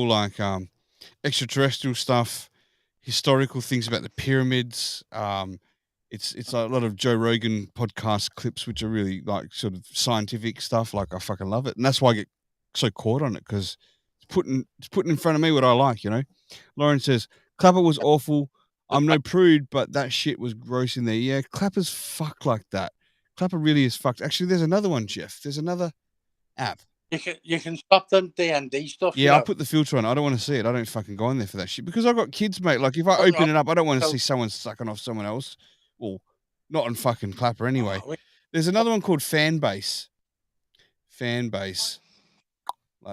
like extraterrestrial stuff, historical things about the pyramids. It's a lot of Joe Rogan podcast clips, which are really like sort of scientific stuff. Like I fucking love it, and that's why I get so caught on it, because it's putting in front of me what I like. You know, Lauren says Clapper was awful. I'm no prude, but that shit was gross in there. Yeah, Clapper's fucked like that. Clapper really is fucked. Actually, there's another one, Jeff. There's another app. You can stop the D&D stuff. Yeah, I'll put the filter on. I don't want to see it. I don't fucking go in there for that shit, because I've got kids, mate. Like if I open it up, I don't want to see someone sucking off someone else. Well, not on fucking Clapper anyway. There's another one called Fan Base, like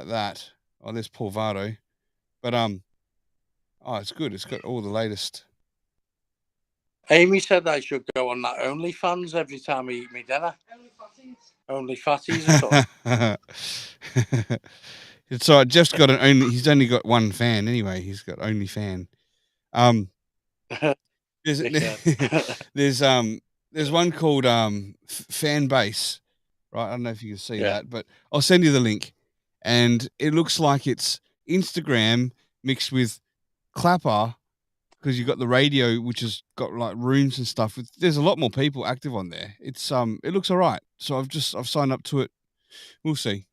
that. Oh, there's Paul Vardo, but it's good. It's got all the latest. Amy said I should go on that OnlyFans every time I eat my dinner. Only fatties or something. It's all right. Jeff's got he's only got one fan anyway. He's got only fan. There's one called Fan Base, right? I don't know if you can see that, but I'll send you the link. And it looks like it's Instagram mixed with Clapper, because you've got the radio, which has got like rooms and stuff. There's a lot more people active on there. It's it looks all right. So I've signed up to it. We'll see.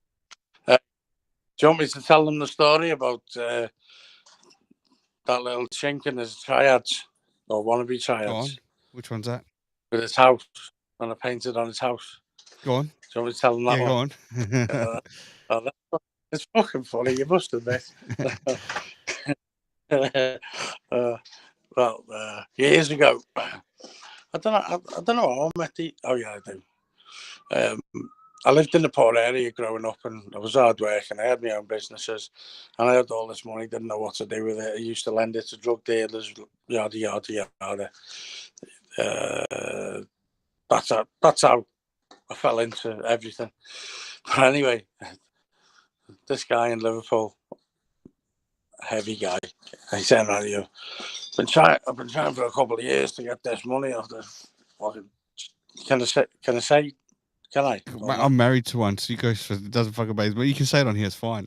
Do you want me to tell them the story about that little chink in his triads, or wannabe triads? Go on. Which one's that? With his house, and I painted on his house. Go on. Do you want me to tell them that one? Go on. It's fucking funny. You must admit. Years ago, I don't know how I met the. Oh yeah, I do. I lived in the poor area growing up, and I was hard working. I had my own businesses, and I had all this money. Didn't know what to do with it. I used to lend it to drug dealers, yada yada yada. That's how I fell into everything. But anyway, this guy in Liverpool, heavy guy, he said, I've been trying for a couple of years to get this money off this fucking. Can I say? Can I? I'm married to one, so you go for it doesn't fucking amaze me. You can say it on here, it's fine.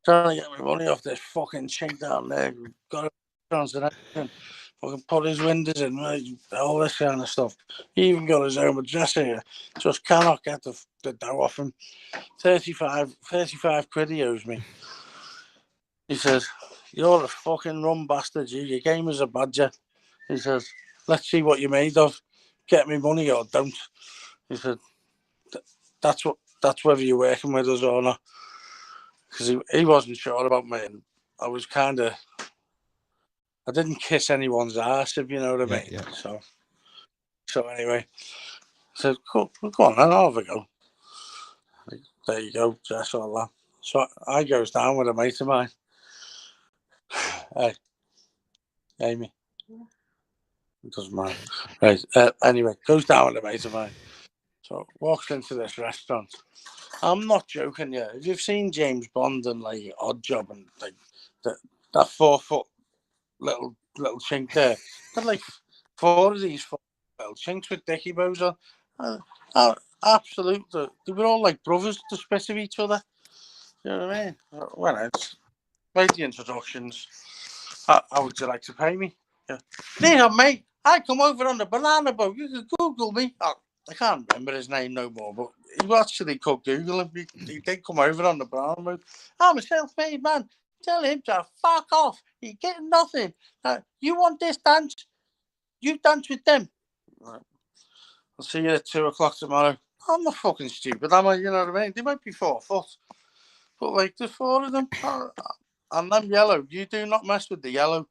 Trying to get my money off this fucking chink down there. Got a chance at everything. Fucking put his windows in, all this kind of stuff. He even got his home address here. Just cannot get the dough off him. 35 quid he owes me. He says, you're a fucking rum bastard. Your game is a badger. He says, let's see what you're made of. Get me money or don't. He said, that's whether you're working with us or not. Because he wasn't sure about me. And I was kind of, I didn't kiss anyone's ass, if you know what I mean. Yeah. So anyway, I said, go on, then I'll have a go. There you go, Jess, all that. So I goes down with a mate of mine. Hey, Amy. It doesn't matter. Right. Anyway, goes down with a mate of mine. So walks into this restaurant. I'm not joking, yeah. If you've seen James Bond and like Odd Job and like that 4 foot little chink there, but like 4 of these little chinks with dicky bows on. Absolutely, they were all like brothers to spit of each other. You know what I mean? Well, it's made the introductions. How would you like to pay me? Yeah. There, mate. I come over on the banana boat. You can Google me. I can't remember his name no more, but he actually could Google him. He did come over on the banana boat. I'm a self-made man. Tell him to fuck off. He's getting nothing. You want this dance? You dance with them. Right. I'll see you at 2 o'clock tomorrow. I'm not fucking stupid, am I? You know what I mean? They might be 4 foot, but like there's 4 of them. And I'm yellow. You do not mess with the yellow,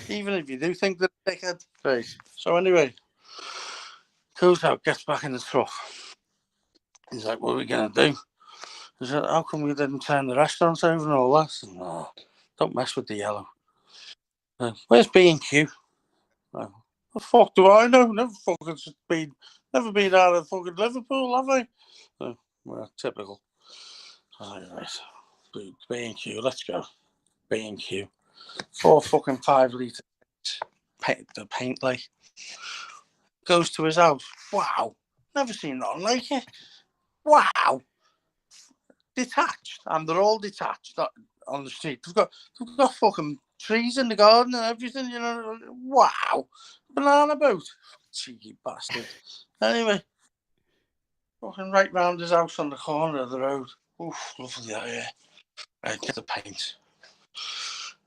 even if you do think they're a dickhead. Right. So anyway, goes out, gets back in the truck. He's like, what are we going to do? He said, how come we didn't turn the restaurants over and all that? I said, no, don't mess with the yellow. Where's B&Q? The fuck do I know? Never been out of fucking Liverpool, have I? Well, typical. I was like, right, B&Q, let's go. B&Q. 4 fucking 5 litre paint like. Goes to his house. Wow. Never seen nothing like it. Wow. Detached. And they're all detached on the street. They've got fucking trees in the garden and everything, you know. Wow. Banana boat. Cheeky bastard. Anyway. Walking right round his house on the corner of the road. Oof, lovely out here. Right, get the paint.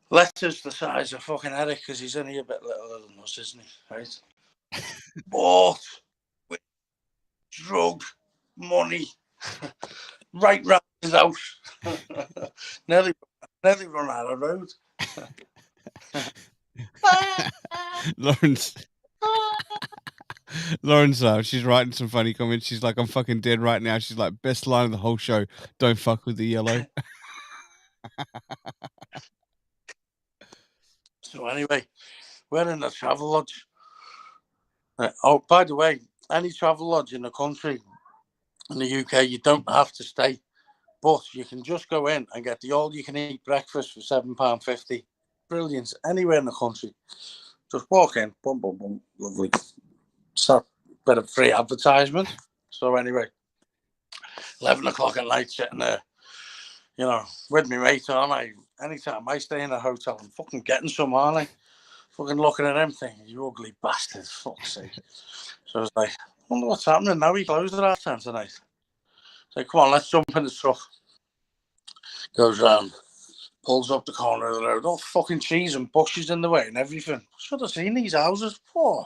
Letters the size of fucking Eric because he's only a bit littler than us, isn't he? Right? Bought with drug money right round his house. nearly run out of road. Lauren's she's writing some funny comments. She's like, I'm fucking dead right now. She's like, best line of the whole show. Don't fuck with the yellow. So anyway, we're in a travel lodge. Oh, by the way, any travel lodge in the country, in the UK, you don't have to stay, but you can just go in and get the all-you-can-eat breakfast for £7.50. Brilliant. Anywhere in the country. Just walk in, boom, boom, boom. Lovely. So, bit of free advertisement. So anyway, 11 o'clock at night, sitting there, you know, with me mate, aren't I? Anytime I stay in a hotel, I'm fucking getting some, aren't I? Fucking looking at him thinking, you ugly bastard, fuck's sake. So I was like, I wonder what's happening now. He closed at half 10 tonight. So come on, let's jump in the truck. Goes round, pulls up the corner of the road, all fucking trees and bushes in the way and everything. Should have seen these houses. Oh.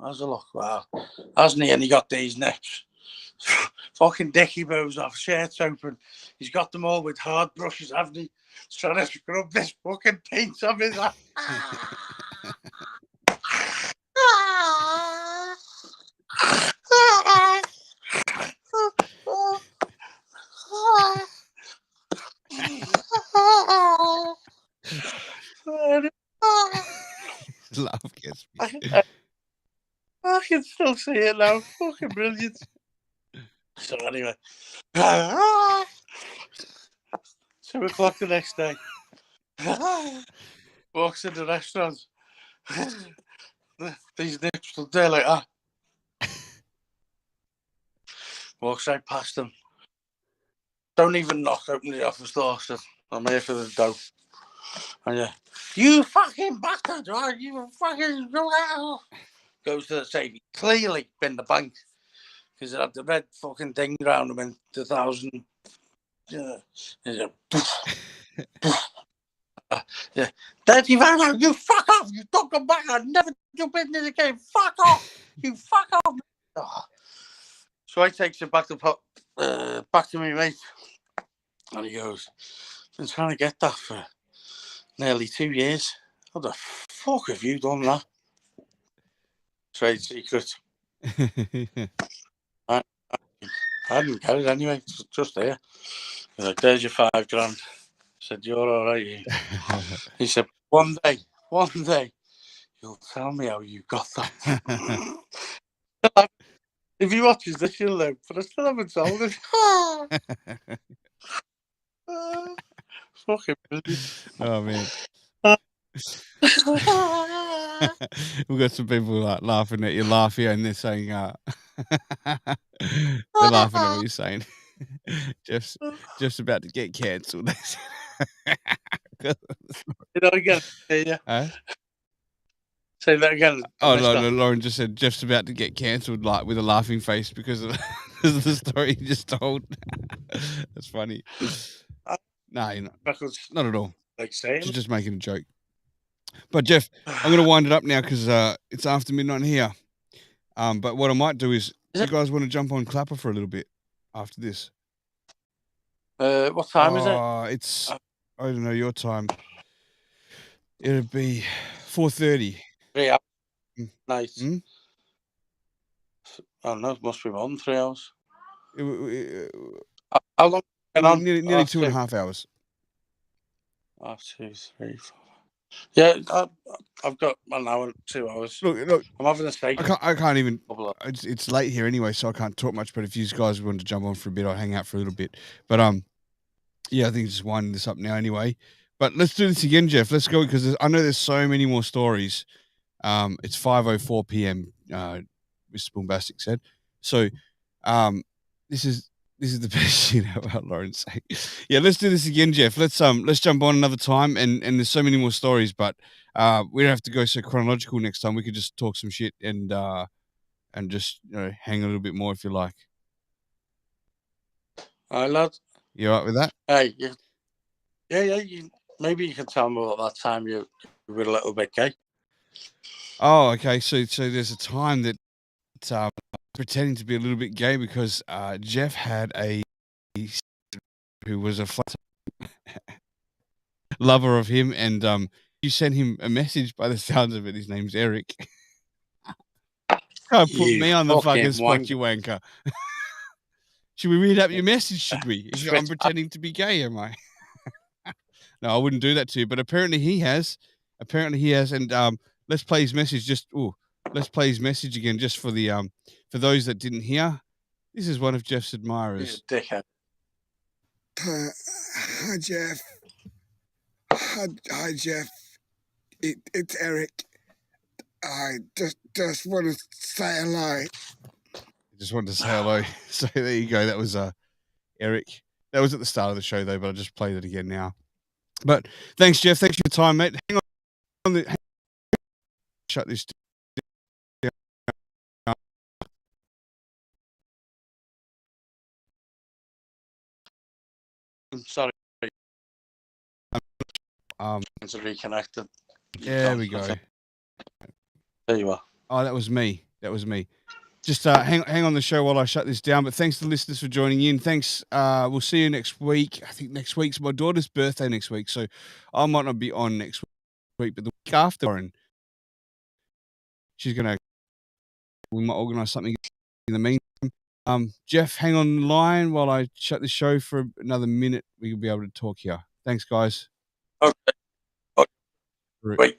How's a look? Wow. Hasn't he? And he got these nips. Fucking dicky bows off, shirts open. He's got them all with hard brushes, haven't he? He's trying to scrub this fucking paint off his eye. Love gets me. I can still see it now. Fucking brilliant. So anyway, 2 o'clock the next day. Walks in the restaurant. These nips stood there like that. Walks right past them. Don't even knock, open the office door. Said, I'm here for the dough. And yeah, you fucking bastard, right? You fucking goes to the safe. Clearly been the bank because it had the red fucking thing around him in 2000. Yeah. Yeah. Dirty man, you fuck off. You don't come back. I'll never do business again. Fuck off. You fuck off. Oh. So I takes it back to me, mate. And he goes, Been trying to get that for nearly 2 years. How the fuck have you done that? Trade secret. I didn't get it anyway. It's just there. He's like, there's your $5,000. I said, you're all right. He said, one day, you'll tell me how you got that. If he watches this, you'll know. But I still haven't told him. Fucking brilliant. Oh man. We've got some people like laughing at your laugh here, and they're saying, they're laughing at what you're saying. Jeff's about to get cancelled. Again, yeah. Huh? Say that again. Oh no, Lauren just said Jeff's about to get cancelled, like with a laughing face because of the story he just told. That's funny. No, you're not. Not at all. Like saying, she's just making a joke. But Jeff, I'm going to wind it up now because it's after midnight here. But what I might do is, you guys want to jump on Clapper for a little bit after this? What time is it? It's, I don't know, your time. It'll be 4:30. 3 hours. Nice. I don't know, it must be more than 3 hours. How long? Nearly 2.5 hours. 1, 2, 3, 4. Yeah, I've got 1 hour, 2 hours. Look, I'm having a steak. I can't even. It's late here anyway, so I can't talk much. But if you guys want to jump on for a bit, I'll hang out for a little bit. But yeah, I think just winding this up now anyway. But let's do this again, Jeff. Let's go because I know there's so many more stories. It's 5:04 p.m. Mr. Boombastic said. So, this is the best shit about Lauren saying. Yeah, let's do this again, Jeff. Let's jump on another time, and there's so many more stories, but we don't have to go so chronological next time. We could just talk some shit and just hang a little bit more if you like. All right, lad. You all right with that? Hey, yeah. Maybe you can tell me about that time you were a little bit gay. Oh, okay. So there's a time that pretending to be a little bit gay because Jeff had a who was a flat lover of him, and you sent him a message. By the sounds of it, his name's Eric. Put me on the fucking spot, you wanker. Should we read up your message? Should we? I'm pretending to be gay, am I? No, I wouldn't do that to you. But apparently he has. And let's play his message. Let's play his message again, just for the for those that didn't hear. This is one of Jeff's admirers. Dickhead. Hi, Jeff. Hi, Jeff. It's Eric. I just want to say hello. Just wanted to say hello. So there you go. That was Eric. That was at the start of the show though, but I just played it again now. But thanks, Jeff. Thanks for your time, mate. Hang on. Shut this down. I'm sorry. It's reconnected. There we go. There you are. Oh, that was me. Just hang on the show while I shut this down. But thanks to the listeners for joining in. Thanks. We'll see you next week. I think next week's my daughter's birthday next week, so I might not be on next week, but the week after, and we might organise something in the meantime. Jeff, hang on the line while I shut the show for another minute. We'll be able to talk here. Thanks, guys. Okay. Wait.